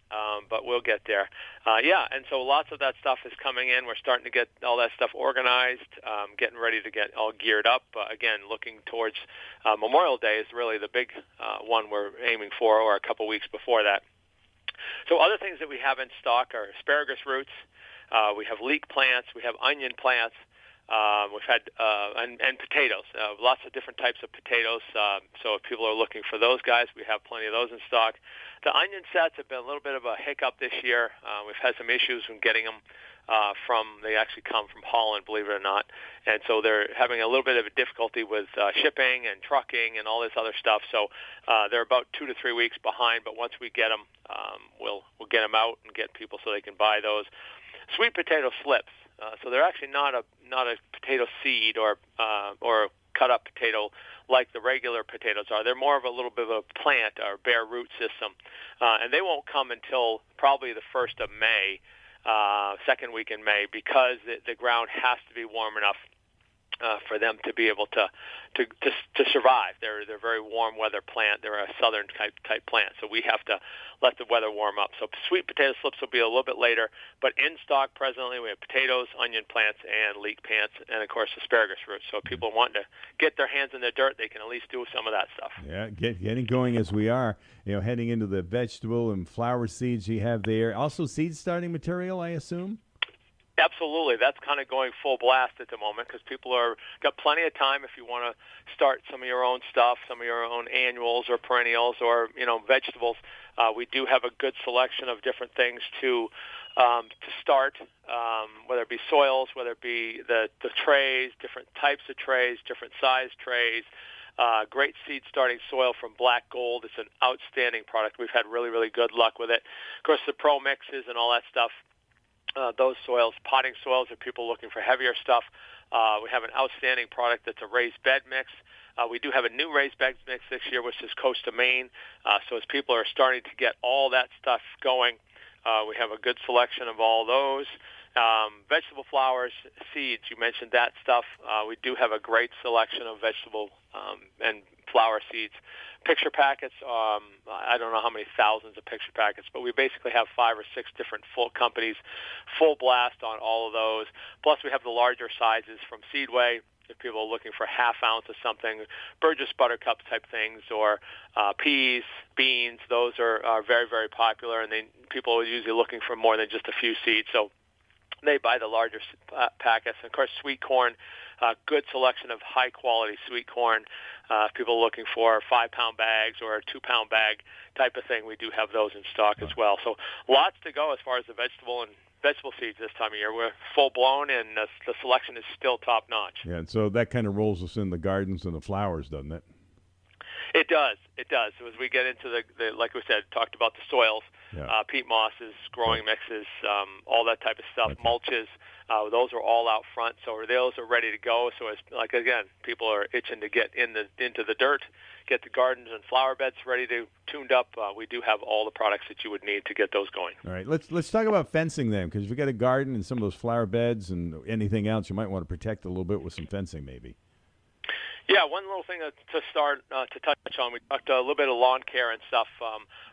but we'll get there. And so lots of that stuff is coming in. We're starting to get all that stuff organized, getting ready to get all geared up. Again, looking towards Memorial Day is really the big one we're aiming for, or a couple weeks before that. So other things that we have in stock are asparagus roots. We have leek plants. We have onion plants. We've had and potatoes, lots of different types of potatoes. So if people are looking for those guys, we have plenty of those in stock. The onion sets have been a little bit of a hiccup this year. We've had some issues in getting them they actually come from Holland, believe it or not. And so they're having a little bit of a difficulty with shipping and trucking and all this other stuff. So they're about 2 to 3 weeks behind. But once we get them, we'll get them out and get people so they can buy those. Sweet potato slips. So they're actually not a potato seed or cut up potato like the regular potatoes are. They're more of a little bit of a plant or bare root system, and they won't come until probably the 1st of May, second week in May, because the ground has to be warm enough for them to be able to survive. They're a very warm weather plant. They're a southern type plant, so we have to let the weather warm up. So sweet potato slips will be a little bit later, but in stock presently we have potatoes, onion plants, and leek plants, and of course asparagus roots. So if people want to get their hands in the dirt, they can at least do some of that stuff. Yeah, getting going as we are, heading into the vegetable and flower seeds you have there. Also seed starting material, I assume? Absolutely. That's kind of going full blast at the moment because people got plenty of time if you want to start some of your own stuff, some of your own annuals or perennials or, vegetables. We do have a good selection of different things to start, whether it be soils, whether it be the trays, different types of trays, different size trays. Great seed starting soil from Black Gold. It's an outstanding product. We've had really, really good luck with it. Of course, the Pro Mixes and all that stuff. Those soils, potting soils, are people looking for heavier stuff. We have an outstanding product that's a raised bed mix. We do have a new raised bed mix this year, which is Coast to Maine. So as people are starting to get all that stuff going, we have a good selection of all those. Vegetable flowers, seeds, you mentioned that stuff. We do have a great selection of vegetable and flower seeds. Picture packets, I don't know how many thousands of picture packets, but we basically have 5 or 6 different full companies, full blast on all of those. Plus we have the larger sizes from Seedway, If people are looking for half ounce of something, Burgess Buttercup type things, or peas, beans, those are very, very popular, and people are usually looking for more than just a few seeds. So they buy the larger packets. And of course, sweet corn, good selection of high-quality sweet corn. People are looking for 5-pound bags or a 2-pound bag type of thing. We do have those in stock as well. So lots to go as far as the vegetable seeds this time of year. We're full-blown, and the selection is still top-notch. Yeah, and so that kind of rolls us in the gardens and the flowers, doesn't it? It does. It does. So as we get into the like we said, talked about the soils, peat mosses, growing mixes, all that type of stuff, mulches, those are all out front. So those are ready to go. So as again, people are itching to get into the dirt, get the gardens and flower beds ready to tuned up. We do have all the products that you would need to get those going. All right, let's talk about fencing then, because if you've got a garden and some of those flower beds and anything else, you might want to protect a little bit with some fencing maybe. Yeah, one little thing to start to touch on, we talked a little bit of lawn care and stuff,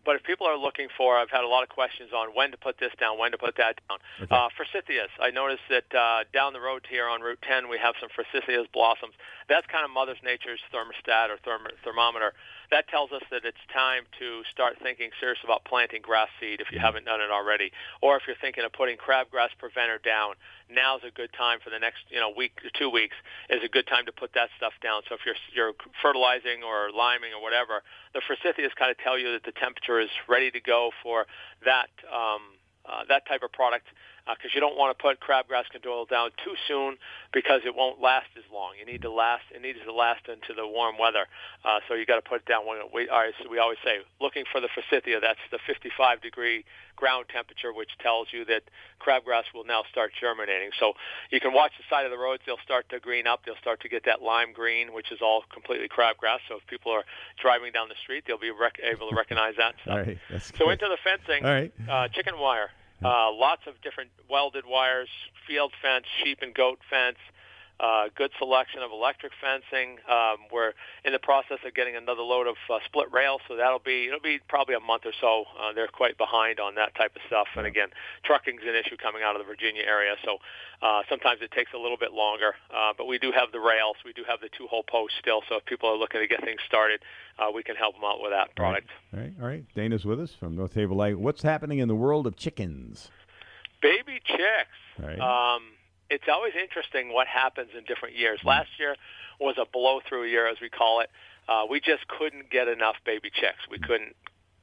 but if people are looking for, I've had a lot of questions on when to put this down, when to put that down. Okay. Forsythias, I noticed that down the road here on Route 10, we have some forsythias blossoms. That's kind of Mother Nature's thermostat or thermometer. That tells us that it's time to start thinking serious about planting grass seed if you haven't done it already, or if you're thinking of putting crabgrass preventer down. Now's a good time for the next week or 2 weeks is a good time to put that stuff down. So if you're fertilizing or liming or whatever, the forsythias kind of tell you that the temperature is ready to go for that that type of product, because you don't want to put crabgrass control down too soon because it won't last as long. It needs to last into the warm weather. So you got to put it down when we always say looking for the forsythia. That's the 55-degree ground temperature, which tells you that crabgrass will now start germinating. So you can watch the side of the roads; they'll start to green up. They'll start to get that lime green, which is all completely crabgrass. So if people are driving down the street, they'll be able to recognize that stuff. All right, that's so good. into the fencing. All right. Chicken wire. Lots of different welded wires, field fence, sheep and goat fence, good selection of electric fencing. We're in the process of getting another load of split rail, so it'll be probably a month or so. They're quite behind on that type of stuff. And again, trucking's an issue coming out of the Virginia area, so sometimes it takes a little bit longer. But we do have the rails. We do have the 2-hole post still, so if people are looking to get things started, we can help them out with that product. All right. Dana's with us from North Haverhill Light. What's happening in the world of chickens? Baby chicks. All right. It's always interesting what happens in different years. Last year was a blow-through year, as we call it. We just couldn't get enough baby chicks. We couldn't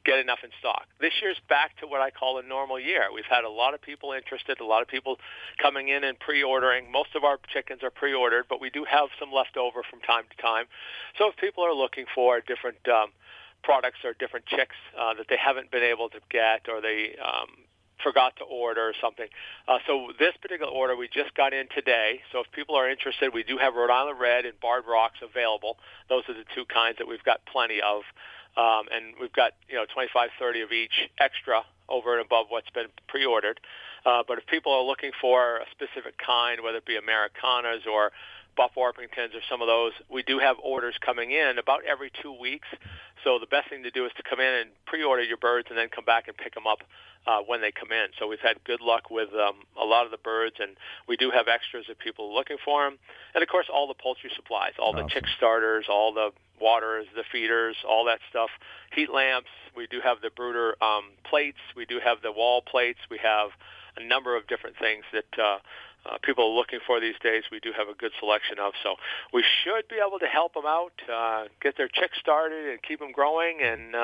get enough in stock. This year's back to what I call a normal year. We've had a lot of people interested, a lot of people coming in and pre-ordering. Most of our chickens are pre-ordered, but we do have some left over from time to time. So if people are looking for different products or different chicks that they haven't been able to get, or they forgot to order or something. So this particular order we just got in today. So if people are interested, we do have Rhode Island Red and Barred Rocks available. Those are the two kinds that we've got plenty of. And we've got 25, 30 of each extra over and above what's been pre-ordered. But if people are looking for a specific kind, whether it be Americanas or Buff Orpingtons or some of those, we do have orders coming in about every 2 weeks. So the best thing to do is to come in and pre-order your birds and then come back and pick them up when they come in. So we've had good luck with a lot of the birds, and we do have extras if people are looking for them. And, of course, all the poultry supplies, all the chick starters, all the waters, the feeders, all that stuff, heat lamps. We do have the brooder plates. We do have the wall plates. We have a number of different things that people are looking for these days. We do have a good selection of. So we should be able to help them out, get their chicks started and keep them growing, and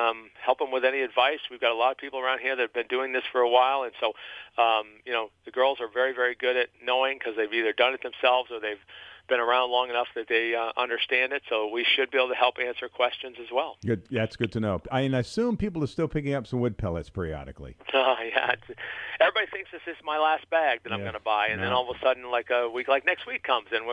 help them with any advice. We've got a lot of people around here that have been doing this for a while, and so the girls are very, very good at knowing, because they've either done it themselves or they've been around long enough that they understand it. So we should be able to help answer questions as well. Good. Yeah, that's good to know. I assume people are still picking up some wood pellets periodically. Yeah. Everybody thinks this is my last bag that I'm going to buy, and then all of a sudden, like a week, like next week comes, and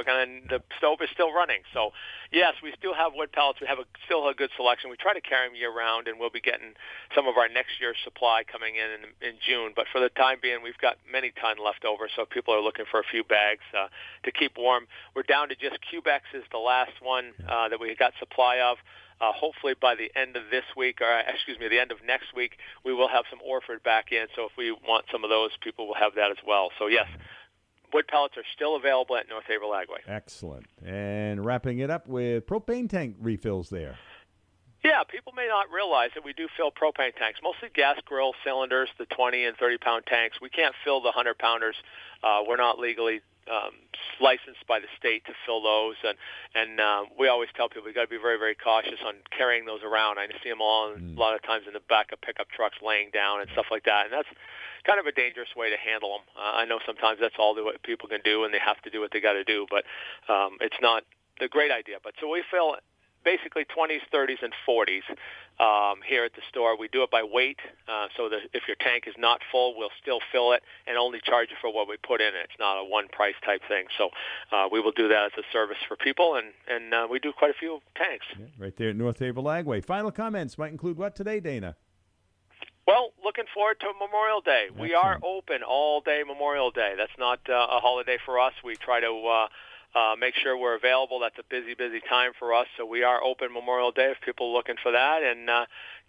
the stove is still running. So, yes, we still have wood pellets. We have still a good selection. We try to carry them year-round, and we'll be getting some of our next year's supply coming in June. But for the time being, we've got many ton left over, so if people are looking for a few bags to keep warm. We're down to just Cubex is the last one that we got supply of. Hopefully by the end of this week, or the end of next week, we will have some Orford back in. So if we want some of those, people will have that as well. So yes, wood pellets are still available at North Haverhill Agway. Excellent. And wrapping it up with propane tank refills there. Yeah, people may not realize that we do fill propane tanks, mostly gas grill cylinders, the 20 and 30-pound tanks. We can't fill the 100-pounders. We're not legally licensed by the state to fill those, and we always tell people you got to be very, very cautious on carrying those around. I see them all a lot of times in the back of pickup trucks laying down and stuff like that, and that's kind of a dangerous way to handle them. I know sometimes that's all that people can do, and they have to do what they got to do, but it's not the great idea. But so we fill basically 20s, 30s, and 40s here at the store. We do it by weight, so that if your tank is not full, we'll still fill it and only charge you for what we put in it. It's not a one-price type thing. So we will do that as a service for people, and we do quite a few tanks. Yeah, right there at North Haverhill Agway. Final comments might include what today, Dana? Well, looking forward to Memorial Day. Excellent. We are open all day Memorial Day. That's not a holiday for us. We try to make sure we're available. That's a busy, busy time for us. So we are open Memorial Day if people are looking for that, and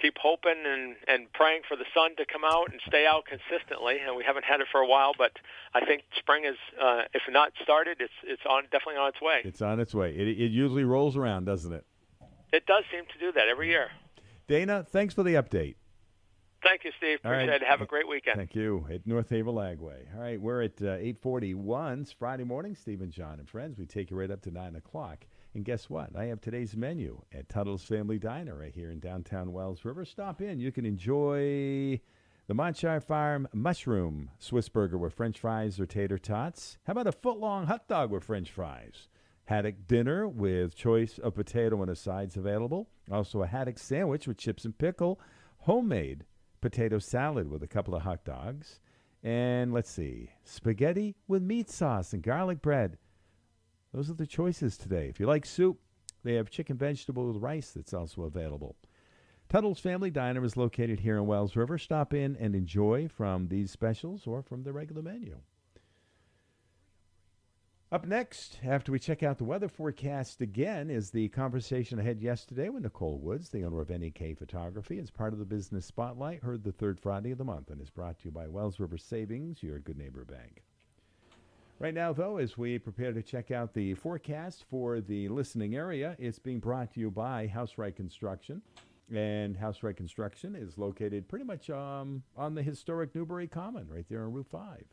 keep hoping and praying for the sun to come out and stay out consistently. And we haven't had it for a while, but I think spring is, if not started, it's definitely on its way. It's on its way. It usually rolls around, doesn't it? It does seem to do that every year. Dana, thanks for the update. Thank you, Steve. Appreciate it. Have a great weekend. Thank you. At North Haverhill Agway. All right, we're at 8:41. It's Friday morning. Steve and John and friends. We take you right up to 9 o'clock. And guess what? I have today's menu at Tuttle's Family Diner right here in downtown Wells River. Stop in. You can enjoy the Montshire Farm Mushroom Swiss Burger with French fries or tater tots. How about a foot-long hot dog with French fries? Haddock dinner with choice of potato and a sides available. Also a haddock sandwich with chips and pickle. Homemade potato salad with a couple of hot dogs. And let's see, spaghetti with meat sauce and garlic bread. Those are the choices today. If you like soup, they have chicken vegetable with rice that's also available. Tuttle's Family Diner is located here in Wells River. Stop in and enjoy from these specials or from the regular menu. Up next, after we check out the weather forecast again, is the conversation I had yesterday with Nicole Woods, the owner of NEK Photography. It's part of the Business Spotlight, heard the third Friday of the month, and is brought to you by Wells River Savings, your good neighbor bank. Right now, though, as we prepare to check out the forecast for the listening area, it's being brought to you by Housewright Construction. And Housewright Construction is located pretty much on the historic Newbury Common, right there on Route 5.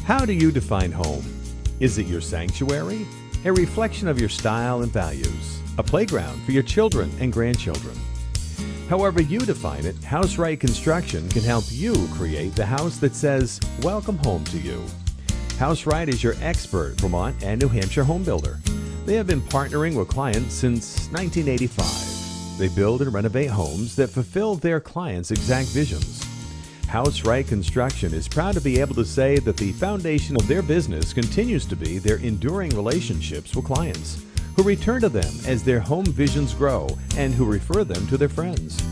How do you define home? Is it your sanctuary? A reflection of your style and values? A playground for your children and grandchildren? However you define it, Housewright Construction can help you create the house that says, welcome home to you. Housewright is your expert Vermont and New Hampshire home builder. They have been partnering with clients since 1985. They build and renovate homes that fulfill their clients' exact visions. Housewright Construction is proud to be able to say that the foundation of their business continues to be their enduring relationships with clients, who return to them as their home visions grow and who refer them to their friends.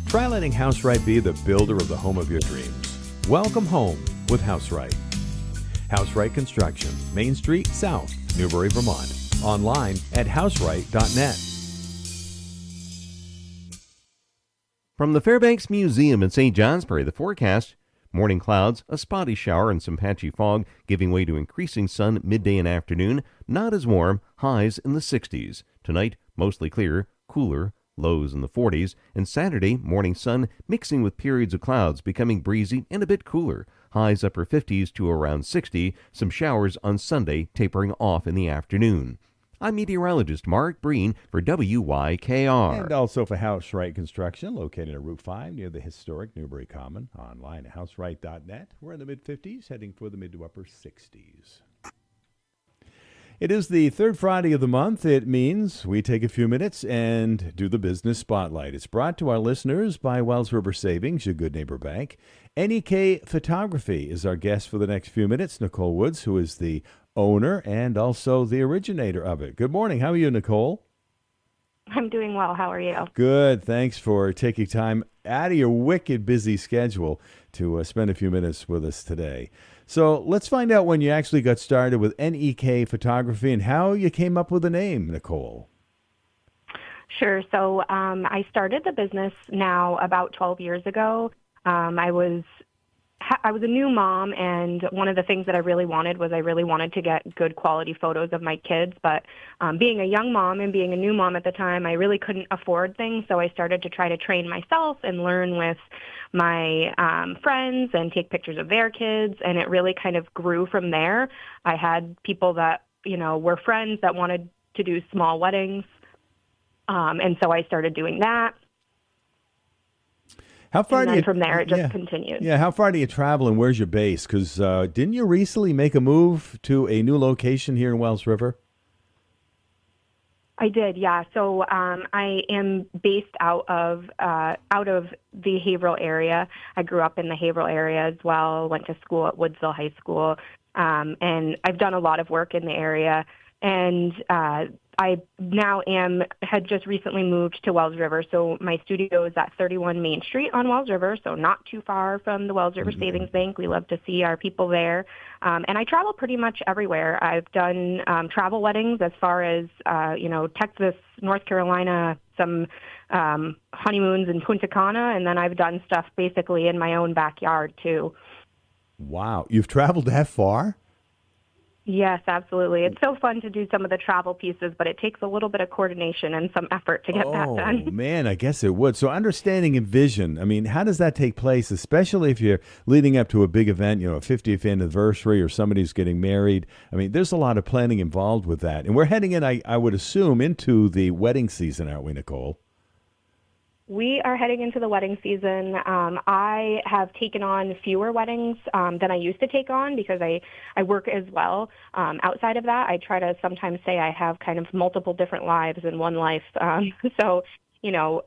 Try letting Housewright be the builder of the home of your dreams. Welcome home with Housewright. Housewright Construction, Main Street South, Newbury, Vermont. Online at housewright.net. From the Fairbanks Museum in St. Johnsbury, the forecast: morning clouds, a spotty shower and some patchy fog, giving way to increasing sun midday and afternoon. Not as warm, highs in the 60s. Tonight, mostly clear, cooler, lows in the 40s. And Saturday, morning sun mixing with periods of clouds, becoming breezy and a bit cooler. Highs upper 50s to around 60. Some showers on Sunday, tapering off in the afternoon. I'm meteorologist Mark Breen for WYKR. And also for Housewright Construction, located at Route 5 near the historic Newbury Common. Online at housewright.net. We're in the mid-50s, heading for the mid to upper 60s. It is the third Friday of the month. It means we take a few minutes and do the Business Spotlight. It's brought to our listeners by Wells River Savings, your good neighbor bank. NEK Photography is our guest for the next few minutes. Nicole Woods, who is the owner and also the originator of it. Good morning. How are you, Nicole? I'm doing well. How are you? Good. Thanks for taking time out of your wicked busy schedule to spend a few minutes with us today. So let's find out when you actually got started with NEK Photography and how you came up with the name, Nicole. Sure. So I started the business now about 12 years ago. I was a new mom, and one of the things that I really wanted was I really wanted to get good quality photos of my kids. But being a young mom and being a new mom at the time, I really couldn't afford things. So I started to try to train myself and learn with my friends and take pictures of their kids. And it really kind of grew from there. I had people that, were friends that wanted to do small weddings. And so I started doing that. How far and do then you, from there, it just continued. Yeah, how far do you travel and where's your base? Because didn't you recently make a move to a new location here in Wells River? I did, yeah. So I am based out of the Haverhill area. I grew up in the Haverhill area as well, went to school at Woodsville High School, and I've done a lot of work in the area. And I now had just recently moved to Wells River, so my studio is at 31 Main Street on Wells River, so not too far from the Wells River Savings Bank. We love to see our people there. And I travel pretty much everywhere. I've done travel weddings as far as, Texas, North Carolina, some honeymoons in Punta Cana, and then I've done stuff basically in my own backyard, too. Wow. You've traveled that far? Yes, absolutely. It's so fun to do some of the travel pieces, but it takes a little bit of coordination and some effort to get that done. Oh, man, I guess it would. So understanding and vision, I mean, how does that take place, especially if you're leading up to a big event, a 50th anniversary or somebody's getting married? I mean, there's a lot of planning involved with that. And we're heading in, I would assume, into the wedding season, aren't we, Nicole? We are heading into the wedding season. I have taken on fewer weddings than I used to take on because I work as well. Outside of that, I try to sometimes say I have kind of multiple different lives in one life. So,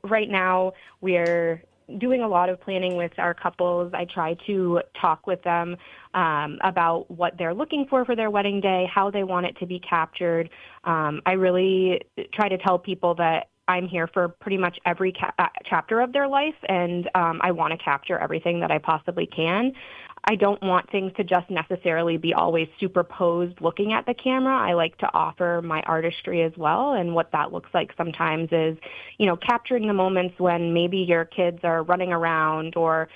right now we're doing a lot of planning with our couples. I try to talk with them about what they're looking for their wedding day, how they want it to be captured. I really try to tell people that I'm here for pretty much every chapter of their life, and I want to capture everything that I possibly can. I don't want things to just necessarily be always superposed looking at the camera. I like to offer my artistry as well, and what that looks like sometimes is, capturing the moments when maybe your kids are running around or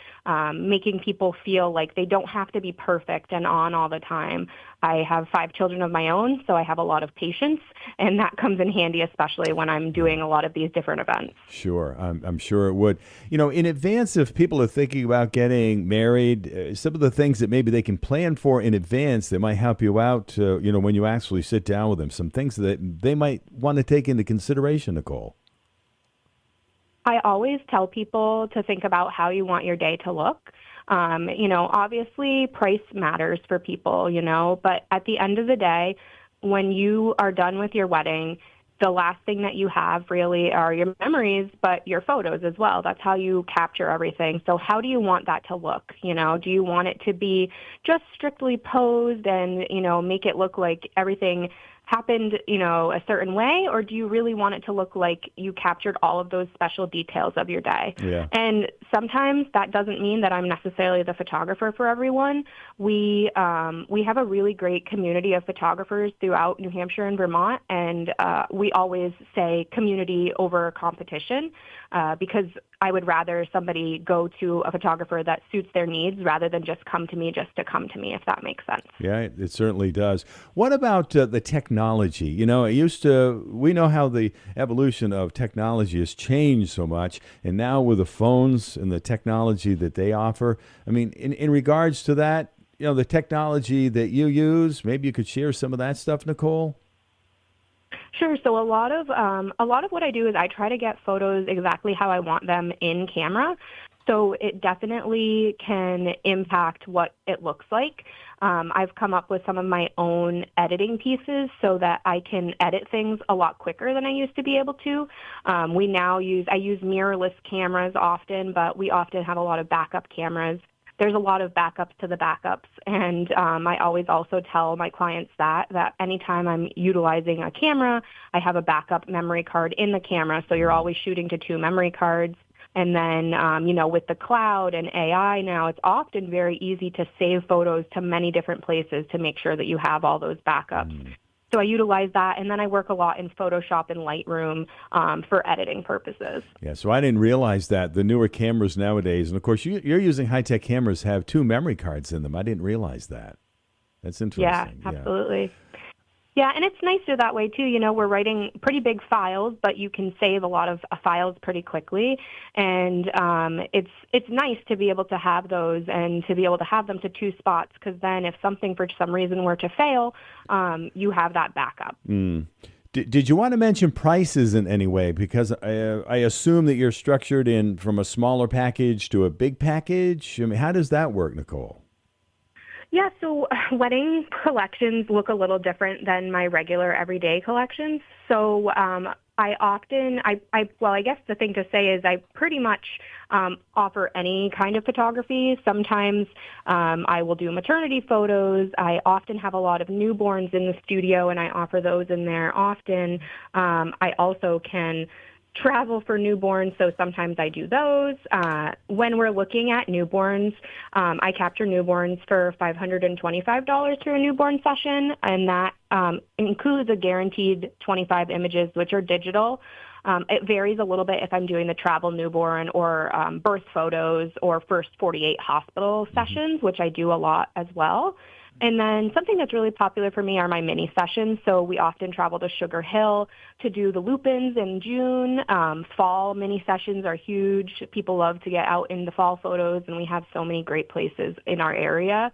making people feel like they don't have to be perfect and on all the time. I have 5 children of my own, so I have a lot of patience, and that comes in handy, especially when I'm doing a lot of these different events. Sure, I'm sure it would. In advance, if people are thinking about getting married, some of the things that maybe they can plan for in advance that might help you out, when you actually sit down with them, some things that they might want to take into consideration, Nicole. I always tell people to think about how you want your day to look. Obviously price matters for people, but at the end of the day, when you are done with your wedding, the last thing that you have really are your memories, but your photos as well. That's how you capture everything. So how do you want that to look? Do you want it to be just strictly posed and, make it look like everything happened, a certain way, or do you really want it to look like you captured all of those special details of your day? Yeah. And sometimes that doesn't mean that I'm necessarily the photographer for everyone. We have a really great community of photographers throughout New Hampshire and Vermont, and we always say community over competition because I would rather somebody go to a photographer that suits their needs rather than just come to me just to come to me, if that makes sense. Yeah, it certainly does. What about the technology? We know how the evolution of technology has changed so much, and now with the phones and the technology that they offer, I mean, in regards to that, the technology that you use, maybe you could share some of that stuff, Nicole? Sure. So a lot of what I do is I try to get photos exactly how I want them in camera. So it definitely can impact what it looks like. I've come up with some of my own editing pieces so that I can edit things a lot quicker than I used to be able to. I use mirrorless cameras often, but we often have a lot of backup cameras. There's a lot of backups to the backups, and I always also tell my clients that anytime I'm utilizing a camera, I have a backup memory card in the camera, so you're always shooting to 2 memory cards. And then, with the cloud and AI now, it's often very easy to save photos to many different places to make sure that you have all those backups. So I utilize that, and then I work a lot in Photoshop and Lightroom for editing purposes. Yeah, so I didn't realize that the newer cameras nowadays, and of course you're using high-tech cameras, have 2 memory cards in them. I didn't realize that. That's interesting. Yeah, absolutely. Yeah, and it's nicer that way, too. You know, we're writing pretty big files, but you can save a lot of files pretty quickly. And it's nice to be able to have those and to be able to have them to 2 spots, because then if something for some reason were to fail, you have that backup. Did you want to mention prices in any way? Because I assume that you're structured in from a smaller package to a big package. I mean, how does that work, Nicole? Yeah, so wedding collections look a little different than my regular everyday collections. So I guess the thing to say is I pretty much offer any kind of photography. Sometimes I will do maternity photos. I often have a lot of newborns in the studio, and I offer those in there often. I also can travel for newborns, so sometimes I do those. When we're looking at newborns, I capture newborns for $525 for a newborn session, and that includes a guaranteed 25 images, which are digital. It varies a little bit if I'm doing the travel newborn or birth photos or first 48 hospital sessions, which I do a lot as well. And then something that's really popular for me are my mini sessions. So we often travel to Sugar Hill to do the Lupins in June. Fall mini sessions are huge. People love to get out in the fall photos, and we have so many great places in our area.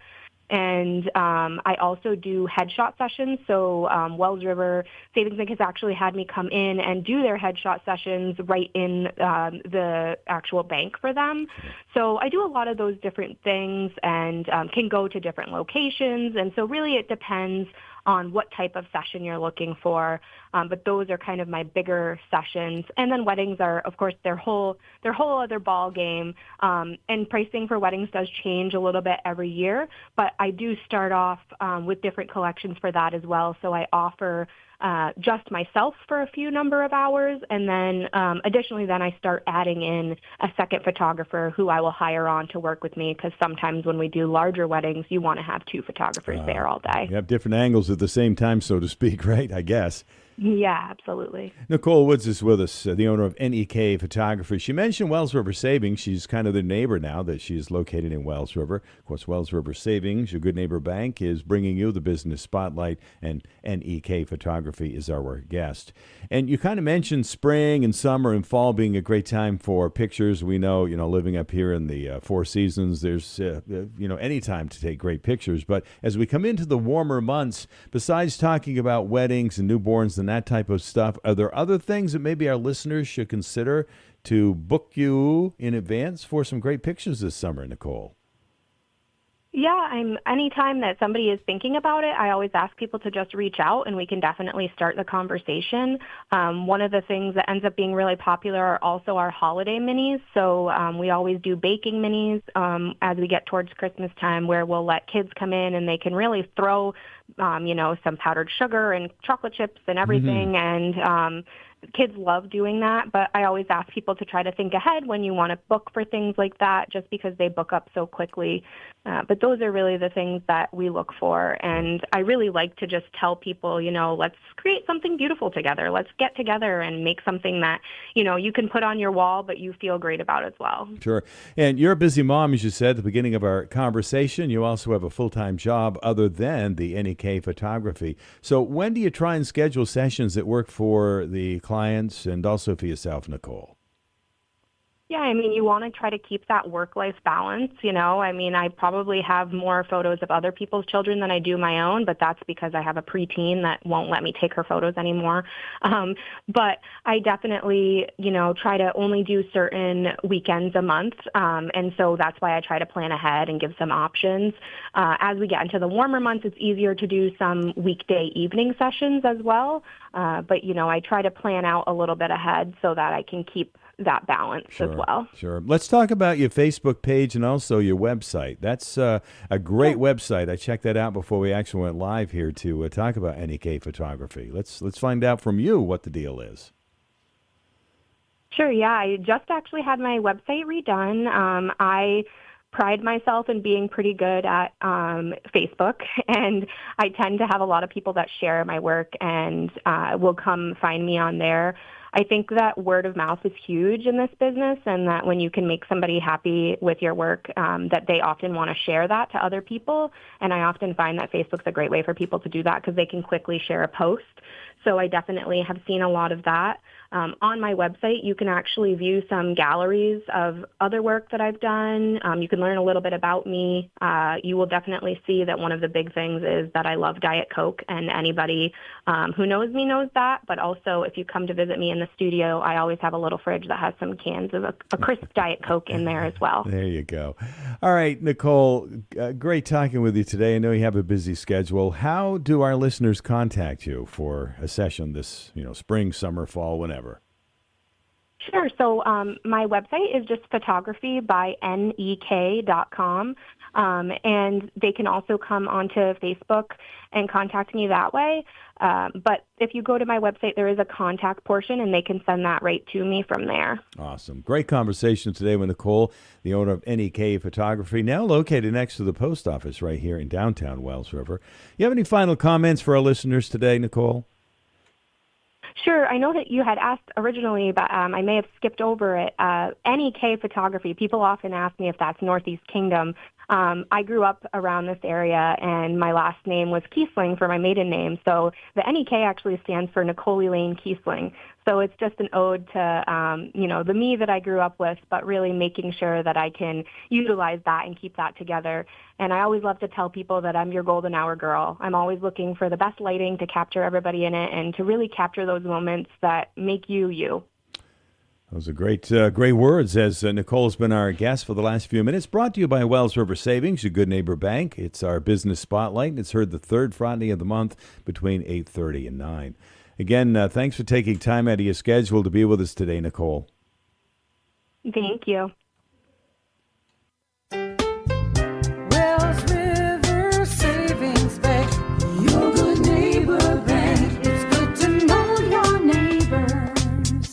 And I also do headshot sessions. So Wells River Savings Bank has actually had me come in and do their headshot sessions right in the actual bank for them. So I do a lot of those different things and can go to different locations. And so really it depends on what type of session you're looking for. But those are kind of my bigger sessions. And then weddings are, of course, their whole other ball game. And pricing for weddings does change a little bit every year. But I do start off with different collections for that as well. So I offer just myself for a few number of hours, and then additionally then I start adding in a second photographer who I will hire on to work with me, because sometimes when we do larger weddings, you want to have 2 photographers there all day. You have different angles at the same time, so to speak, right? I guess. Yeah, absolutely. Nicole Woods is with us, the owner of NEK Photography. She mentioned Wells River Savings. She's kind of the neighbor now that she's located in Wells River. Of course, Wells River Savings, your good neighbor bank, is bringing you the business spotlight, and NEK Photography is our guest. And you kind of mentioned spring and summer and fall being a great time for pictures. We know, living up here in the Four Seasons, there's, any time to take great pictures. But as we come into the warmer months, besides talking about weddings and newborns and that type of stuff, are there other things that maybe our listeners should consider to book you in advance for some great pictures this summer, Nicole? Yeah, anytime that somebody is thinking about it, I always ask people to just reach out, and we can definitely start the conversation. One of the things that ends up being really popular are also our holiday minis. So we always do baking minis as we get towards Christmas time, where we'll let kids come in and they can really throw, some powdered sugar and chocolate chips and everything. And kids love doing that, but I always ask people to try to think ahead when you want to book for things like that, just because they book up so quickly. But those are really the things that we look for. And I really like to just tell people, let's create something beautiful together. Let's get together and make something that, you can put on your wall, but you feel great about as well. Sure. And you're a busy mom, as you said at the beginning of our conversation. You also have a full-time job other than the NEK Photography. So when do you try and schedule sessions that work for the clients and also for yourself, Nicole? Yeah, you want to try to keep that work-life balance, I probably have more photos of other people's children than I do my own, but that's because I have a preteen that won't let me take her photos anymore. But I definitely, try to only do certain weekends a month, and so that's why I try to plan ahead and give some options. As we get into the warmer months, it's easier to do some weekday evening sessions as well, but, I try to plan out a little bit ahead so that I can keep that balance as well. Sure. Let's talk about your Facebook page and also your website. That's a great website. I checked that out before we actually went live here to talk about NEK Photography. Let's find out from you what the deal is. Sure. Yeah, I just actually had my website redone. I pride myself in being pretty good at Facebook, and I tend to have a lot of people that share my work and will come find me on there. I think that word of mouth is huge in this business, and that when you can make somebody happy with your work, that they often want to share that to other people. And I often find that Facebook's a great way for people to do that because they can quickly share a post. So I definitely have seen a lot of that. On my website, you can actually view some galleries of other work that I've done. You can learn a little bit about me. You will definitely see that one of the big things is that I love Diet Coke, and anybody who knows me knows that. But also, if you come to visit me in the studio, I always have a little fridge that has some cans of a crisp Diet Coke in there as well. There you go. All right, Nicole, great talking with you today. I know you have a busy schedule. How do our listeners contact you for a session this, spring, summer, fall, whenever? Sure. So my website is just photographybynek.com, and they can also come onto Facebook and contact me that way. But if you go to my website, there is a contact portion, and they can send that right to me from there. Awesome. Great conversation today with Nicole, the owner of NEK Photography, now located next to the post office right here in downtown Wells River. You have any final comments for our listeners today, Nicole? Sure. I know that you had asked originally, but I may have skipped over it. NEK Photography, people often ask me if that's Northeast Kingdom. I grew up around this area, and my last name was Kiesling for my maiden name. So the NEK actually stands for Nicole Elaine Kiesling. So it's just an ode to, the me that I grew up with, but really making sure that I can utilize that and keep that together. And I always love to tell people that I'm your golden hour girl. I'm always looking for the best lighting to capture everybody in it and to really capture those moments that make you, you. Those are great words, as Nicole's been our guest for the last few minutes. Brought to you by Wells River Savings, your good neighbor bank. It's our business spotlight, and it's heard the third Friday of the month between 8:30 and 9. Again, thanks for taking time out of your schedule to be with us today, Nicole. Thank you. Wells River Savings Bank, your good neighbor bank. It's good to know your neighbors.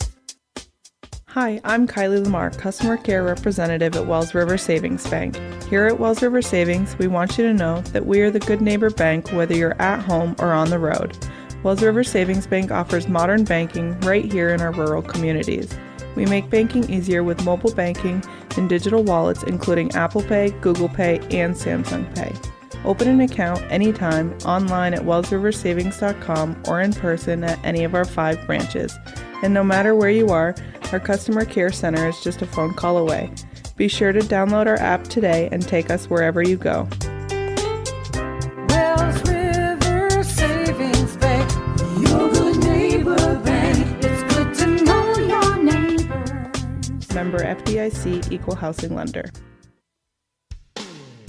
Hi, I'm Kylie Lamar, Customer Care Representative at Wells River Savings Bank. Here at Wells River Savings, we want you to know that we are the good neighbor bank whether you're at home or on the road. Wells River Savings Bank offers modern banking right here in our rural communities. We make banking easier with mobile banking and digital wallets including Apple Pay, Google Pay, and Samsung Pay. Open an account anytime online at wellsriversavings.com or in person at any of our 5 branches. And no matter where you are, our customer care center is just a phone call away. Be sure to download our app today and take us wherever you go. Wells River Savings Bank, your good neighbor bank. It's good to know your neighbors. Member FDIC, Equal Housing Lender.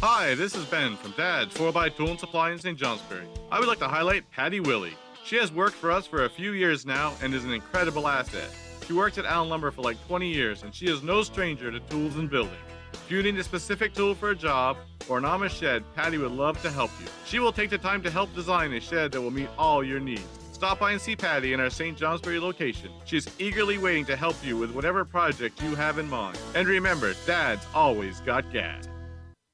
Hi, this is Ben from Dad's 4x Tool and Supply in St. Johnsbury. I would like to highlight Patty Willie. She has worked for us for a few years now and is an incredible asset. She worked at Allen Lumber for like 20 years and she is no stranger to tools and building. If you need a specific tool for a job or an Amish shed, Patty would love to help you. She will take the time to help design a shed that will meet all your needs. Stop by and see Patty in our St. Johnsbury location. She is eagerly waiting to help you with whatever project you have in mind. And remember, Dad's always got gas.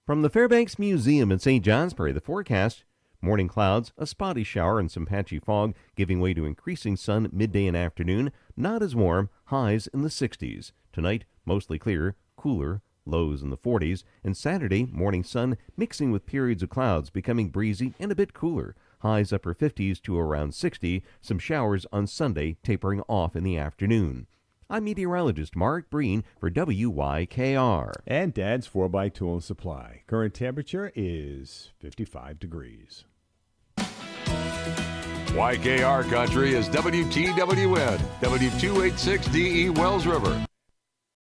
From the Fairbanks Museum in St. Johnsbury, the forecast: morning clouds, a spotty shower, and some patchy fog, giving way to increasing sun midday and afternoon. Not as warm, highs in the 60s. Tonight, mostly clear, cooler, lows in the 40s. And Saturday, morning sun mixing with periods of clouds, becoming breezy and a bit cooler. Highs upper 50s to around 60. Some showers on Sunday, tapering off in the afternoon. I'm meteorologist Mark Breen for WYKR. And Dad's 4x Tool and Supply. Current temperature is 55 degrees. YKR Country is WTWN, W286DE Wells River.